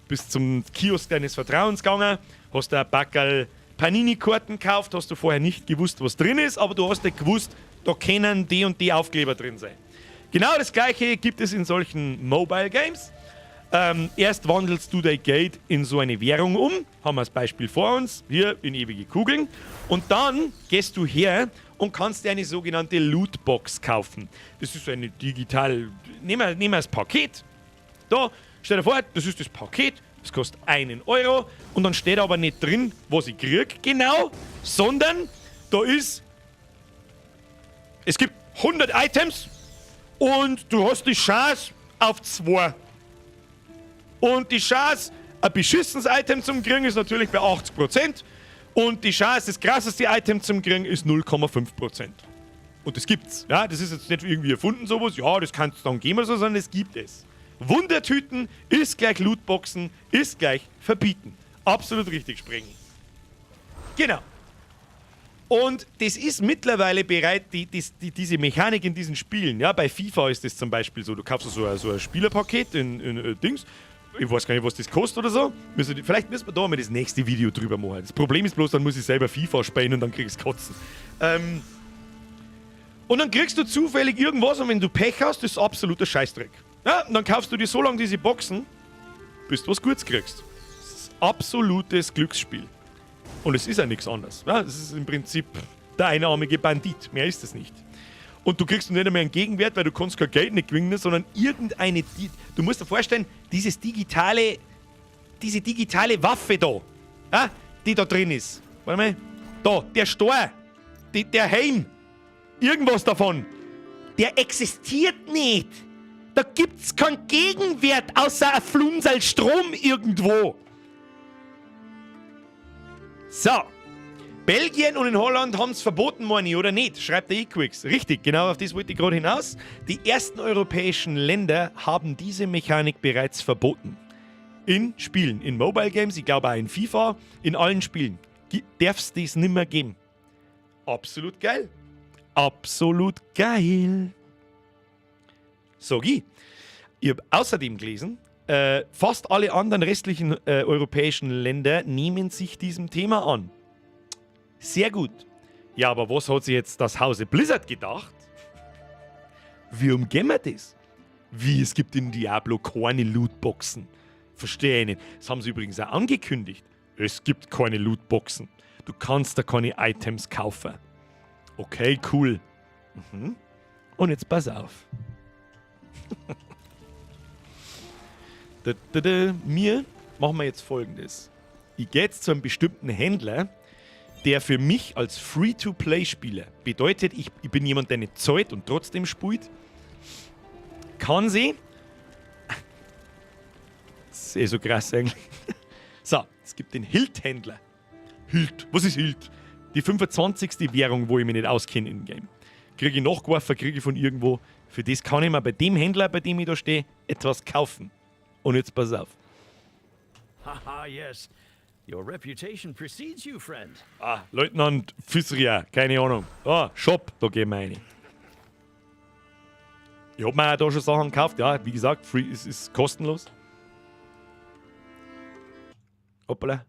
Bist zum Kiosk deines Vertrauens gegangen, hast ein Packerl Panini-Karten gekauft, hast du vorher nicht gewusst, was drin ist, aber du hast nicht gewusst, da können die und die Aufkleber drin sein. Genau das gleiche gibt es in solchen Mobile Games. Erst wandelst du dein Geld in so eine Währung um. Haben wir das Beispiel vor uns. Hier in ewige Kugeln. Und dann gehst du her und kannst dir eine sogenannte Lootbox kaufen. Das ist eine digital... Nehmen wir das Paket. Da, stell dir vor, das ist das Paket. Das kostet 1 Euro. Und dann steht aber nicht drin, was ich krieg genau, sondern da ist... Es gibt 100 Items und du hast die Chance auf 2. Und die Chance, ein beschissenes Item zu kriegen, ist natürlich bei 80%. Und die Chance, das krasseste Item zu kriegen, ist 0,5%. Und das gibt's. Ja, das ist jetzt nicht irgendwie erfunden, sowas. Ja, das kannst du dann geben oder so, sondern es gibt es. Wundertüten ist gleich Lootboxen, ist gleich verbieten. Absolut richtig, Sprengi. Genau. Und das ist mittlerweile bereit, diese Mechanik in diesen Spielen. Ja, bei FIFA ist das zum Beispiel so, du kaufst so ein Spielerpaket in Dings. Ich weiß gar nicht, was das kostet oder so. Vielleicht müssen wir da mal das nächste Video drüber machen. Das Problem ist bloß, dann muss ich selber FIFA spielen und dann krieg ich's kotzen. Und dann kriegst du zufällig irgendwas und wenn du Pech hast, das ist absoluter Scheißdreck. Ja, und dann kaufst du dir so lange diese Boxen, bis du was Gutes kriegst. Das ist absolutes Glücksspiel. Und es ist ja nichts anderes. Ja, das ist im Prinzip der einarmige Bandit. Mehr ist es nicht. Und du kriegst nicht mehr einen Gegenwert, weil du kannst kein Geld nicht gewinnen, sondern irgendeine... Du musst dir vorstellen, diese digitale Waffe da, ja, die da drin ist. Warte mal. Da, der Stor, der Helm, irgendwas davon, der existiert nicht. Da gibt's keinen Gegenwert, außer ein Flunsal Strom irgendwo. So. Belgien und in Holland haben es verboten, meine, oder nicht? Schreibt der Equix. Richtig, genau auf das wollte ich gerade hinaus. Die ersten europäischen Länder haben diese Mechanik bereits verboten. In Spielen, in Mobile Games, ich glaube auch in FIFA, in allen Spielen. Darf es das nicht mehr geben. Absolut geil. Absolut geil. So, Guy. Ich habe außerdem gelesen, fast alle anderen restlichen europäischen Länder nehmen sich diesem Thema an. Sehr gut. Ja, aber was hat sich jetzt das Hause Blizzard gedacht? Wie umgehen wir das? Wie, es gibt in Diablo keine Lootboxen. Verstehe ich nicht. Das haben sie übrigens auch angekündigt. Es gibt keine Lootboxen. Du kannst da keine Items kaufen. Okay, cool. Mhm. Und jetzt pass auf. Mir machen wir jetzt Folgendes. Ich gehe jetzt zu einem bestimmten Händler, der für mich als Free-to-Play-Spieler bedeutet, ich bin jemand, der nicht zahlt und trotzdem spielt, kann sie... Das ist eh so krass eigentlich. So, es gibt den Hilt-Händler. Hilt, was ist Hilt? Die 25. Währung, wo ich mich nicht auskenne im Game. Kriege ich nachgeworfen, kriege ich von irgendwo. Für das kann ich mir bei dem Händler, bei dem ich da stehe, etwas kaufen. Und jetzt pass auf. Haha, yes. Your reputation precedes you, friend. Ah, Leutnant Fissria, keine Ahnung. Ah, Shop, da gehen wir rein. Ich hab mir auch da schon Sachen gekauft. Ja, wie gesagt, free ist kostenlos. Hoppala.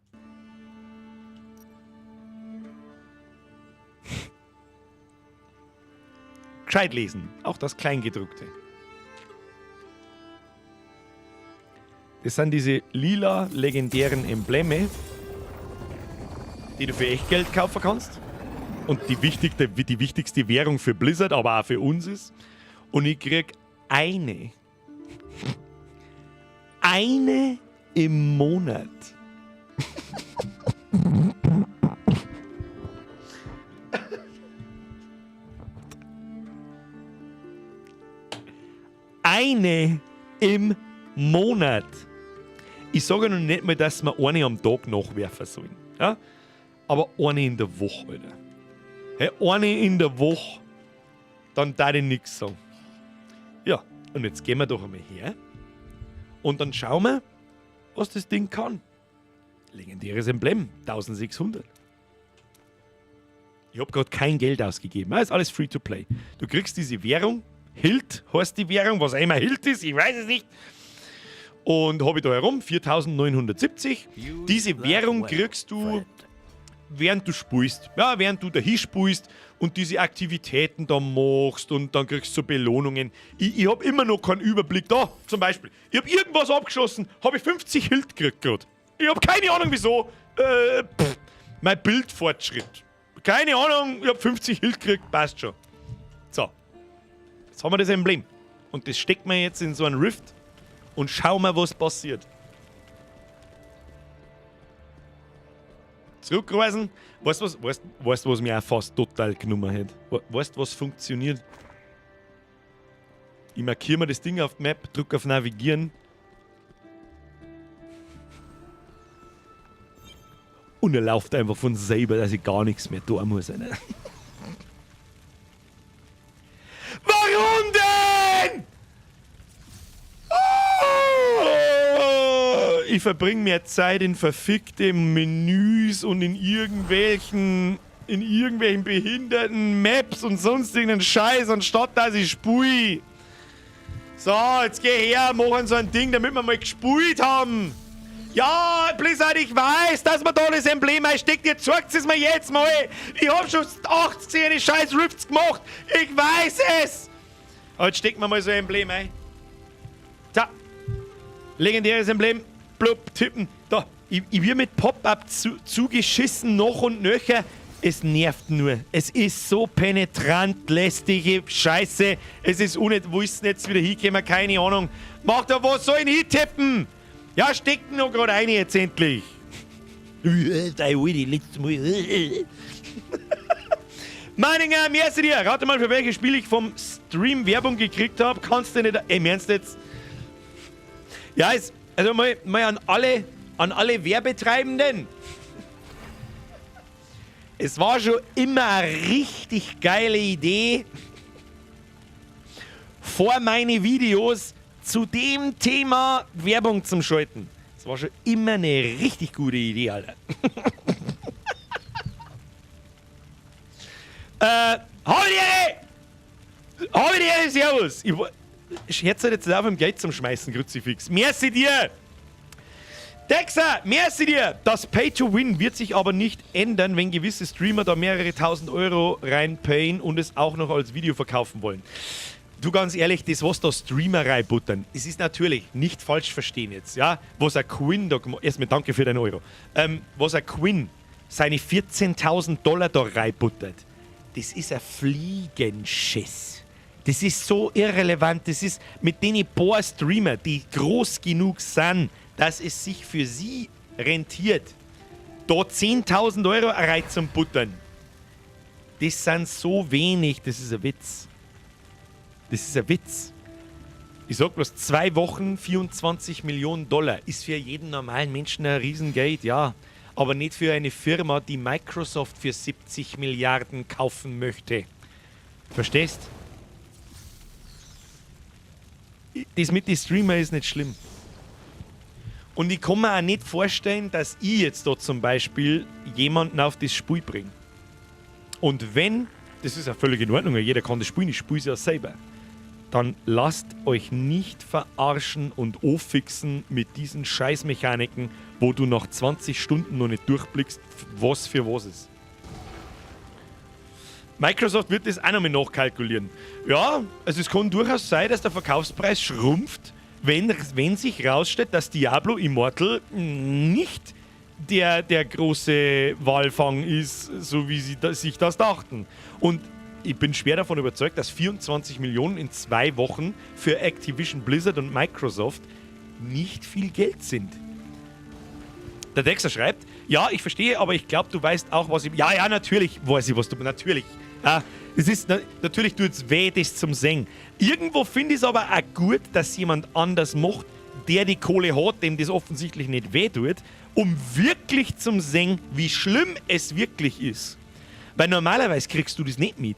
Gescheit lesen, auch das Kleingedruckte. Das sind diese lila legendären Embleme, die du für echt Geld kaufen kannst. Und die wichtigste Währung für Blizzard, aber auch für uns ist. Und ich krieg eine im Monat. Eine im Monat. Ich sage noch nicht mal, dass wir eine am Tag nachwerfen sollen. Ja? Aber eine in der Woche, Alter. Hey, eine in der Woche, dann darf ich nichts sagen. Ja, und jetzt gehen wir doch einmal her und dann schauen wir, was das Ding kann. Legendäres Emblem, 1600. Ich habe gerade kein Geld ausgegeben. Das ist alles free to play. Du kriegst diese Währung, Hilt heißt die Währung, was auch immer Hilt ist, ich weiß es nicht. Und habe ich da herum, 4970. Diese Währung kriegst du, während du spielst. Ja, während du dahin spielst und diese Aktivitäten da machst und dann kriegst du so Belohnungen. Ich habe immer noch keinen Überblick. Da, zum Beispiel, ich habe irgendwas abgeschlossen, habe ich 50 Hilt gekriegt gerade. Ich habe keine Ahnung wieso. Mein Bildfortschritt. Keine Ahnung, ich habe 50 Hilt gekriegt, passt schon. So, jetzt haben wir das Emblem. Und das steckt man jetzt in so einen Rift und schauen wir, was passiert. Zurückreisen. Weißt du, was mir auch fast total genommen hat? Weißt du, was funktioniert? Ich markiere mir das Ding auf die Map, drücke auf Navigieren. Und er läuft einfach von selber, dass ich gar nichts mehr tun muss. Ne? Warum denn? Ich verbringe mehr Zeit in verfickten Menüs und in irgendwelchen behinderten Maps und sonstigen Scheiß, anstatt dass ich spui. So, jetzt geh her, machen so ein Ding, damit wir mal gespult haben. Ja, Blizzard, ich weiß, dass man da das Emblem einsteckt. Jetzt zeigt es mir jetzt mal. Ich hab schon 80 scheiß Rifts gemacht. Ich weiß es. Aber jetzt stecken wir mal so ein Emblem ein. Da. Legendäres Emblem. Blub, tippen. Da. Ich wird mit Pop-Up zugeschissen, noch und nöcher. Es nervt nur. Es ist so penetrant, lästige Scheiße. Es ist unnötig. Wo ist denn jetzt wieder hingekommen? Keine Ahnung. Mach da was, soll ich hintippen? Ja, steckt noch gerade eine jetzt endlich. Meininger, merci dir. Rate mal, für welches Spiel ich vom Stream Werbung gekriegt habe. Kannst du nicht... Im Ernst jetzt? Ja, also mal an alle Werbetreibenden. Es war schon immer eine richtig geile Idee, vor meine Videos zu dem Thema Werbung zum Schalten. Das war schon immer eine richtig gute Idee, Alter. Habe die Ehre, servus. Ich hätte jetzt auf dem Geld zum Schmeißen, Kruzifix. Merci dir. Dexa, merci dir. Das Pay-to-Win wird sich aber nicht ändern, wenn gewisse Streamer da mehrere tausend Euro reinpayen und es auch noch als Video verkaufen wollen. Du, ganz ehrlich, das, was da Streamer reinbuttern, es ist natürlich nicht falsch verstehen jetzt, ja? Was ein Quinn da gemacht... Erstmal danke für deinen Euro. Was ein Quinn seine $14.000 da reinbuttert, das ist ein Fliegenschiss. Das ist so irrelevant. Das ist mit den paar Streamer, die groß genug sind, dass es sich für sie rentiert, da 10.000 Euro rein zum Buttern. Das sind so wenig, das ist ein Witz. Das ist ein Witz. Ich sag bloß, 2 Wochen, $24 Millionen ist für jeden normalen Menschen ein Riesengeld, ja. Aber nicht für eine Firma, die Microsoft für 70 Milliarden kaufen möchte. Verstehst? Das mit den Streamer ist nicht schlimm. Und ich kann mir auch nicht vorstellen, dass ich jetzt da zum Beispiel jemanden auf das Spiel bringe. Und wenn, das ist ja völlig in Ordnung, jeder kann das spielen, ich spiele es ja selber. Dann lasst euch nicht verarschen und auffixen mit diesen Scheißmechaniken, wo du nach 20 Stunden noch nicht durchblickst, was für was ist. Microsoft wird das auch noch mal nachkalkulieren. Ja, also es kann durchaus sein, dass der Verkaufspreis schrumpft, wenn sich rausstellt, dass Diablo Immortal nicht der große Walfang ist, so wie sie sich das dachten. Und ich bin schwer davon überzeugt, dass 24 Millionen in 2 Wochen für Activision Blizzard und Microsoft nicht viel Geld sind. Der Dexter schreibt, ja, ich verstehe, aber ich glaube, du weißt auch, was ich... Ja, natürlich weiß ich, was du... Natürlich. Es ist... Natürlich tut es weh, das zum Singen. Irgendwo finde ich es aber auch gut, dass jemand anders macht, der die Kohle hat, dem das offensichtlich nicht weh tut, um wirklich zum Singen, wie schlimm es wirklich ist. Weil normalerweise kriegst du das nicht mit.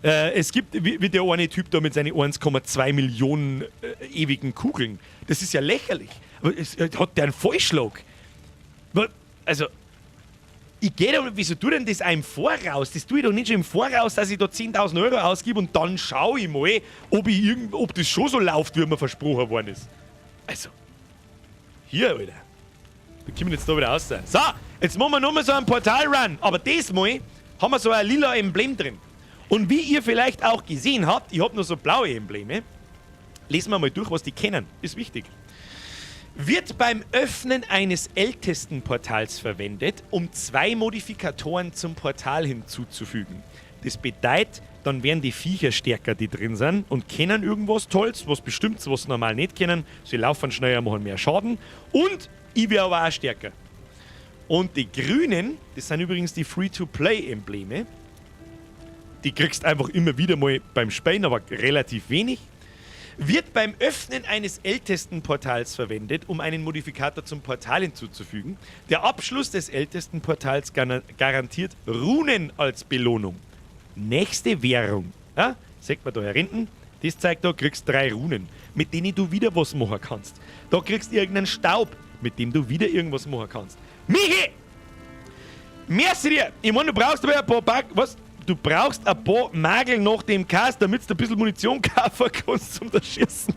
Es gibt wie der eine Typ da mit seinen 1,2 Millionen ewigen Kugeln. Das ist ja lächerlich. Hat der einen Vollschlag? Also, ich gehe da, wieso tue denn das auch im Voraus? Das tue ich doch nicht schon im Voraus, dass ich da 10.000 Euro ausgebe und dann schaue ich mal, ob das schon so läuft, wie mir versprochen worden ist. Also, hier, Alter. Wir kommen jetzt da wieder raus. So, jetzt machen wir nochmal so einen Portal-Run. Aber diesmal haben wir so ein lila Emblem drin. Und wie ihr vielleicht auch gesehen habt, ich habe nur so blaue Embleme. Lesen wir mal durch, was die kennen. Ist wichtig. Wird beim Öffnen eines Ältestenportals verwendet, um 2 Modifikatoren zum Portal hinzuzufügen. Das bedeutet, dann werden die Viecher stärker, die drin sind und kennen irgendwas Tolles, was bestimmt, was sie normal nicht kennen. Sie laufen schneller, machen mehr Schaden und ich werde aber auch stärker. Und die Grünen, das sind übrigens die Free-to-Play-Embleme. Die kriegst einfach immer wieder mal beim Spielen, aber relativ wenig. Wird beim Öffnen eines Ältestenportals verwendet, um einen Modifikator zum Portal hinzuzufügen. Der Abschluss des Ältestenportals garantiert Runen als Belohnung. Nächste Währung. Ja? Seht man da hinten? Das zeigt, da kriegst 3 Runen, mit denen du wieder was machen kannst. Da kriegst du irgendeinen Staub, mit dem du wieder irgendwas machen kannst. Michi! Merci dir! Ich meine, du brauchst aber ein paar was? Du brauchst ein paar Magel nach dem Cast, damit du ein bisschen Munition kaufen kannst zum das Schießen.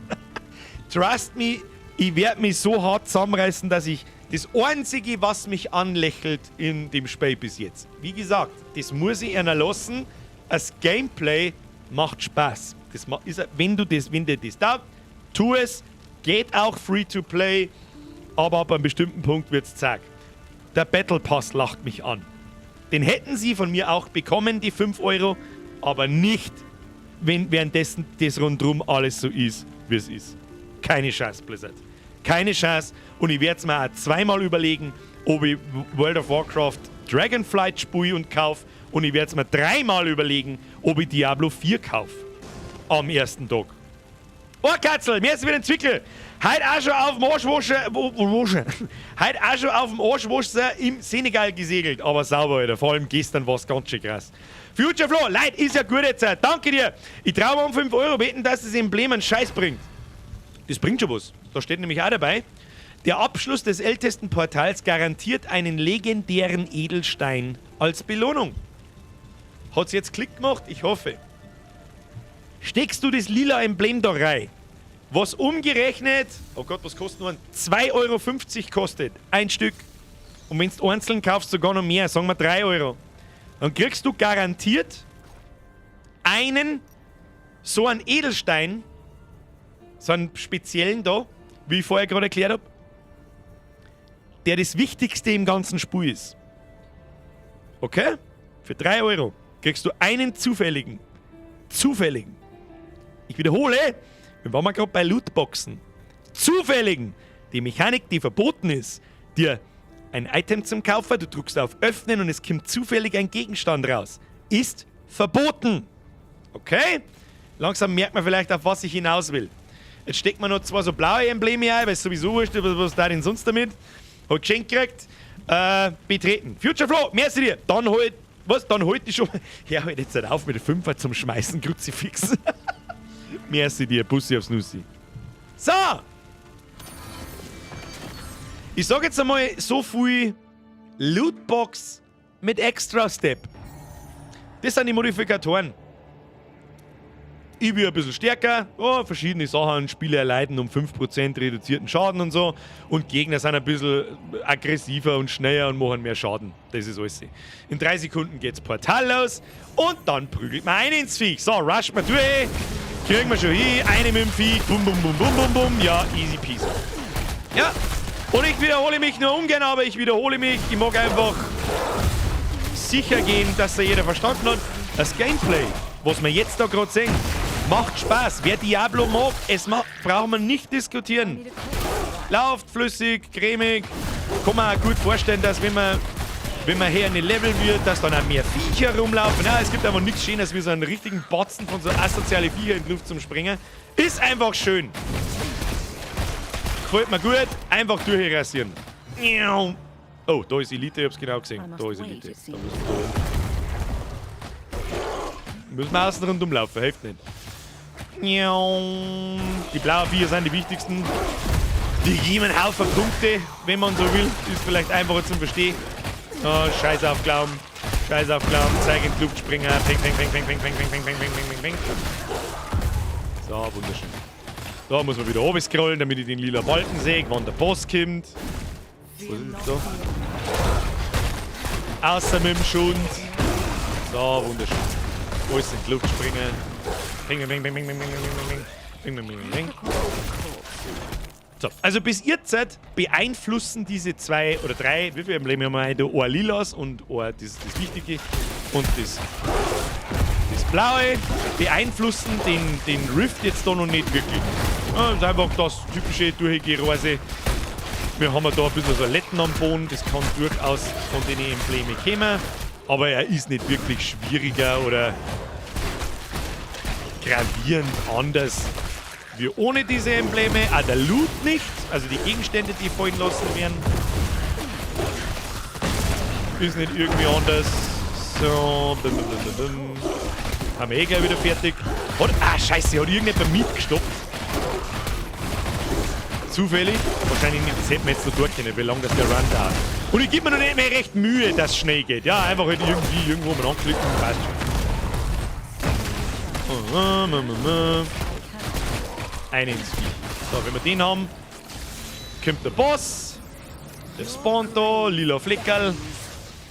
Trust me, ich werde mich so hart zusammenreißen, dass ich das Einzige, was mich anlächelt in dem Spiel bis jetzt. Wie gesagt, das muss ich einer lassen. Das Gameplay macht Spaß. Das ist, wenn dir das taugt, tu es. Geht auch free to play, aber ab einem bestimmten Punkt wird es zack. Der Battle Pass lacht mich an. Den hätten sie von mir auch bekommen, die 5 €, aber nicht, wenn währenddessen das rundherum alles so ist, wie es ist. Keine Chance, Blizzard. Keine Chance. Und ich werde es mir auch 2-mal überlegen, ob ich World of Warcraft Dragonflight spiele und kaufe. Und ich werde es mir 3-mal überlegen, ob ich Diablo 4 kaufe. Am ersten Tag. Oh, Katzel, mir ist wieder ein Zwickel. Heute auch schon auf dem Arschwasser. Heute auch schon auf dem Arschwasser im Senegal gesegelt. Aber sauber, Alter. Vor allem gestern war es ganz schön krass. Future Flo, Leute, ist ja gute Zeit. Danke dir. Ich traue mir um 5 € wetten, dass das Emblem einen Scheiß bringt. Das bringt schon was. Da steht nämlich auch dabei. Der Abschluss des Ältestenportals garantiert einen legendären Edelstein als Belohnung. Hat's jetzt Klick gemacht? Ich hoffe. Steckst du das lila Emblem da rein, was umgerechnet, oh Gott, was kostet nur 2,50 € kostet, ein Stück. Und wenn du einzeln kaufst, sogar noch mehr, sagen wir 3 €. Dann kriegst du garantiert so einen Edelstein, so einen speziellen da, wie ich vorher gerade erklärt habe, der das Wichtigste im ganzen Spiel ist. Okay? Für 3 € kriegst du einen zufälligen. Ich wiederhole, wir waren gerade bei Lootboxen. Zufälligen. Die Mechanik, die verboten ist, dir ein Item zum Kaufen, du drückst auf Öffnen und es kommt zufällig ein Gegenstand raus. Ist verboten. Okay? Langsam merkt man vielleicht, auf was ich hinaus will. Jetzt steckt man noch 2 so blaue Embleme ein, weil es sowieso wurscht, was da denn sonst damit? Hat geschenkt gekriegt. Betreten. Future Flo, merci dir. Dann halt ich schon. Ja, halt jetzt halt auf mit der 5er zum Schmeißen, Kruzifix. Merci dir, Bussi aufs Nussi. So! Ich sag jetzt einmal so viel Lootbox mit Extra Step. Das sind die Modifikatoren. Ich bin ein bisschen stärker, verschiedene Sachen, Spieler erleiden um 5% reduzierten Schaden und so. Und Gegner sind ein bisschen aggressiver und schneller und machen mehr Schaden. Das ist alles. In 3 Sekunden geht's Portal los und dann prügelt man ein ins Viech. So, rusht man durch. Kriegen wir schon hin. Eine mit dem Viech. Bum, bum, bum, bum, bum, bum. Ja, easy peasy. Ja, und ich wiederhole mich nur ungern, aber ich wiederhole mich. Ich mag einfach sicher gehen, dass da jeder verstanden hat. Das Gameplay, was wir jetzt da gerade sehen, macht Spaß. Wer Diablo mag, braucht man nicht diskutieren. Läuft flüssig, cremig. Kann man auch gut vorstellen, dass wenn man hier in den Level wird, dass dann auch mehr Viecher rumlaufen. Ja, es gibt einfach nichts Schönes wie so einen richtigen Batzen von so asozialen Viecher in die Luft zum Springen. Ist einfach schön. Gefällt mir gut. Einfach durchrasieren. Oh, da ist Elite, ich hab's genau gesehen. Da ist Elite. Da müssen wir außen rundum laufen, hilft nicht. Die blauen Viecher sind die wichtigsten. Die geben einen Haufen Punkte, wenn man so will. Ist vielleicht einfacher zum Verstehen. Oh, Scheiß auf Glauben. Scheiß auf Glauben. Zeig in die Luft springen. Ping, ping, ping, ping, ping, ping, ping, ping, ping, ping, ping, ping. So, wunderschön. Da muss man wieder oben scrollen, damit ich den lila Balken sehe, wann der Boss kommt. Was ist da? Außer mit dem Schund. So, wunderschön. Alles in die Luft springen. Bing, bing, bing, bing, bing, bing, bing, bing, bing, bing, bing. So, also bis jetzt beeinflussen diese 2 oder 3, wie viele Embleme haben wir da? Ein Lilas und ein, das Wichtige und das Blaue, beeinflussen den Rift jetzt da noch nicht wirklich. Ja, das ist einfach das typische Durchgereise. Wir haben da ein bisschen so Letten am Boden, das kann durchaus von den Emblemen kommen, aber er ist nicht wirklich schwieriger oder gravierend anders wie ohne diese Embleme. Auch der Loot nicht, also die Gegenstände, die fallen lassen werden, ist nicht irgendwie anders. So, haben wir gleich wieder fertig. Scheiße, hat irgendjemand mitgestoppt? Zufällig? Wahrscheinlich nicht, das hätten wir jetzt noch durchgehen, wie lange das der Run dauert. Und ich gebe mir noch nicht mehr recht Mühe, dass es schnell geht. Ja, einfach halt irgendwie irgendwo mal anklicken und passt schon. Ein ins Vieh. So, wenn wir den haben, kommt der Boss. Der spawnt da, lila Fleckerl.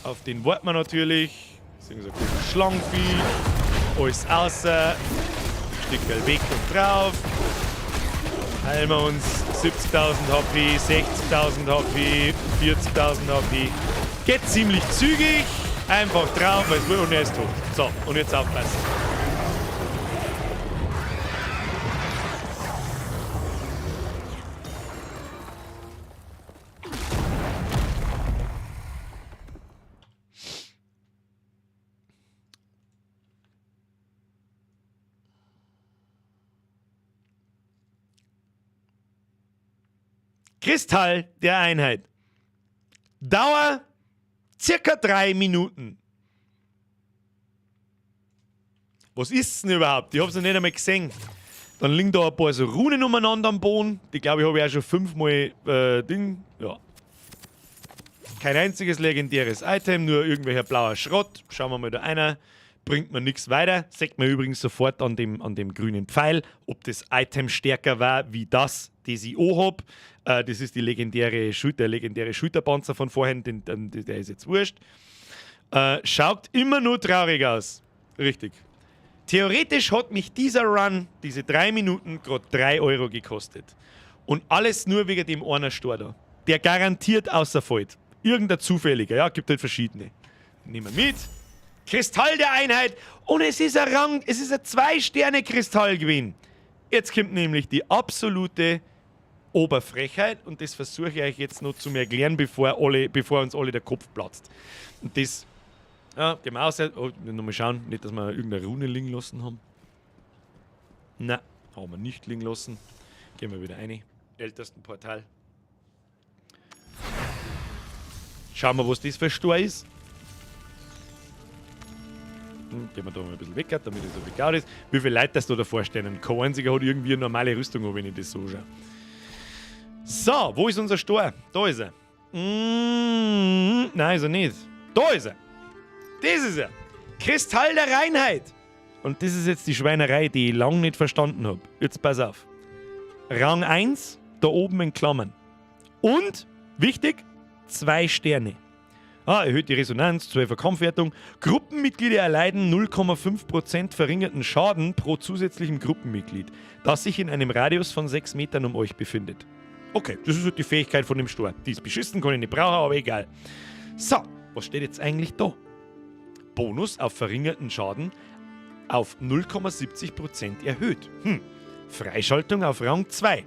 Auf den warten wir natürlich. Das ist so ein cooles Schlangenvieh. Alles außer. Stückel weg und drauf. Heilen wir uns 70.000 HP, 60.000 HP, 40.000 HP. Geht ziemlich zügig. Einfach drauf, weil es will und er ist tot. So, und jetzt aufpassen. Kristall der Einheit. Dauer circa 3 Minuten. Was ist denn überhaupt? Ich hab's noch nicht einmal gesehen. Dann liegen da ein paar so Runen umeinander am Boden. Die glaube ich habe ich auch schon 5-mal Ding. Ja. Kein einziges legendäres Item, nur irgendwelcher blauer Schrott. Schauen wir mal da einer. Bringt mir nichts weiter. Sagt man übrigens sofort an dem grünen Pfeil, ob das Item stärker war wie das ich auch habe. Das ist die legendäre Schulterpanzer von vorhin, der ist jetzt wurscht. Schaut immer nur traurig aus. Richtig. Theoretisch hat mich dieser Run, diese 3 Minuten, gerade 3 Euro gekostet. Und alles nur wegen dem einer Stor da. Der garantiert außerfällt. Irgendein zufälliger, ja, gibt halt verschiedene. Nehmen wir mit. Kristall der Einheit. Und es ist ein 2-Sterne-Kristall gewesen. Jetzt kommt nämlich die absolute Oberfrechheit und das versuche ich euch jetzt noch zu erklären, bevor uns alle der Kopf platzt. Und das, ja, gehen wir aus. Oh, nochmal schauen, nicht, dass wir irgendeine Rune liegen lassen haben. Nein, haben wir nicht liegen lassen. Gehen wir wieder rein. Ältesten Portal. Schauen wir, was das für ein Stor ist. Gehen wir da mal ein bisschen weg, damit es so begaut ist. Wie viele Leute das da davor stehen? Kein einziger hat irgendwie eine normale Rüstung, wenn ich das so schaue. So, wo ist unser Stor? Da ist er. Nein, ist er nicht. Da ist er. Das ist er. Kristall der Reinheit. Und das ist jetzt die Schweinerei, die ich lange nicht verstanden habe. Jetzt pass auf. Rang 1, da oben in Klammern. Und, wichtig, 2 Sterne. Erhöht die Resonanz, 12er Kampfwertung. Gruppenmitglieder erleiden 0,5% verringerten Schaden pro zusätzlichem Gruppenmitglied, das sich in einem Radius von 6 Metern um euch befindet. Okay, das ist halt die Fähigkeit von dem Stor. Die ist beschissen, kann ich nicht brauchen, aber egal. So, was steht jetzt eigentlich da? Bonus auf verringerten Schaden auf 0,70% erhöht. Freischaltung auf Rang 2.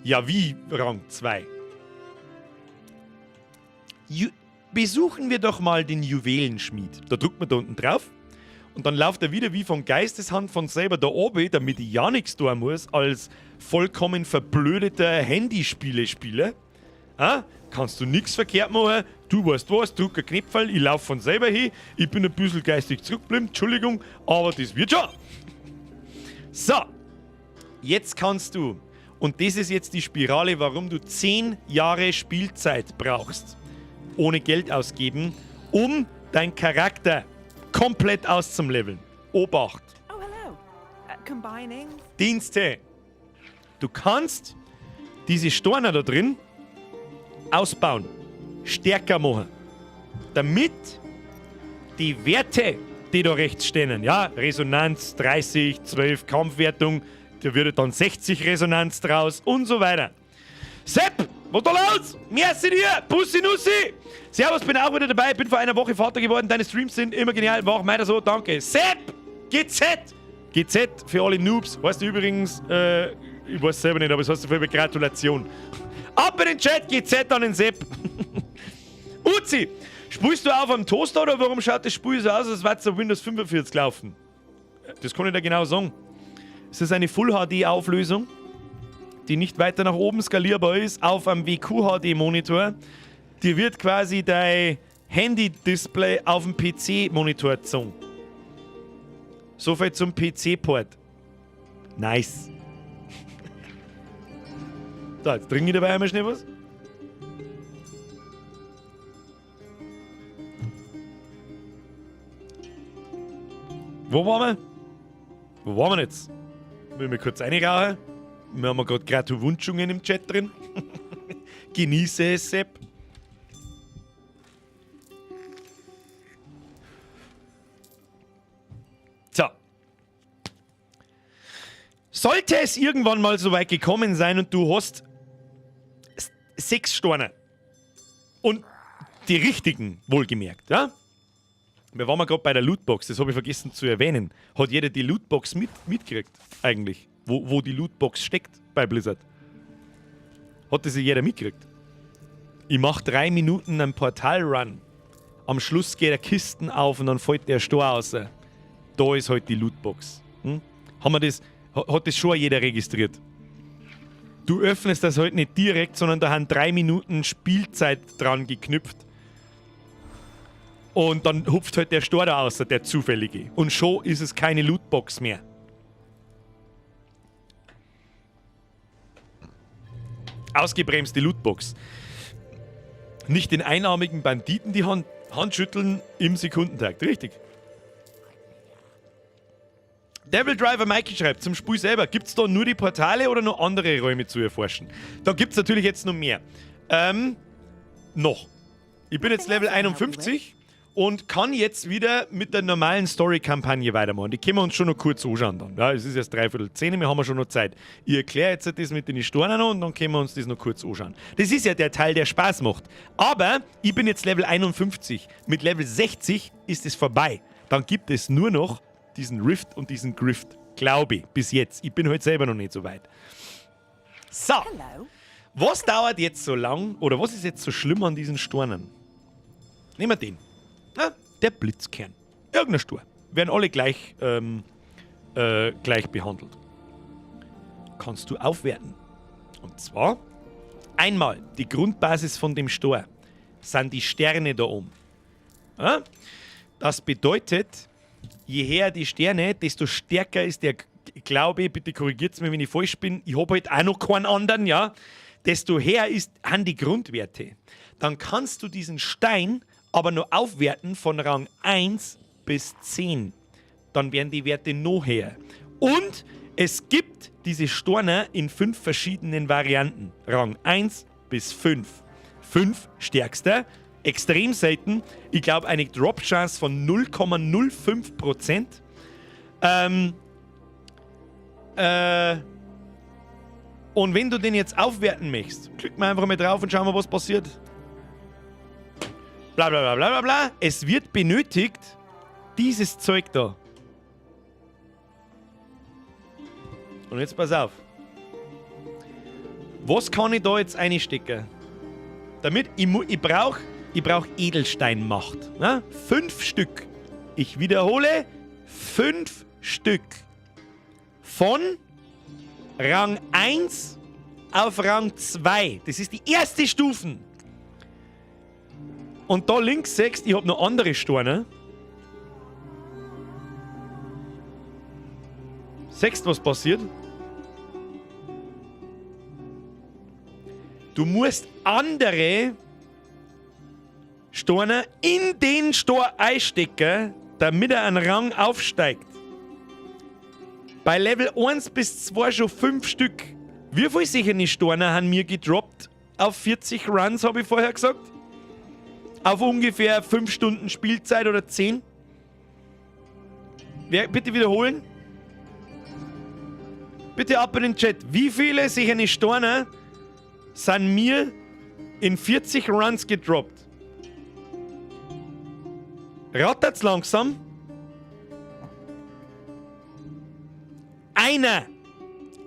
Ja, wie Rang 2? Besuchen wir doch mal den Juwelenschmied. Da drückt man da unten drauf und dann läuft er wieder wie von Geisteshand von selber da oben, damit ich ja nichts tun muss, als vollkommen verblödeter Handyspiele-Spieler. Kannst du nichts verkehrt machen, du weißt was, drück ein Knöpferl, ich laufe von selber hin, ich bin ein bisschen geistig zurückgeblieben, Entschuldigung, aber das wird schon. So, jetzt kannst du, und das ist jetzt die Spirale, warum du 10 Jahre Spielzeit brauchst, ohne Geld ausgeben, um deinen Charakter komplett auszuleveln. Obacht. Oh, hello. Combining. Dienste. Du kannst diese Storner da drin ausbauen, stärker machen, damit die Werte die da rechts stehen. Ja, Resonanz 30, 12 Kampfwertung, da würde dann 60 Resonanz draus und so weiter. Sepp, was da los? Merci dir, Bussi Nussi. Servus, bin auch wieder dabei, bin vor einer Woche Vater geworden, deine Streams sind immer genial, war auch meiner so, danke. Sepp, GZ. GZ für alle Noobs, weißt du übrigens, ich weiß selber nicht, aber es heißt dafür Gratulation. Ab in den Chat, GZ an den Sepp. Uzi, spielst du auf am Toaster oder warum schaut das Spiel so aus, als würde es auf Windows 45 laufen? Das kann ich dir genau sagen. Es ist eine Full-HD-Auflösung, die nicht weiter nach oben skalierbar ist, auf einem WQHD-Monitor. Dir wird quasi dein Handy-Display auf dem PC-Monitor gezogen. Soviel zum PC-Port. Nice. So, jetzt trinke ich dabei einmal schnell was. Wo waren wir? Wo waren wir jetzt? Will wir kurz reinrauchen? Wir haben gerade Gratulwunschungen im Chat drin. Genieße es, Sepp. So. Sollte es irgendwann mal so weit gekommen sein und du hast 6 Sterne und die richtigen, wohlgemerkt, ja? Wir waren gerade bei der Lootbox, das habe ich vergessen zu erwähnen. Hat jeder die Lootbox mitgekriegt, eigentlich? Wo die Lootbox steckt bei Blizzard. Hat das jeder mitgekriegt? Ich mache 3 Minuten einen Portal-Run. Am Schluss geht der Kisten auf und dann fällt der Stor raus. Da ist halt die Lootbox. Hat das schon jeder registriert? Du öffnest das halt nicht direkt, sondern da haben 3 Minuten Spielzeit dran geknüpft. Und dann hupft halt der Stor da raus, der zufällige. Und schon ist es keine Lootbox mehr. Ausgebremste Lootbox. Nicht den einarmigen Banditen die Hand schütteln im Sekundentakt. Richtig. Devil Driver Mikey schreibt, zum Spiel selber, gibt es da nur die Portale oder noch andere Räume zu erforschen? Da gibt es natürlich jetzt noch mehr. Noch. Ich bin jetzt Level 51 und kann jetzt wieder mit der normalen Story-Kampagne weitermachen. Die können wir uns schon noch kurz anschauen dann. Ja, es ist erst 3:15, wir haben schon noch Zeit. Ich erkläre jetzt das mit den Stornen noch und dann können wir uns das noch kurz anschauen. Das ist ja der Teil, der Spaß macht. Aber ich bin jetzt Level 51. Mit Level 60 ist es vorbei. Dann gibt es nur noch diesen Rift und diesen Grift. Glaube ich, bis jetzt. Ich bin heute selber noch nicht so weit. So. Was dauert jetzt so lang oder was ist jetzt so schlimm an diesen Stornen? Nehmen wir den. Na, der Blitzkern. Irgendein Stor. Werden alle gleich behandelt. Kannst du aufwerten. Und zwar einmal die Grundbasis von dem Stor sind die Sterne da oben. Ja? Das bedeutet, je höher die Sterne, desto stärker ist der Glaube, bitte korrigiert mich, wenn ich falsch bin, ich habe halt auch noch keinen anderen, ja, desto höher haben die Grundwerte. Dann kannst du diesen Stein aber nur aufwerten von Rang 1 bis 10. Dann werden die Werte noch höher. Und es gibt diese Storner in 5 verschiedenen Varianten. Rang 1 bis 5. 5 stärkster, extrem selten. Ich glaube, eine Drop-Chance von 0,05%. Und wenn du den jetzt aufwerten möchtest, klick mal einfach mal drauf und schau mal, was passiert. Bla bla bla bla bla bla. Es wird benötigt dieses Zeug da. Und jetzt pass auf. Was kann ich da jetzt einstecken? Damit ich brauche Edelsteinmacht. Ne? 5 Stück. Ich wiederhole, 5 Stück. Von Rang 1 auf Rang 2. Das ist die erste Stufe. Und da links siehst ich habe noch andere Storne. Siehst was passiert? Du musst andere Storne in den Stor einstecken, damit er einen Rang aufsteigt. Bei Level 1 bis 2 schon 5 Stück. Wie viele sichere Storne haben mir gedroppt? Auf 40 Runs, habe ich vorher gesagt. Auf ungefähr 5 Stunden Spielzeit oder 10. Bitte wiederholen. Bitte ab in den Chat. Wie viele sichere Steine sind mir in 40 Runs gedroppt? Rattert's langsam. Einer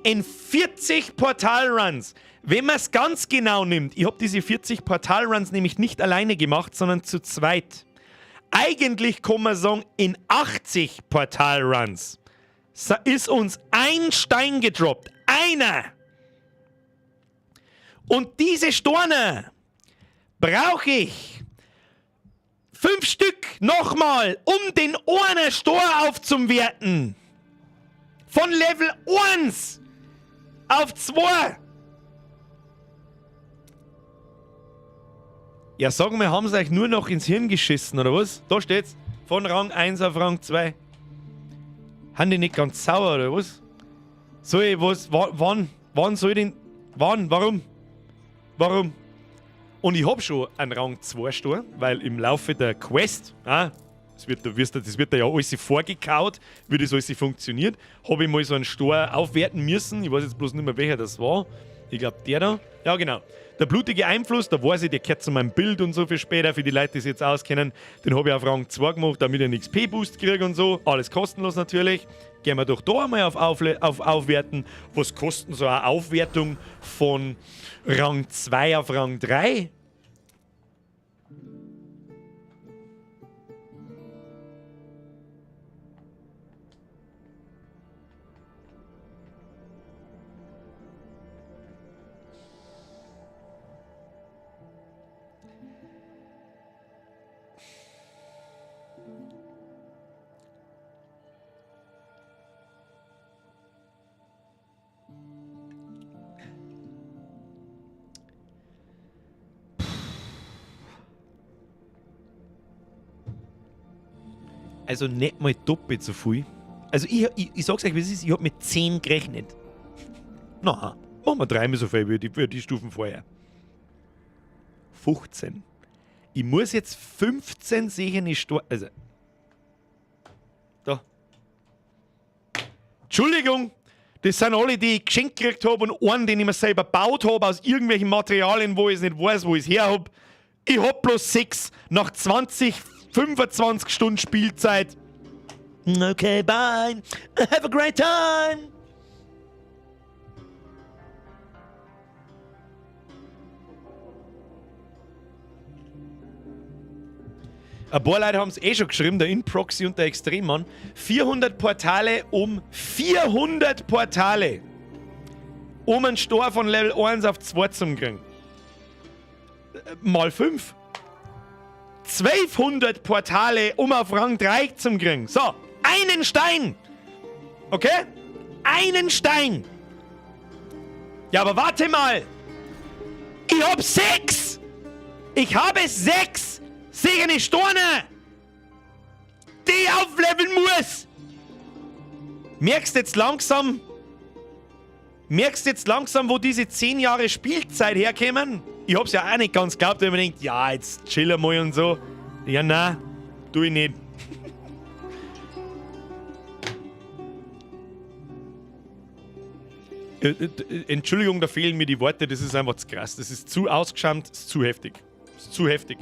in 40 Portal-Runs. Wenn man es ganz genau nimmt, ich habe diese 40 Portal-Runs nämlich nicht alleine gemacht, sondern zu zweit. Eigentlich kann man sagen, in 80 Portal-Runs ist uns ein Stein gedroppt. Einer! Und diese Steine brauche ich 5 Stück nochmal, um den einen Stor aufzuwerten. Von Level 1 auf 2. Ja, sagen wir, haben sie euch nur noch ins Hirn geschissen, oder was? Da steht's. Von Rang 1 auf Rang 2. Haben die nicht ganz sauer, oder was? Soll ich was? Wann soll ich denn? Wann? Warum? Warum? Und ich hab schon einen Rang 2 Stor, weil im Laufe der Quest, das wird da ja alles vorgekaut, wie das alles funktioniert, habe ich mal so einen Stor aufwerten müssen. Ich weiß jetzt bloß nicht mehr, welcher das war. Ich glaube, der da. Ja, genau. Der blutige Einfluss, da weiß ich, der gehört zu meinem Bild und so für später, für die Leute, die es jetzt auskennen. Den habe ich auf Rang 2 gemacht, damit ich einen XP-Boost kriege und so. Alles kostenlos natürlich. Gehen wir doch da einmal auf Aufwerten. Was kostet so eine Aufwertung von Rang 2 auf Rang 3? Also nicht mal doppelt so viel. Also ich sag's euch, wie es ist, ich hab mit 10 gerechnet. Na, machen wir 3-mal so viel wie die Stufen vorher. 15. Ich muss jetzt 15 sichere Steine. Also. Da. Entschuldigung, das sind alle, die ich geschenkt gekriegt habe und einen, den ich mir selber gebaut habe aus irgendwelchen Materialien, wo ich nicht weiß, wo ich es her habe. Ich hab bloß 6 nach 25 Stunden Spielzeit. Okay, bye. Have a great time. Ein paar Leute haben es schon geschrieben, der InProxy und der Extremmann. 400 Portale um 400 Portale. Um einen Stor von Level 1 auf 2 zu kriegen. Mal 5. 1200 Portale, um auf Rang 3 zu kriegen. So, einen Stein. Okay? Einen Stein. Ja, aber warte mal. Ich hab 6. Ich habe 6 sichere Steine, die ich aufleveln muss. Merkst jetzt langsam, wo diese 10 Jahre Spielzeit herkommen? Ich hab's ja auch nicht ganz geglaubt, wenn man denkt, ja, jetzt chill mal und so. Ja, nein, tu ich nicht. Entschuldigung, da fehlen mir die Worte, das ist einfach zu krass. Das ist zu ausgeschämt, das ist zu heftig. Das ist zu heftig.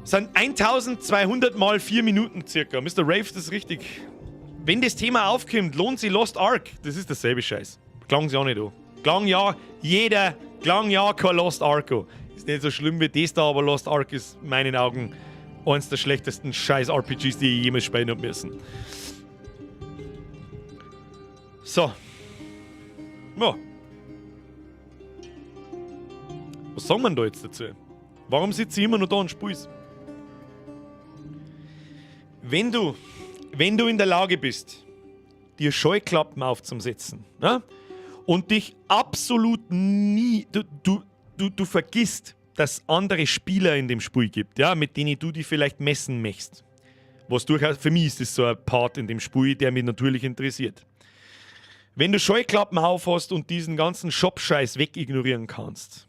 Das sind 1200 mal 4 Minuten circa. Mr. Rave, das ist richtig. Wenn das Thema aufkommt, lohnt sich Lost Ark. Das ist dasselbe Scheiß. Klang sie auch nicht an. Klang ja kein Lost Ark an. Ist nicht so schlimm wie das da, aber Lost Ark ist in meinen Augen eines der schlechtesten Scheiß-RPGs, die ich jemals spielen habe müssen. So. Ja. Was sagen wir da jetzt dazu? Warum sitze ich immer noch da und spiel's? Wenn du in der Lage bist, dir Scheuklappen aufzusetzen, ja, und dich absolut nie, du vergisst, dass es andere Spieler in dem Spiel gibt, ja, mit denen du dich vielleicht messen möchtest. Was durchaus, für mich ist das so ein Part in dem Spiel, der mich natürlich interessiert. Wenn du Scheuklappen aufhast und diesen ganzen Shop-Scheiß wegignorieren kannst,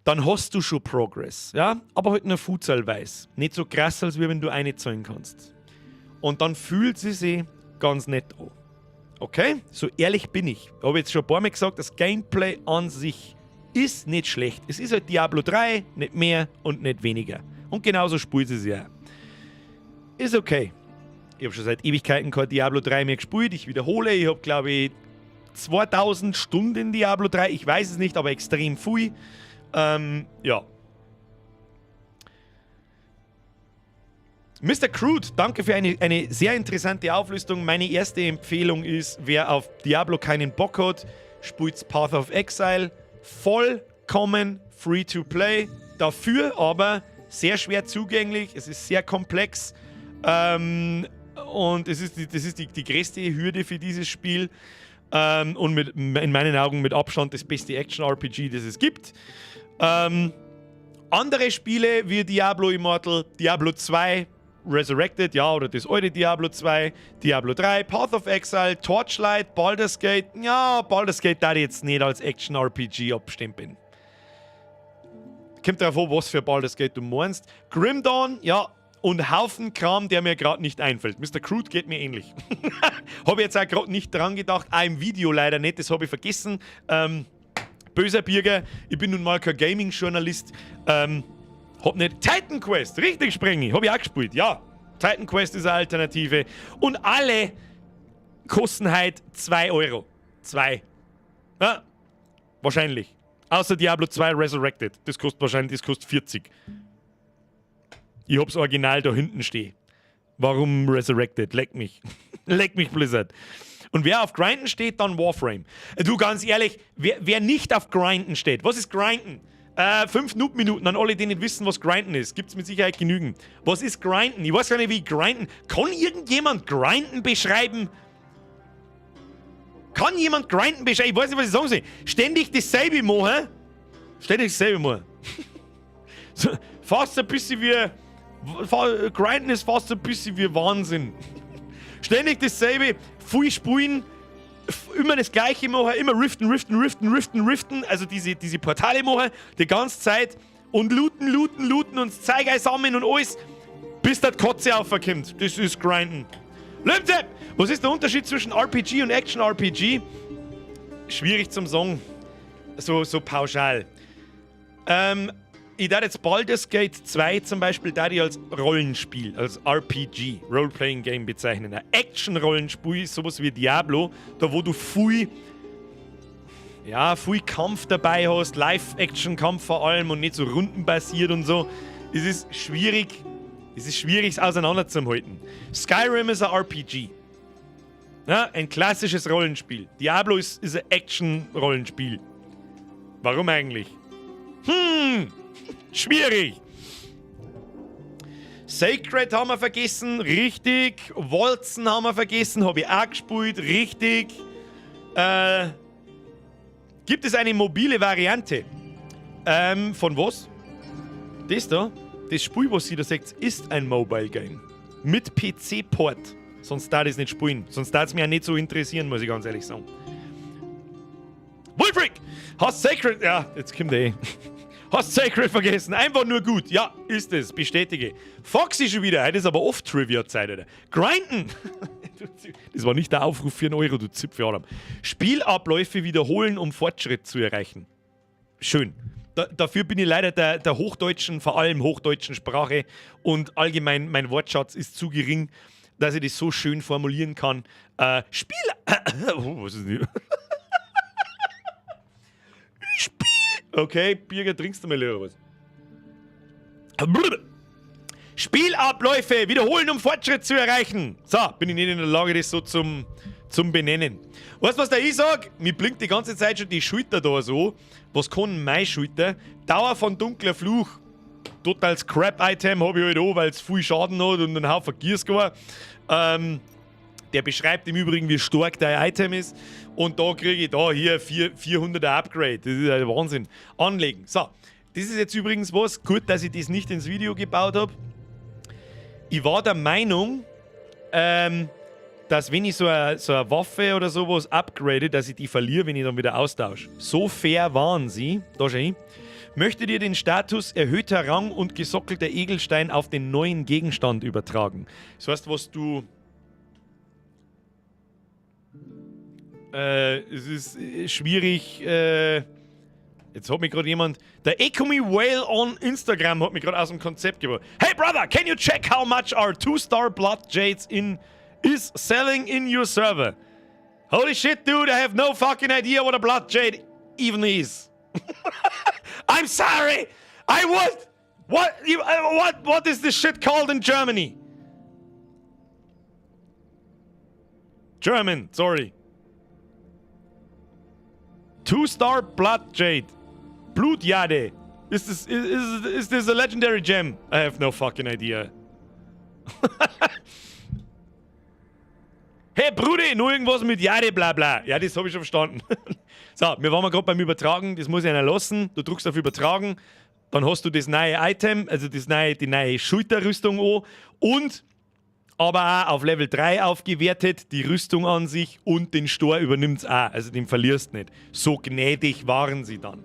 dann hast du schon Progress, ja? Aber halt nur futsalweise. Nicht so krass, als wenn du eine zahlen kannst. und dann fühlt sie sich ganz nett an. Okay? So ehrlich bin ich. Ich habe jetzt schon ein paar Mal gesagt, das Gameplay an sich ist nicht schlecht. Es ist halt Diablo 3, nicht mehr und nicht weniger. Und genauso spielt sie sich auch. Ist okay. Ich habe schon seit Ewigkeiten kein Diablo 3 mehr gespielt. Ich wiederhole, ich habe glaube ich 2000 Stunden in Diablo 3. Ich weiß es nicht, aber extrem viel. Ja. Mr. Crude, danke für eine sehr interessante Auflistung. Meine erste Empfehlung ist, wer auf Diablo keinen Bock hat, spielt Path of Exile. Vollkommen free to play. Dafür aber sehr schwer zugänglich. Es ist sehr komplex. Und das ist die größte Hürde für dieses Spiel. Und in meinen Augen mit Abstand das beste Action-RPG, das es gibt. Andere Spiele wie Diablo Immortal, Diablo 2, Resurrected, ja, oder das alte Diablo 2, Diablo 3, Path of Exile, Torchlight, Baldur's Gate. Ja, Baldur's Gate darf ich jetzt nicht als Action-RPG abstempeln. Kommt darauf an, was für Baldur's Gate du meinst. Grim Dawn, ja, und Haufen Kram, der mir gerade nicht einfällt. Mr. Crude geht mir ähnlich. Habe jetzt auch gerade nicht dran gedacht. Auch im Video leider nicht, das habe ich vergessen. Böser Bürger, ich bin nun mal kein Gaming-Journalist. Hab nicht. Titan Quest, richtig Sprengi, hab ich auch gespielt, ja. Titan Quest ist eine Alternative. Und alle kosten halt 2 Euro. 2. Ja, wahrscheinlich. Außer Diablo 2 Resurrected. Das kostet 40. Ich hab's Original da hinten stehen. Warum Resurrected? Leck mich. Leck mich, Blizzard. Und wer auf Grinden steht, dann Warframe. Du, ganz ehrlich, wer nicht auf Grinden steht, was ist Grinden? 5 Noob-Minuten an alle, die nicht wissen, was Grinden ist. Gibt's mit Sicherheit genügend. Was ist Grinden? Ich weiß gar nicht, wie Grinden. Kann irgendjemand Grinden beschreiben? Kann jemand Grinden beschreiben? Ich weiß nicht, was ich sagen soll. Ständig dasselbe machen. Ständig dasselbe machen. So, fast ein bisschen wie... Grinden ist fast ein bisschen wie Wahnsinn. Ständig dasselbe. Viel spielen. Immer das Gleiche machen, immer riften, also diese Portale machen, die ganze Zeit und looten und das Zeug sammeln und alles, bis das Kotze aufkommt. Das ist Grinden. Leute, was ist der Unterschied zwischen RPG und Action-RPG? Schwierig zum sagen, so pauschal. Ich darf jetzt Baldur's Gate 2 zum Beispiel als Rollenspiel, als RPG, Role-Playing-Game bezeichnen. Ein Action-Rollenspiel ist sowas wie Diablo, da wo du viel Kampf dabei hast, Live-Action-Kampf vor allem und nicht so rundenbasiert und so. Es ist schwierig, es auseinanderzuhalten. Skyrim ist ein RPG. Ja, ein klassisches Rollenspiel. Diablo ist ein Action-Rollenspiel. Warum eigentlich? Schwierig. Sacred haben wir vergessen, richtig. Walzen haben wir vergessen, habe ich auch gespielt, richtig. Gibt es eine mobile Variante? Von was? Das da? Das Spiel, was ihr da seht, ist ein Mobile Game. Mit PC-Port. Sonst darf ich es nicht spielen. Sonst darf es mich auch nicht so interessieren, muss ich ganz ehrlich sagen. Wolfric! Hast Sacred... Ja, jetzt kommt der. Hast Sacred vergessen. Einfach nur gut. Ja, ist es. Bestätige. Foxy schon wieder. Heute ist aber oft Trivia-Zeit, Alter. Grinden! Das war nicht der Aufruf für 1 Euro, du Zipfel Adam. Spielabläufe wiederholen, um Fortschritt zu erreichen. Schön. Dafür bin ich leider der hochdeutschen, vor allem hochdeutschen Sprache und allgemein mein Wortschatz ist zu gering, dass ich das so schön formulieren kann. Was ist denn hier? Okay, Birger, trinkst du mal lieber was? Spielabläufe wiederholen, um Fortschritt zu erreichen. So, bin ich nicht in der Lage, das so zum Benennen. Weißt du, was da ich sag? Mir blinkt die ganze Zeit schon die Schulter da so. Was kann meine Schulter? Dauer von dunkler Fluch. Total Scrap-Item habe ich halt auch, weil es viel Schaden hat und einen Haufen Giersgar. Der beschreibt im Übrigen, wie stark dein Item ist. Und da kriege ich hier 400er Upgrade. Das ist ein Wahnsinn. Anlegen. So, das ist jetzt übrigens was. Gut, dass ich das nicht ins Video gebaut habe. Ich war der Meinung, dass wenn ich so eine Waffe oder sowas upgrade, dass ich die verliere, wenn ich dann wieder austausche. So fair waren sie, da schau ich, möchte dir den Status erhöhter Rang und gesockelter Edelstein auf den neuen Gegenstand übertragen. Das heißt, was du... es ist schwierig... Jetzt hat mich gerade jemand... Der Ecomi Whale on Instagram hat mich gerade aus dem Konzept gebracht. Hey brother, can you check how much our 2-star Blood Jades is selling in your server? Holy shit, dude, I have no fucking idea what a Blood Jade even is. I'm sorry! I would... What is this shit called in Germany? German, sorry. 2-star Blood Jade. Blutjade. Is this a legendary gem? I have no fucking idea. Hey Brudi, nur irgendwas mit Jade bla bla. Ja, das habe ich schon verstanden. So, wir waren gerade beim Übertragen. Das muss ich einer lassen. Du drückst auf Übertragen. Dann hast du das neue Item, also die neue Schulterrüstung an. Und aber auch auf Level 3 aufgewertet, die Rüstung an sich und den Stor übernimmt es auch. Also den verlierst nicht. So gnädig waren sie dann.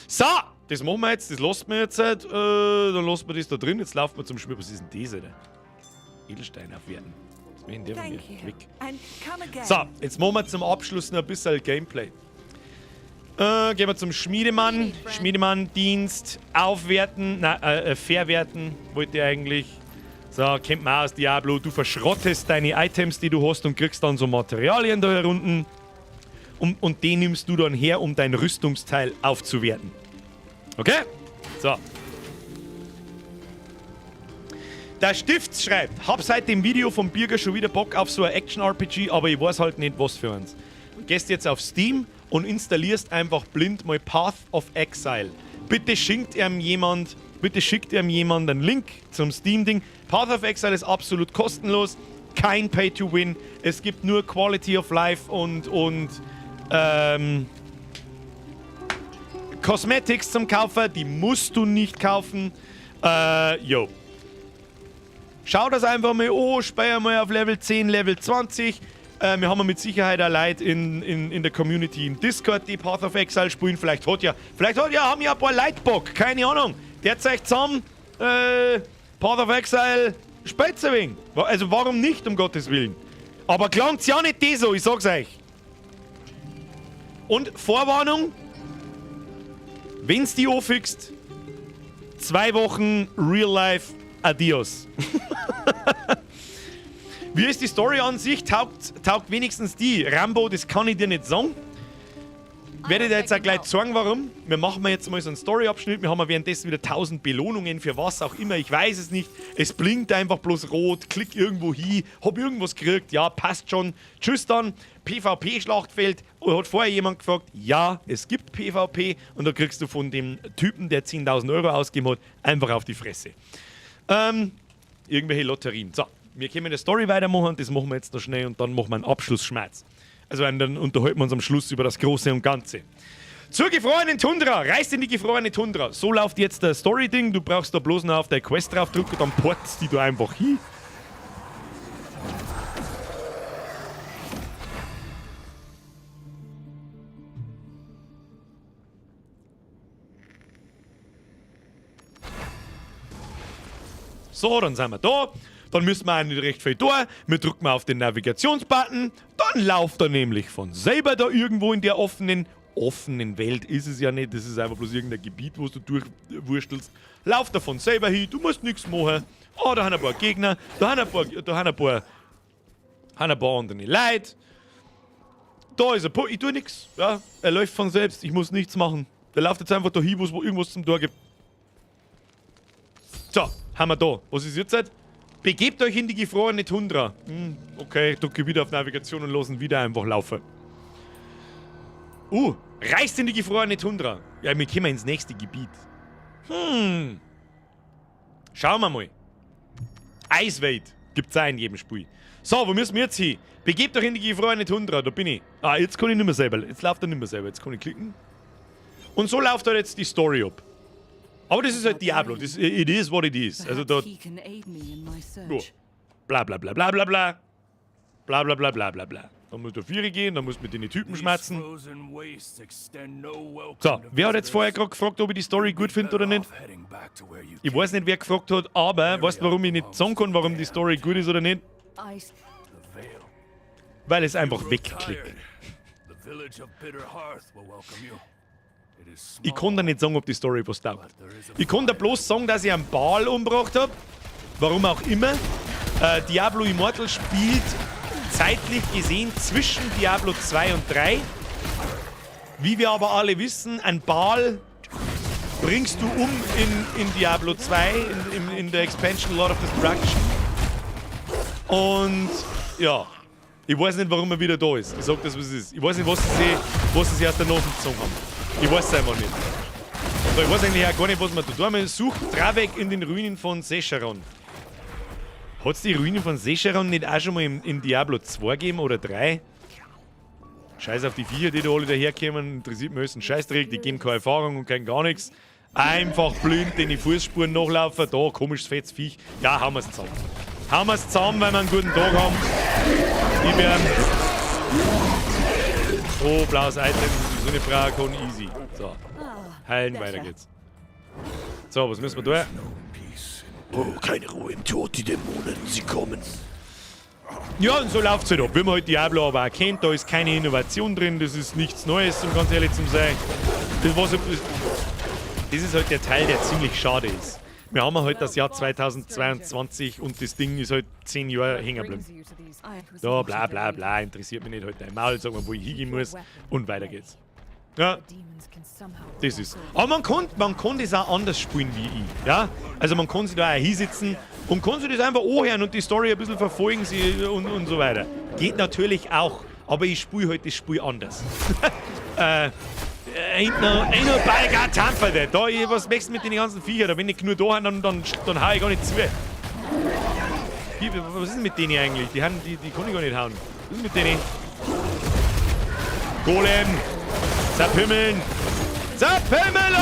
So, das machen wir jetzt, das lassen wir jetzt. Dann lassen wir das da drin. Jetzt laufen wir zum Spiel. Was ist denn das, Alter? Edelstein aufwerten. Das wäre in der Thank you. quick. And come again. So, jetzt machen wir zum Abschluss noch ein bisschen Gameplay. Gehen wir zum Schmiedemann. Schmiedemann-Dienst aufwerten. Nein, verwerten wollte ich eigentlich. So, kennt man aus Diablo. Du verschrottest deine Items, die du hast und kriegst dann so Materialien da herunten. Und den nimmst du dann her, um dein Rüstungsteil aufzuwerten. Okay? So. Der Stift schreibt, hab seit dem Video vom Birger schon wieder Bock auf so ein Action-RPG, aber ich weiß halt nicht, was für uns. Gehst jetzt auf Steam und installierst einfach blind mal Path of Exile. Bitte schickt ihm jemand einen Link zum Steam-Ding. Path of Exile ist absolut kostenlos, kein Pay-to-Win. Es gibt nur Quality of Life und Cosmetics zum Kaufen, die musst du nicht kaufen. Jo. Schau das einfach mal an, speier mal auf Level 10, Level 20. Wir haben mit Sicherheit auch Leute in der Community im Discord, die Path of Exile spielen. Vielleicht haben ja ein paar Leute Bock, keine Ahnung. Der zeigt zusammen, Path of Exile spielt ein wenig. Also warum nicht, um Gottes Willen. Aber klangt's ja nicht so, ich sag's euch. Und Vorwarnung, wenn's die anfixt, 2 Wochen Real Life Adios. Wie ist die Story an sich? Taugt wenigstens die. Rambo, das kann ich dir nicht sagen. Werde dir jetzt auch gleich sagen, warum. Wir machen jetzt mal so einen Story-Abschnitt. Wir haben währenddessen wieder 1000 Belohnungen für was auch immer. Ich weiß es nicht. Es blinkt einfach bloß rot. Klick irgendwo hin. Hab irgendwas gekriegt. Ja, passt schon. Tschüss dann. PvP-Schlachtfeld. Hat vorher jemand gefragt? Ja, es gibt PvP. Und da kriegst du von dem Typen, der 10.000 Euro ausgegeben hat, einfach auf die Fresse. Irgendwelche Lotterien. So, wir können eine Story weitermachen. Das machen wir jetzt noch schnell und dann machen wir einen Abschlussschmerz. Also dann unterhalten wir uns am Schluss über das Große und Ganze. Zur gefrorenen Tundra. Reist in die gefrorene Tundra. So läuft jetzt das Story-Ding. Du brauchst da bloß noch auf deine Quest draufdrücken, dann portest die da einfach hin. So, dann sind wir da. Dann müssen wir auch nicht recht viel tun. Wir drücken auf den Navigationsbutton. Dann lauft er nämlich von selber da irgendwo in der offenen Welt. Ist es ja nicht. Das ist einfach bloß irgendein Gebiet, wo du durchwurstelst. Lauft er von selber hin. Du musst nichts machen. Oh, da haben ein paar Gegner. Da haben ein paar andere Leute. Da ist ein paar. Ich tue nichts. Ja, er läuft von selbst. Ich muss nichts machen. Der läuft jetzt einfach da hin, wo es irgendwas zum Tor gibt. So, haben wir da. Was ist jetzt? Begebt euch in die gefrorene Tundra. Okay, drücke wieder auf Navigation und lassen wieder einfach laufen. Reist in die gefrorene Tundra. Ja, wir kommen ins nächste Gebiet. Schauen wir mal. Eiswelt gibt's auch in jedem Spiel. So, wo müssen wir jetzt hin? Begebt euch in die gefrorene Tundra. Da bin ich. Jetzt kann ich nicht mehr selber. Jetzt läuft er nicht mehr selber. Jetzt kann ich klicken. Und so läuft halt jetzt die Story ab. Aber das ist halt Diablo. It is what it is. Also da... Bla bla bla bla bla bla. Bla bla bla bla bla bla. Dann muss der Vieri gehen, dann muss mit den Typen These schmerzen. frozen wastes extend no welcome So, to wer hat jetzt vorher gerade visitors. gefragt, ob ich die Story gut finde oder nicht? Better off heading back to where you Ich weiß nicht, wer gefragt hat, aber weißt du, warum ich nicht sagen kann, warum die Story gut ist oder nicht? came. The Vale. Weil es einfach Grow wegklickt. tired. The village of Bitter Hearth will welcome you. It is Ich kann da nicht sagen, ob die Story was taugt. but there is a Ich kann da bloß sagen, dass ich einen Baal umgebracht habe. Warum auch immer. Diablo Immortal spielt zeitlich gesehen zwischen Diablo 2 und 3. Wie wir aber alle wissen, ein Baal bringst du um in Diablo 2, in der Expansion Lord of Destruction. Und ja, ich weiß nicht, warum er wieder da ist. Ich sag das, was es ist. Ich weiß nicht, was sie aus der Nase gezogen haben. Ich weiß es einfach nicht. So, ich weiß eigentlich auch gar nicht, was man tut. Man sucht Dravek in den Ruinen von Sescheron. Hat es die Ruinen von Sescheron nicht auch schon mal in Diablo 2 gegeben oder 3? Scheiß auf die Viecher, die da alle daherkommen, interessiert mich höchstens Scheißdreck, die geben keine Erfahrung und kein gar nichts. Einfach blind in die Fußspuren nachlaufen, da komisches fettes Viech. Ja, hauen wir es zusammen. Hauen wir es zusammen, weil wir einen guten Tag haben. Ich werde. Oh, blaues Item, so eine Frau kann easy. So, heilen, weiter geht's. So, was müssen wir tun? Oh, keine Ruhe im Tod, die Dämonen, sie kommen. Ja, und so läuft's halt ab. Wie man halt Diablo aber auch kennt, da ist keine Innovation drin, das ist nichts Neues, um ganz ehrlich zu sein. Das ist halt der Teil, der ziemlich schade ist. Wir haben halt das Jahr 2022 und das Ding ist halt 10 Jahre hängen geblieben. Da, bla bla bla, interessiert mich nicht halt dein Maul, sag mal, wo ich hingehen muss und weiter geht's. Ja, das ist. Aber man kann das auch anders spielen wie ich. Ja? Also man kann sich da auch hinsitzen und kann sich das einfach anhören und die Story ein bisschen verfolgen und so weiter. Geht natürlich auch, aber ich spiele halt das Spiel anders. Ain't no bike I time for that. Da, was wächst mit den ganzen Viechern? Da wenn ich nur da habe, dann hau ich gar nicht zu. Was ist denn mit denen eigentlich? Die kann ich gar nicht hauen. Was ist mit denen? Golem! Zerpimmeln! Zerpimmelung!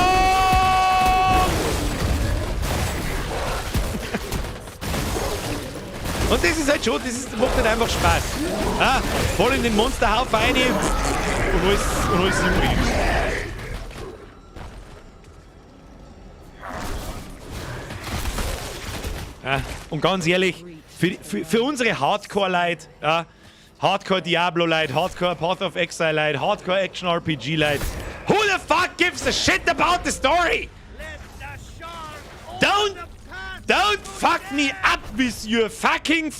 Und das ist halt schon, macht halt einfach Spaß. Ja, voll in den Monsterhaufen rein und alles übrig. Ja, und ganz ehrlich, für unsere Hardcore-Leute, ja, Hardcore-Diablo-Leute, Hardcore-Path of Exile-Leute, Hardcore-Action-RPG-Leute, who the fuck gives a shit about the story? Don't fuck me up with your fucking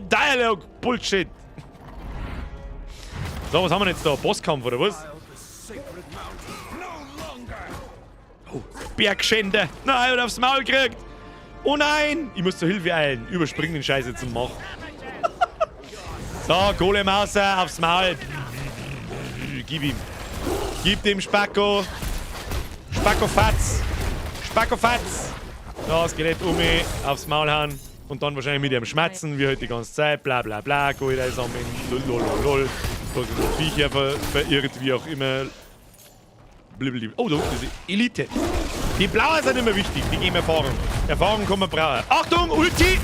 dialogue bullshit. So, was haben wir jetzt da? Bosskampf oder was? Oh, Bergschänder. Nein, er hat aufs Maul gekriegt. Oh nein! Ich muss zur Hilfe eilen. Überspring den Scheiß jetzt und mach. So, Golem raus, aufs Maul. Gib ihm. Gib dem Spacko. Spacko-Fatz. Spacko-Fatz. Da, Skelett aufs Maul hauen. Und dann wahrscheinlich mit ihm schmerzen, wie halt die ganze Zeit. Bla bla bla. Go wieder zusammen. Lololol. Da sind die Viecher verirrt, wie auch immer. Blablabla. Oh, da unten ist die Elite. Die Blauen sind immer wichtig. Die geben Erfahrung. Erfahrung kann man brauchen. Achtung, Ulti!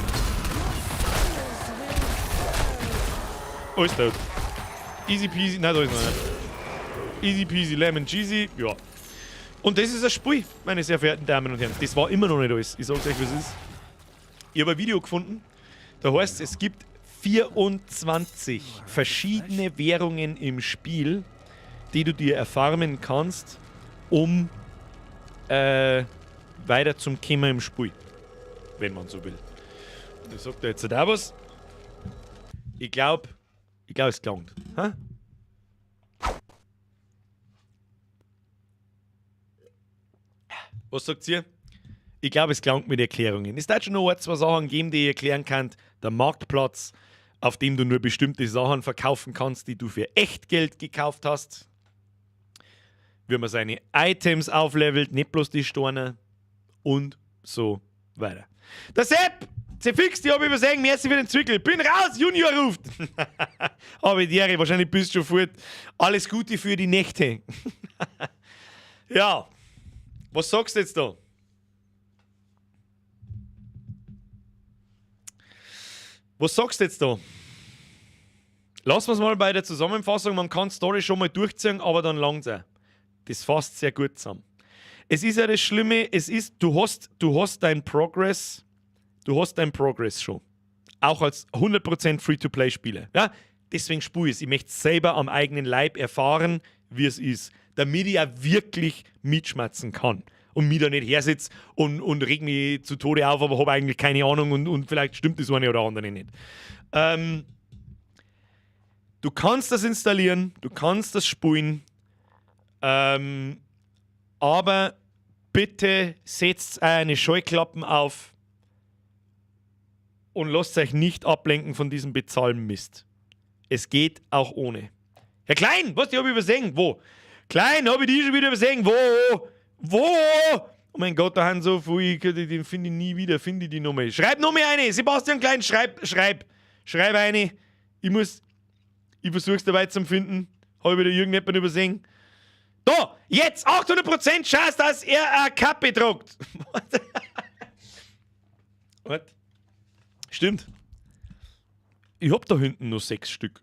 Alles tot. Easy peasy. Nein, da ist noch nicht. Easy peasy, lemon cheesy. Ja. Und das ist ein Spiel, meine sehr verehrten Damen und Herren. Das war immer noch nicht alles. Ich sag's euch, was es ist. Ich habe ein Video gefunden. Da heißt es gibt 24 verschiedene Währungen im Spiel, die du dir erfarmen kannst, um weiter zum Kommen im Spiel. Wenn man so will. Und ich sag dir jetzt da was. Ich glaube, es gelangt. Ha? Was sagt ihr? Ich glaube, es gelangt mit Erklärungen. Es darf schon noch ein, zwei Sachen geben, die ihr erklären könnt. Der Marktplatz, auf dem du nur bestimmte Sachen verkaufen kannst, die du für Echtgeld gekauft hast. Wie man seine Items auflevelt, nicht bloß die Steine und so weiter. Der Sepp! Zerfix, die habe ich übersehen, merci für den Zwickel. Bin raus, Junior ruft! Aber Dere, wahrscheinlich bist du schon fort. Alles Gute für die Nächte. Ja, was sagst du jetzt da? Was sagst du jetzt da? Lassen wir es mal bei der Zusammenfassung. Man kann Story schon mal durchziehen, aber dann langsam. Das fasst sehr gut zusammen. Es ist ja das Schlimme, du hast dein Progress, schon. Auch als 100% Free-to-Play-Spieler. Ja? Deswegen spiele ich es. Ich möchte es selber am eigenen Leib erfahren, wie es ist. Damit ich ja wirklich mitschmatzen kann. Und mich da nicht hersitze und reg mich zu Tode auf, aber habe eigentlich keine Ahnung und vielleicht stimmt das eine oder andere nicht. Du kannst das installieren, du kannst das spielen, aber bitte setzt eine Scheuklappen auf und lasst euch nicht ablenken von diesem Bezahlmist. Es geht auch ohne. Herr Klein, was, die habe ich übersehen? Wo? Klein, habe ich die schon wieder übersehen? Wo? Oh mein Gott, da haben so viele, den finde ich nie wieder, finde ich die Nummer. Schreib Nummer eine, Sebastian Klein, schreib eine. Ich versuche es dabei zu finden. Habe ich wieder irgendjemanden übersehen? Da, jetzt 800% Chance, dass er eine Kappe druckt. Was? Stimmt. Ich hab da hinten nur 6 Stück.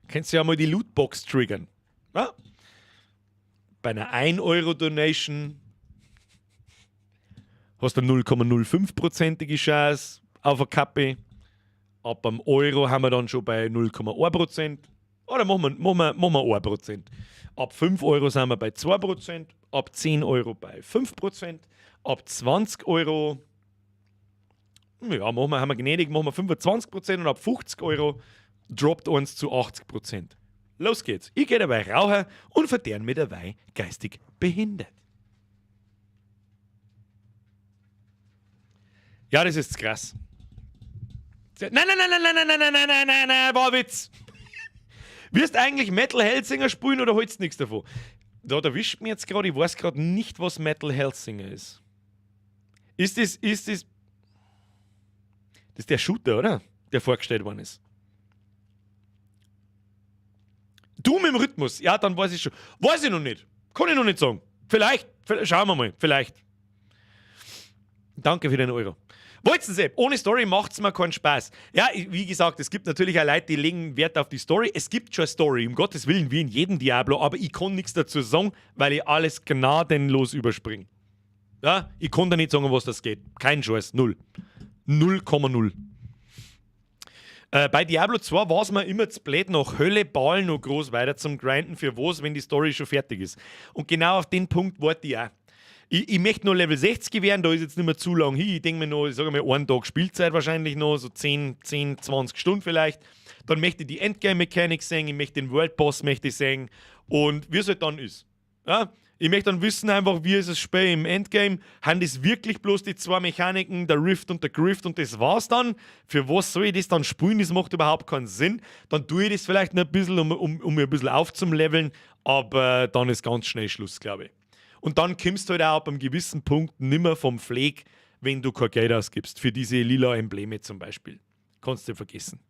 Kannst du ja mal die Lootbox triggern. Ja? Bei einer 1-Euro-Donation hast du eine 0,05%ige Chance auf eine Kappe. Ab einem Euro haben wir dann schon bei 0,1%. Oder machen wir 1%. Ab 5 Euro sind wir bei 2%. Ab 10 Euro bei 5%. Ab 20 Euro, ja, haben wir gnädig, machen wir 25%. Und ab 50 Euro droppt uns zu 80%. Los geht's. Ich gehe dabei rauchen und verderben mir dabei geistig behindert. Ja, das ist krass. Nein, war Witz. Wirst eigentlich Metal Hellsinger spielen oder holst nichts davon? Da erwischt mich jetzt gerade, ich weiß gerade nicht, was Metal Hellsinger ist. Ist das ist der Shooter, oder? Der vorgestellt worden ist. Doom im Rhythmus, ja, dann weiß ich schon. Weiß ich noch nicht. Kann ich noch nicht sagen. Vielleicht schauen wir mal. Vielleicht. Danke für den Euro. Wollt's denn selbst? Ohne Story macht's mir keinen Spaß. Ja, wie gesagt, es gibt natürlich auch Leute, die legen Wert auf die Story. Es gibt schon eine Story, um Gottes Willen, wie in jedem Diablo, aber ich kann nichts dazu sagen, weil ich alles gnadenlos überspringe. Ja, ich kann da nicht sagen, was das geht. Kein Scheiß, 0. 0,0. Bei Diablo 2 war es mir immer zu blöd, nach Hölle, Ball noch groß weiter zum Grinden für was, wenn die Story schon fertig ist. Und genau auf den Punkt warte ich auch. Ich möchte noch Level 60 werden, da ist jetzt nicht mehr zu lang hin. Ich denke mir noch, ich sage mal, einen Tag Spielzeit wahrscheinlich noch, so 10, 20 Stunden vielleicht. Dann möchte ich die Endgame-Mechanik sehen, ich möchte den World Boss möchte ich sehen und wie es halt dann ist. Ja? Ich möchte dann wissen einfach, wie ist das Spiel im Endgame. Haben das wirklich bloß die 2 Mechaniken, der Rift und der Grift und das war's dann? Für was soll ich das dann spielen? Das macht überhaupt keinen Sinn. Dann tue ich das vielleicht noch ein bisschen, um mir ein bisschen aufzuleveln, aber dann ist ganz schnell Schluss, glaube ich. Und dann kommst du halt auch ab einem gewissen Punkt nimmer vom Pfleg, wenn du kein Geld ausgibst. Für diese lila Embleme zum Beispiel. Kannst du vergessen.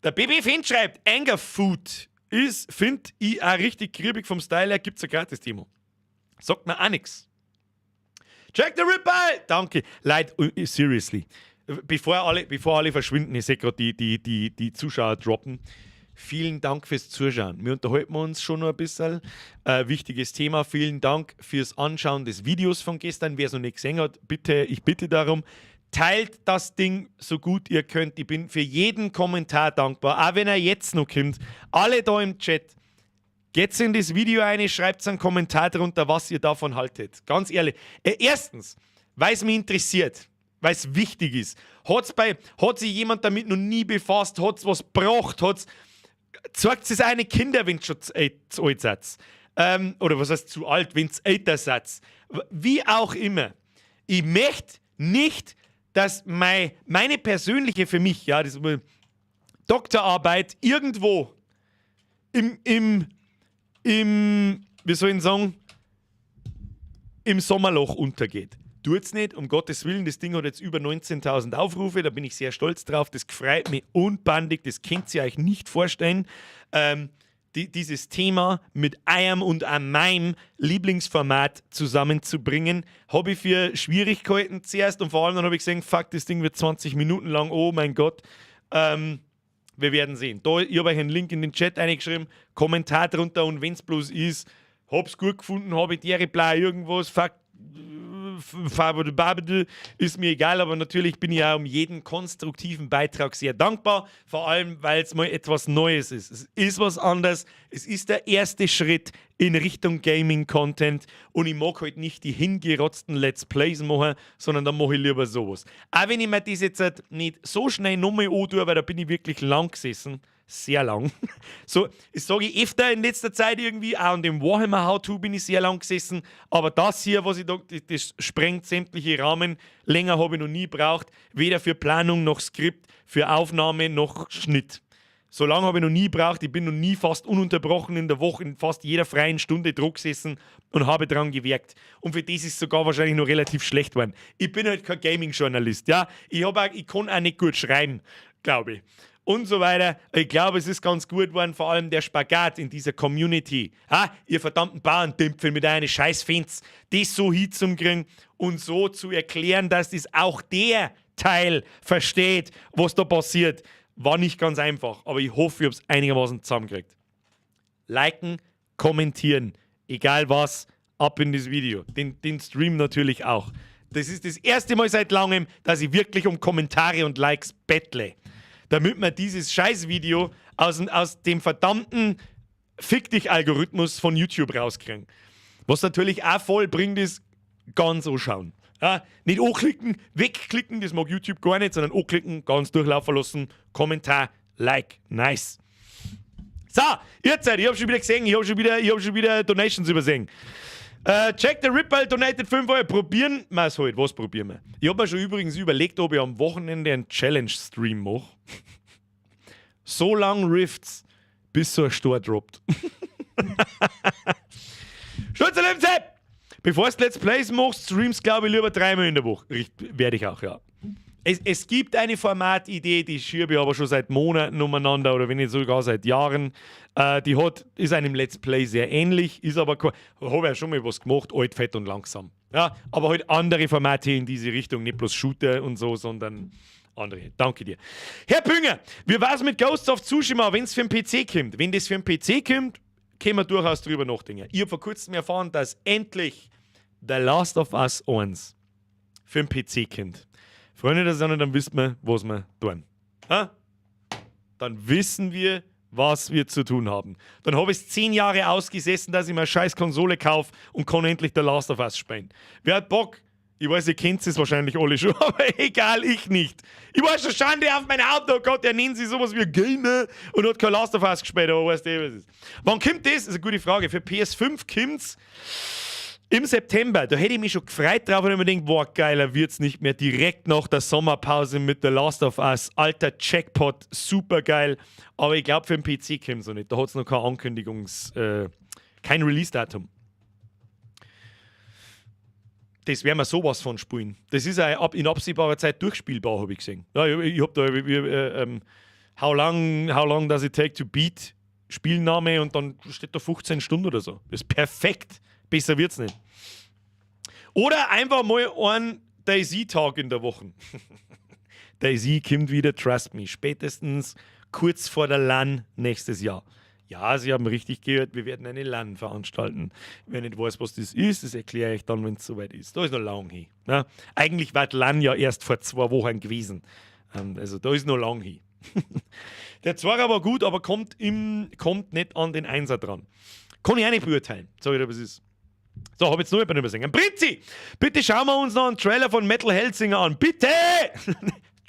Der BB Finn schreibt, Anger Food ist, finde ich, auch richtig kriebig vom Style her. Gibt es ein Gratis-Demo. Sagt mir auch nichts. Jack the Ripper! Danke. Leute, seriously. Bevor alle verschwinden, ich sehe gerade die Zuschauer droppen. Vielen Dank fürs Zuschauen. Wir unterhalten uns schon noch ein bisschen. Wichtiges Thema. Vielen Dank fürs Anschauen des Videos von gestern. Wer es noch nicht gesehen hat, ich bitte darum, teilt das Ding so gut ihr könnt. Ich bin für jeden Kommentar dankbar. Auch wenn er jetzt noch kommt. Alle da im Chat. Geht in das Video rein, schreibt einen Kommentar drunter, was ihr davon haltet. Ganz ehrlich. Erstens, weil es mich interessiert. Weil es wichtig ist. Hat sich jemand damit noch nie befasst? Hat es was gebracht? Zeigt es eine Kinder, wenn ihr schon zu alt seid. Oder was heißt zu alt, wenn ihr älter seid. Wie auch immer. Ich möchte nicht, dass meine persönliche, für mich, ja, das Doktorarbeit irgendwo im wie soll ich sagen, im Sommerloch untergeht. Tut's nicht, um Gottes Willen. Das Ding hat jetzt über 19.000 Aufrufe, da bin ich sehr stolz drauf. Das gefreut mich unbandig, das könnt ihr euch nicht vorstellen. dieses Thema mit einem und an meinem Lieblingsformat zusammenzubringen, habe ich für Schwierigkeiten zuerst und vor allem dann habe ich gesehen, fuck, das Ding wird 20 Minuten lang, oh mein Gott. Wir werden sehen. Ich habe euch einen Link in den Chat eingeschrieben, Kommentar drunter und wenn es bloß ist, hab's gut gefunden, habe ich die Reply irgendwas, fuck, ist mir egal, aber natürlich bin ich auch um jeden konstruktiven Beitrag sehr dankbar, vor allem, weil es mal etwas Neues ist. Es ist was anderes, es ist der erste Schritt in Richtung Gaming-Content und ich mag halt nicht die hingerotzten Let's Plays machen, sondern dann mache ich lieber sowas. Auch wenn ich mir das jetzt halt nicht so schnell nochmal antue, weil da bin ich wirklich lang gesessen, sehr lang. So, ich sage öfter in letzter Zeit irgendwie, auch an dem Warhammer How-To bin ich sehr lang gesessen, aber das hier, was ich da, das sprengt sämtliche Rahmen. Länger habe ich noch nie gebraucht, weder für Planung noch Skript, für Aufnahme noch Schnitt. So lange habe ich noch nie gebraucht, ich bin noch nie fast ununterbrochen in der Woche, in fast jeder freien Stunde Druck gesessen und habe dran gewerkt. Und für das ist es sogar wahrscheinlich noch relativ schlecht geworden. Ich bin halt kein Gaming-Journalist, ja. Ich kann auch nicht gut schreiben, glaube ich. Und so weiter. Ich glaube, es ist ganz gut geworden, vor allem der Spagat in dieser Community. Ihr verdammten Bauerndümpfel mit einer Scheißfenz, das so hinzukriegen und so zu erklären, dass das auch der Teil versteht, was da passiert, war nicht ganz einfach. Aber ich hoffe, ich habe es einigermaßen zusammengekriegt. Liken, kommentieren, egal was, ab in das Video. Den Stream natürlich auch. Das ist das erste Mal seit langem, dass ich wirklich um Kommentare und Likes bettle. Damit wir dieses Scheißvideo aus dem verdammten Fick-Dich-Algorithmus von YouTube rauskriegen. Was natürlich auch voll bringt, ist ganz anschauen. Ja, nicht anklicken, wegklicken, das mag YouTube gar nicht, sondern anklicken, ganz durchlaufen lassen, Kommentar, Like, nice. So, jetzt, ich habe schon wieder gesehen, ich habe schon wieder Donations übersehen. Jack the Ripper donated 5 Euro. Probieren wir es halt. Was probieren wir? Ich habe mir schon übrigens überlegt, ob ich am Wochenende einen Challenge-Stream mache. So lang Rifts, bis so ein Stor droppt. Schutz Leben, Sepp! Bevor du Let's Plays machst, streamst, glaube ich, lieber 3-mal in der Woche. Werde ich auch, ja. Es gibt eine Formatidee, die schiebe ich aber schon seit Monaten umeinander oder wenn nicht sogar seit Jahren. Ist einem Let's Play sehr ähnlich, ist aber habe ja schon mal was gemacht, alt, fett und langsam. Ja, aber halt andere Formate in diese Richtung, nicht bloß Shooter und so, sondern andere. Danke dir. Herr Pünger, wie war's mit Ghosts of Tsushima, wenn es für den PC kommt? Wenn das für den PC kommt, können wir durchaus drüber nachdenken. Ich habe vor kurzem erfahren, dass endlich The Last of Us 1 für den PC kommt. Freunde der Sonne, dann wissen wir, was wir tun. Dann wissen wir, was wir zu tun haben. Dann habe ich 10 Jahre ausgesessen, dass ich mir eine scheiß Konsole kaufe und kann endlich The Last of Us spielen. Wer hat Bock? Ich weiß, ihr kennt es wahrscheinlich alle schon, aber egal, ich nicht. Ich war schon Schande auf mein Auto, oh Gott, der nennt sich sowas wie Gamer und hat kein Last of Us gespielt, aber weißt du, was es ist. Wann kommt das? Das ist eine gute Frage. Für PS5 kommt's im September. Da hätte ich mich schon gefreut drauf und ich mir gedacht, boah, geiler wird's nicht mehr. Direkt nach der Sommerpause mit The Last of Us. Alter Jackpot, super geil. Aber ich glaube, für den PC kommt es noch nicht. Da hat es noch kein kein Release-Datum. Das werden wir sowas von spielen. Das ist auch in absehbarer Zeit durchspielbar, habe ich gesehen. Ja, ich habe da How long does it take to beat Spielname und dann steht da 15 Stunden oder so. Das ist perfekt. Besser wird's nicht. Oder einfach mal einen DayZ-Tag in der Woche. DayZ kommt wieder, trust me. Spätestens kurz vor der LAN nächstes Jahr. Ja, Sie haben richtig gehört, wir werden eine LAN veranstalten. Wenn ich nicht weiß, was das ist, das erkläre ich dann, wenn es soweit ist. Da ist noch lang hin. Ja? Eigentlich war die LAN ja erst vor 2 Wochen gewesen. Also da ist noch lang hin. Der Zwerg aber gut, aber kommt nicht an den Einser dran. Kann ich auch nicht beurteilen. Sag ich dir, was ist. So, habe jetzt nur jemanden übersehen. Prinzi, bitte schauen wir uns noch einen Trailer von Metal Hellsinger an. Bitte!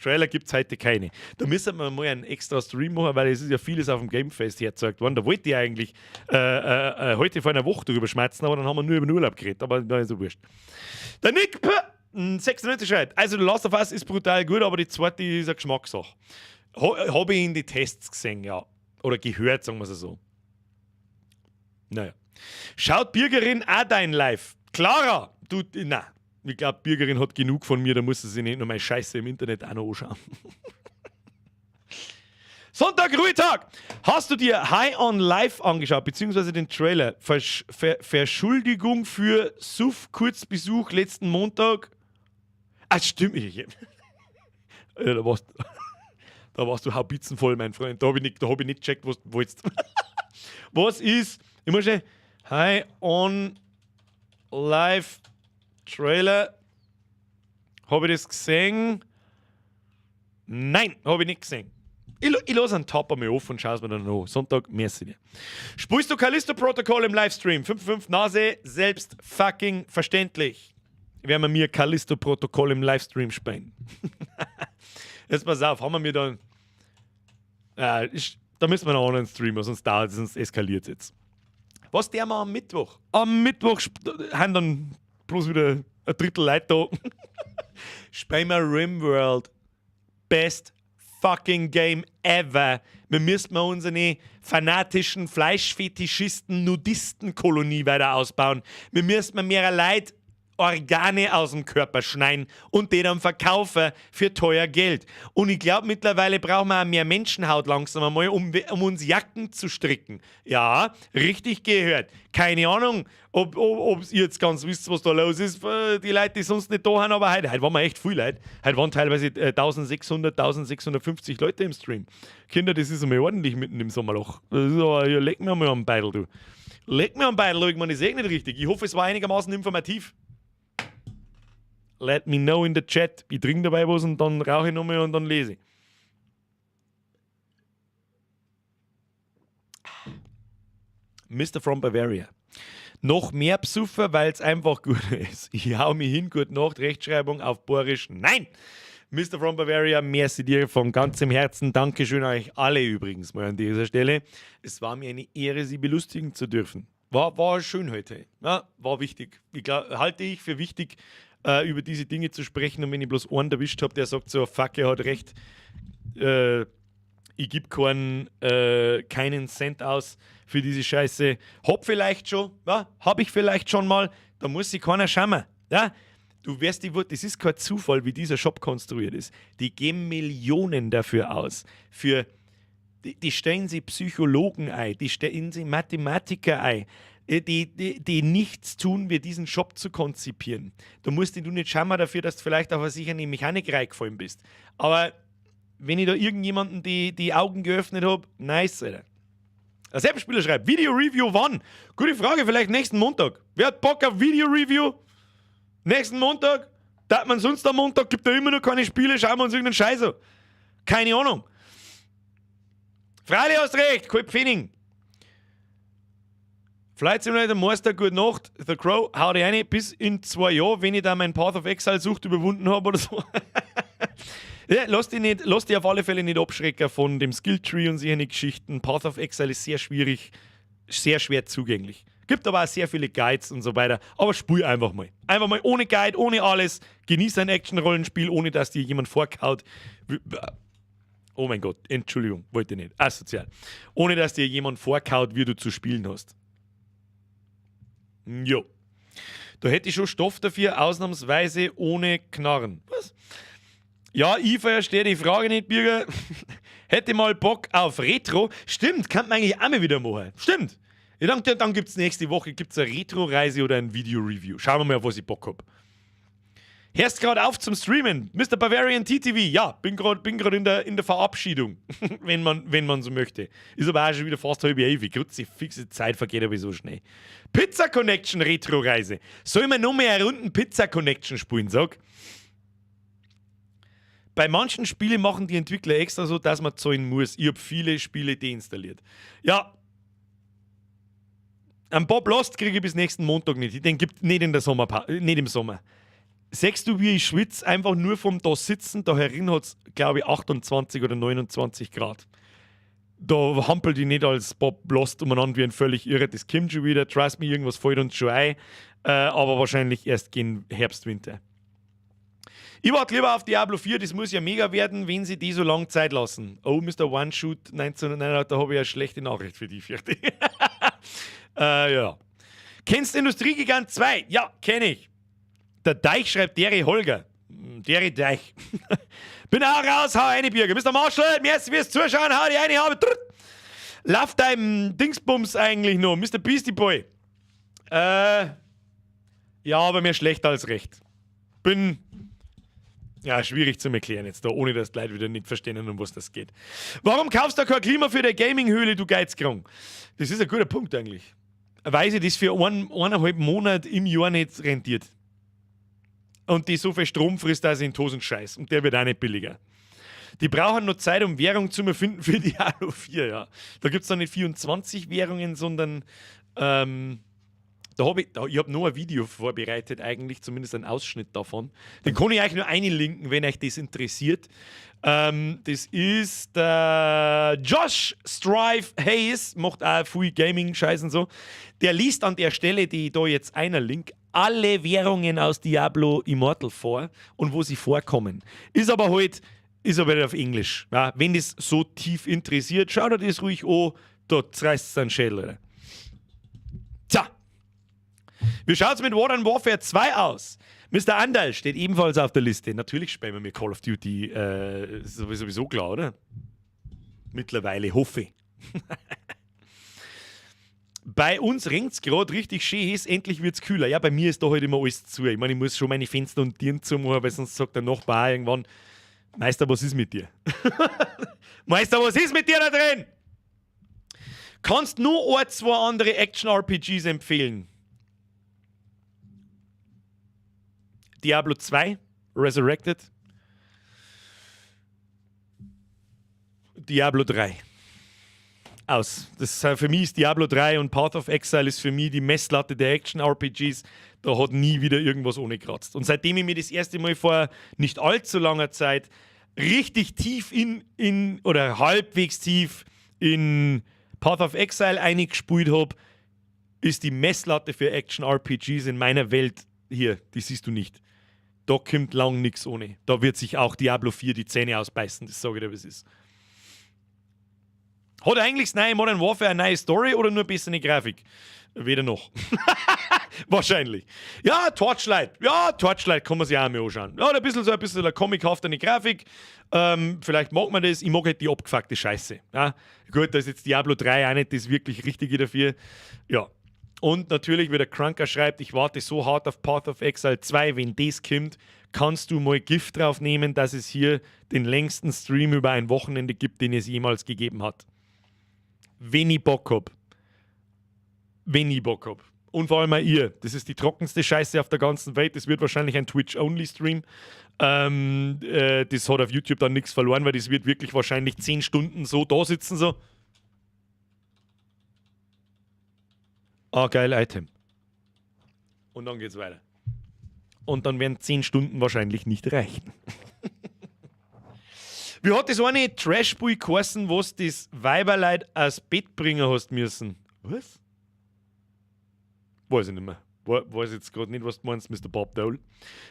Trailer gibt es heute keine. Da müssen wir mal einen extra Stream machen, weil es ist ja vieles auf dem Gamefest hergezeigt worden. Da wollte ich eigentlich heute vor einer Woche drüber schmerzen, aber dann haben wir nur über den Urlaub geredet. Aber da ist so wurscht. Der Nick 96 schreibt, also The Last of Us ist brutal gut, aber die zweite ist eine Geschmackssache. Habe ich in die Tests gesehen, ja. Oder gehört, sagen wir es so. Naja. Schaut Bürgerin auch dein Live? Clara, ich glaube, Bürgerin hat genug von mir, da muss sie sich nicht noch mal Scheiße im Internet auch noch anschauen. Sonntag, Ruhetag. Hast du dir High on Life angeschaut, beziehungsweise den Trailer? Verschuldigung für Suff-Kurzbesuch letzten Montag. Ah, stimmt. Ja, da warst du haubitzenvoll, mein Freund. Da hab ich nicht gecheckt, was du wolltest. Was ist, ich muss schnell, High on Life Trailer. Habe ich das gesehen? Nein, habe ich nicht gesehen. Ich lasse einen Tab einmal auf und schaue es mir dann an. Sonntag, merci dir. Spielst du Callisto-Protokoll im Livestream? 5,5 Nase, selbst fucking verständlich. Werden wir mir Callisto-Protokoll im Livestream spielen. Jetzt pass auf, haben wir mir dann... da müssen wir noch einen Streamer, sonst eskaliert es jetzt. Was der mal am Mittwoch? Am Mittwoch haben dann bloß wieder ein Drittel Leute da. Spielen wir RimWorld. Best fucking Game ever. Wir müssen unsere fanatischen Fleischfetischisten, Nudisten-Kolonie weiter ausbauen. Wir müssen mehr Leute Organe aus dem Körper schneiden und die dann verkaufen für teuer Geld. Und ich glaube, mittlerweile brauchen wir auch mehr Menschenhaut langsam einmal, um uns Jacken zu stricken. Ja, richtig gehört. Keine Ahnung, ob ihr jetzt ganz wisst, was da los ist. Die Leute, die sonst nicht da haben, aber heute waren wir echt viele Leute. Heute waren teilweise 1600, 1650 Leute im Stream. Kinder, das ist einmal ordentlich mitten im Sommerloch. Das ist aber, ja, leg mir mal am Beidel, du. Leg mir am Beidel, ich meine, ich sehe nicht richtig. Ich hoffe, es war einigermaßen informativ. Let me know in the chat. Ich trinke dabei was und dann rauche ich nochmal und dann lese ich. Mr. from Bavaria. Noch mehr Psuffer, weil es einfach gut ist. Ich hau mich hin, gute Nacht, Rechtschreibung auf Borisch. Nein! Mr. from Bavaria, merci dir von ganzem Herzen. Dankeschön euch alle übrigens mal an dieser Stelle. Es war mir eine Ehre, Sie belustigen zu dürfen. War schön heute. Ja, war wichtig. Halte ich für wichtig, über diese Dinge zu sprechen, und wenn ich bloß einen erwischt habe, der sagt so, fuck, er hat recht, ich gebe keinen Cent aus für diese Scheiße. Hab ich vielleicht schon mal, da muss sich keiner schämen. Ja? Du wirst das ist kein Zufall, wie dieser Shop konstruiert ist. Die geben Millionen dafür aus. Die stellen sie Psychologen ein, die stellen sie Mathematiker ein, die nichts tun, wie diesen Shop zu konzipieren. Du musst dich nicht schämen dafür, dass du vielleicht auf eine sichere Mechanik reingefallen bist. Aber wenn ich da irgendjemanden die Augen geöffnet habe, nice, Alter. Ein Selbstspieler schreibt, Video-Review wann? Gute Frage, vielleicht nächsten Montag. Wer hat Bock auf Video-Review? Nächsten Montag? Da man sonst am Montag gibt da immer noch keine Spiele, schauen wir uns irgendeinen Scheiß an. Keine Ahnung. Freilich hast recht, Quip Finning. Flight Simulator Master, gute Nacht. The Crow, hau dich rein. Bis in 2 Jahren, wenn ich da meinen Path of Exile Sucht überwunden habe oder so. Ja, lass dich auf alle Fälle nicht abschrecken von dem Skilltree und solche Geschichten. Path of Exile ist sehr schwierig, sehr schwer zugänglich. Gibt aber auch sehr viele Guides und so weiter. Aber spiel einfach mal. Einfach mal ohne Guide, ohne alles. Genieß ein Action-Rollenspiel, ohne dass dir jemand vorkaut. Oh mein Gott, Entschuldigung, wollte nicht. Asozial. Ohne dass dir jemand vorkaut, wie du zu spielen hast. Jo. Da hätte ich schon Stoff dafür, ausnahmsweise ohne Knarren. Was? Ja, ich verstehe die Frage nicht, Bürger. Hätte mal Bock auf Retro. Stimmt, kann man eigentlich auch mal wieder machen. Stimmt. Ja, dann gibt es nächste Woche eine Retro-Reise oder ein Video-Review. Schauen wir mal, auf was ich Bock habe. Hörst gerade auf zum Streamen. Mr. Bavarian TTV. Ja, bin gerade in der Verabschiedung, wenn man so möchte. Ist aber auch schon wieder fast 10:30. Grüezi, fixe Zeit vergeht aber so schnell. Pizza Connection Retro-Reise. Soll man noch mehr eine Runden Pizza Connection spielen, sag? Bei manchen Spielen machen die Entwickler extra so, dass man zahlen muss. Ich habe viele Spiele deinstalliert. Ja, einen Bob Lost kriege ich bis nächsten Montag nicht. Den gibt es nicht nicht im Sommer. Sagst du, wie ich schwitze, einfach nur vom da sitzen, da herin hat es, glaube ich, 28 oder 29 Grad. Da hampelt ich nicht als Bob Lost umeinander wie ein völlig irre. Das kommt schon wieder, trust me, irgendwas fällt uns schon ein. Aber wahrscheinlich erst gegen Herbst, Winter. Ich warte lieber auf Diablo 4, das muss ja mega werden, wenn sie die so lange Zeit lassen. Oh, Mr. One-Shoot 1909, da habe ich eine schlechte Nachricht für dich, fürchte ich. Ja. Kennst du Industriegigant 2? Ja, kenne ich. Der Deich schreibt Dere Holger. Deri Deich. Bin auch raus, hau eine Bürger. Mr. Marshall, merci fürs Zuschauen, hau die eine, habe. Lauf deinem Dingsbums eigentlich noch, Mr. Beastie Boy. Ja, aber mehr schlechter als recht. Bin... Ja, schwierig zu erklären jetzt da, ohne dass die Leute wieder nicht verstehen, um was das geht. Warum kaufst du kein Klima für die Gaming-Höhle, du Geizkrank? Das ist ein guter Punkt eigentlich. Weil sich das für 1,5 Monate im Jahr nicht rentiert. Und die so viel Strom frisst, dass sie in Tosen scheiß. Und der wird auch nicht billiger. Die brauchen noch Zeit, um Währung zu erfinden für Diablo 4, ja. Da gibt es dann nicht 24 Währungen, sondern ich habe noch ein Video vorbereitet, eigentlich, zumindest einen Ausschnitt davon. Den kann ich euch nur einlinken, wenn euch das interessiert. Das ist Josh Strive Hayes, macht auch viel Gaming-Scheiß und so. Der liest an der Stelle, die ich da jetzt einer link, alle Währungen aus Diablo Immortal vor und wo sie vorkommen. Ist aber halt auf Englisch. Ja, wenn das so tief interessiert, schaut euch das ruhig an, dort reißt es einen Schädel. So. Wie schaut's mit Modern Warfare 2 aus? Mr. Andal steht ebenfalls auf der Liste. Natürlich spielen wir mit Call of Duty, ist sowieso klar, oder? Mittlerweile, hoffe ich. Bei uns regt's gerade richtig schön heiß, endlich wird's kühler. Ja, bei mir ist da halt immer alles zu. Ich meine, ich muss schon meine Fenster und Türen zumachen, weil sonst sagt der Nachbar auch irgendwann, Meister, was ist mit dir? Meister, was ist mit dir da drin? Kannst nur ein, zwei andere Action-RPGs empfehlen? Diablo 2, Resurrected. Diablo 3. Aus. Das für mich ist Diablo 3 und Path of Exile ist für mich die Messlatte der Action-RPGs. Da hat nie wieder irgendwas ohne kratzt. Und seitdem ich mir das erste Mal vor nicht allzu langer Zeit richtig tief oder halbwegs tief in Path of Exile eingespielt habe, ist die Messlatte für Action-RPGs in meiner Welt hier, die siehst du nicht. Da kommt lang nichts ohne. Da wird sich auch Diablo 4 die Zähne ausbeißen, das sage ich dir, was ist. Hat eigentlich das neue Modern Warfare eine neue Story oder nur bessere Grafik? Weder noch. Wahrscheinlich. Ja, Torchlight. Ja, Torchlight kann man sich auch mal anschauen. Ja, ein bisschen eine comichafte Grafik. Vielleicht mag man das. Ich mag halt die abgefuckte Scheiße. Ja, gut, da ist jetzt Diablo 3 auch nicht das wirklich Richtige dafür. Ja. Und natürlich, wie der Krunker schreibt, ich warte so hart auf Path of Exile 2, wenn das kommt, kannst du mal Gift drauf nehmen, dass es hier den längsten Stream über ein Wochenende gibt, den es jemals gegeben hat. Wenn ich Bock hab. Wenn ich Bock hab. Und vor allem auch ihr. Das ist die trockenste Scheiße auf der ganzen Welt. Das wird wahrscheinlich ein Twitch-Only-Stream. Das hat auf YouTube dann nichts verloren, weil das wird wirklich wahrscheinlich 10 Stunden so da sitzen, so. Geil, Item. Und dann geht's weiter. Und dann werden 10 Stunden wahrscheinlich nicht reichen. Wie hat das eine Trash-Boy geheißen, wo du das Weiberleid aus Bett bringen hast müssen? Was? Weiß ich nicht mehr. Weiß jetzt gerade nicht, was du meinst, Mr. Bob Dole.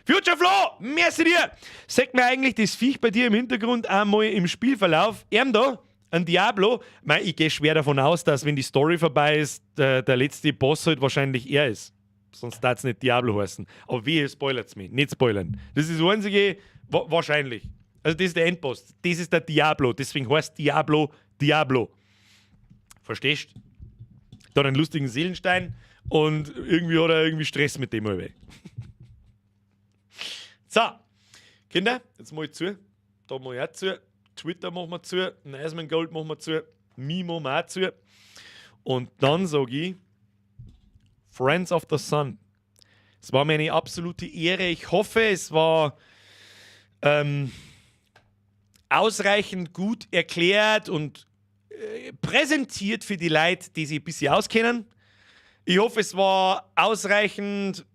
Future Flo, merci dir! Sagt mir eigentlich das Viech bei dir im Hintergrund einmal im Spielverlauf? Da? Ein Diablo? Ich gehe schwer davon aus, dass, wenn die Story vorbei ist, der letzte Boss halt wahrscheinlich er ist. Sonst darf es nicht Diablo heißen. Aber wehe, spoilert's mich. Nicht spoilern. Das ist das einzige, wahrscheinlich. Also das ist der Endboss. Das ist der Diablo. Deswegen heißt Diablo Diablo. Verstehst? Da hat einen lustigen Seelenstein und irgendwie hat er irgendwie Stress mit dem allweil. So, Kinder, jetzt mal zu. Da mal auch zu. Twitter machen wir zu. Niceman Gold machen wir zu. Mimo machen wir auch zu. Und dann sage ich Friends of the Sun. Es war mir eine absolute Ehre. Ich hoffe, es war ausreichend gut erklärt und präsentiert für die Leute, die sich ein bisschen auskennen. Ich hoffe, es war ausreichend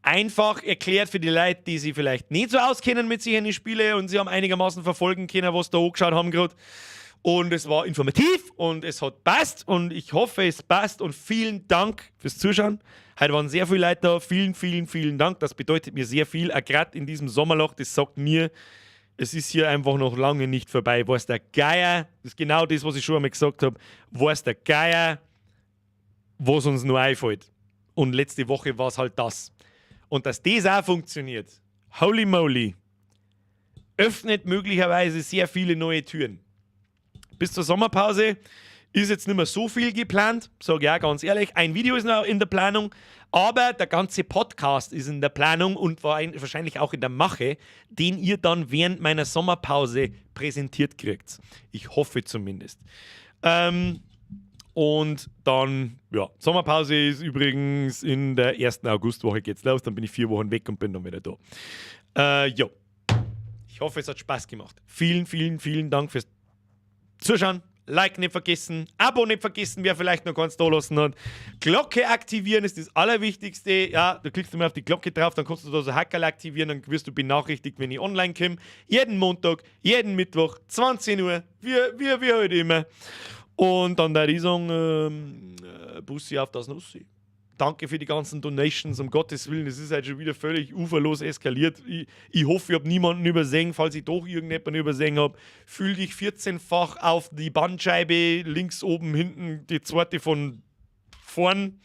einfach erklärt für die Leute, die sich vielleicht nicht so auskennen mit sich in die Spiele und sie haben einigermaßen verfolgen können, was da angeschaut haben gerade. Und es war informativ und es hat passt und ich hoffe, es passt und vielen Dank fürs Zuschauen. Heute waren sehr viele Leute da. Vielen, vielen, vielen Dank. Das bedeutet mir sehr viel. Auch gerade in diesem Sommerloch, das sagt mir, es ist hier einfach noch lange nicht vorbei. Weiß der Geier, das ist genau das, was ich schon einmal gesagt habe, weiß der Geier, was uns nur einfällt. Und letzte Woche war es halt das. Und dass das auch funktioniert, holy moly, öffnet möglicherweise sehr viele neue Türen. Bis zur Sommerpause ist jetzt nicht mehr so viel geplant, sage ich auch ganz ehrlich. Ein Video ist noch in der Planung, aber der ganze Podcast ist in der Planung und wahrscheinlich auch in der Mache, den ihr dann während meiner Sommerpause präsentiert kriegt. Ich hoffe zumindest. Und dann, ja, Sommerpause ist übrigens in der 1. Augustwoche geht's los, dann bin ich 4 Wochen weg und bin dann wieder da. Ja, ich hoffe, es hat Spaß gemacht. Vielen, vielen, vielen Dank fürs Zuschauen. Like nicht vergessen, Abo nicht vergessen, wer vielleicht noch ganz da lassen hat. Glocke aktivieren ist das Allerwichtigste. Ja, du klickst mal auf die Glocke drauf, dann kannst du da so Hackerl aktivieren, dann wirst du benachrichtigt, wenn ich online komme. Jeden Montag, jeden Mittwoch, 20 Uhr, wie heute immer. Und dann der Riesung, Bussi auf das Nussi. Danke für die ganzen Donations, um Gottes Willen. Es ist halt schon wieder völlig uferlos eskaliert. Ich hoffe, ich habe niemanden übersehen. Falls ich doch irgendjemanden übersehen habe, fühl dich 14-fach auf die Bandscheibe, links oben, hinten, die zweite von vorn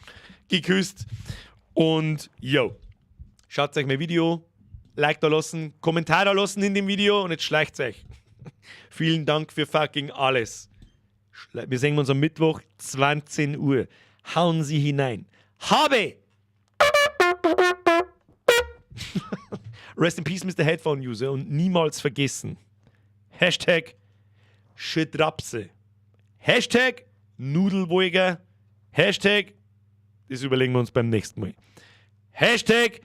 geküsst. Und yo, schaut euch mein Video, Like da lassen, Kommentar da lassen in dem Video und jetzt schleicht euch. Vielen Dank für fucking alles. Wir sehen uns am Mittwoch, 20 Uhr. Hauen Sie hinein. Habe! Rest in Peace, Mr. Headphone User. Und niemals vergessen. Hashtag Schüttrapse. Hashtag Nudelwolger. Hashtag, das überlegen wir uns beim nächsten Mal. Hashtag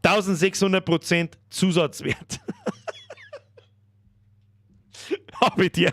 1600% Zusatzwert. Habe die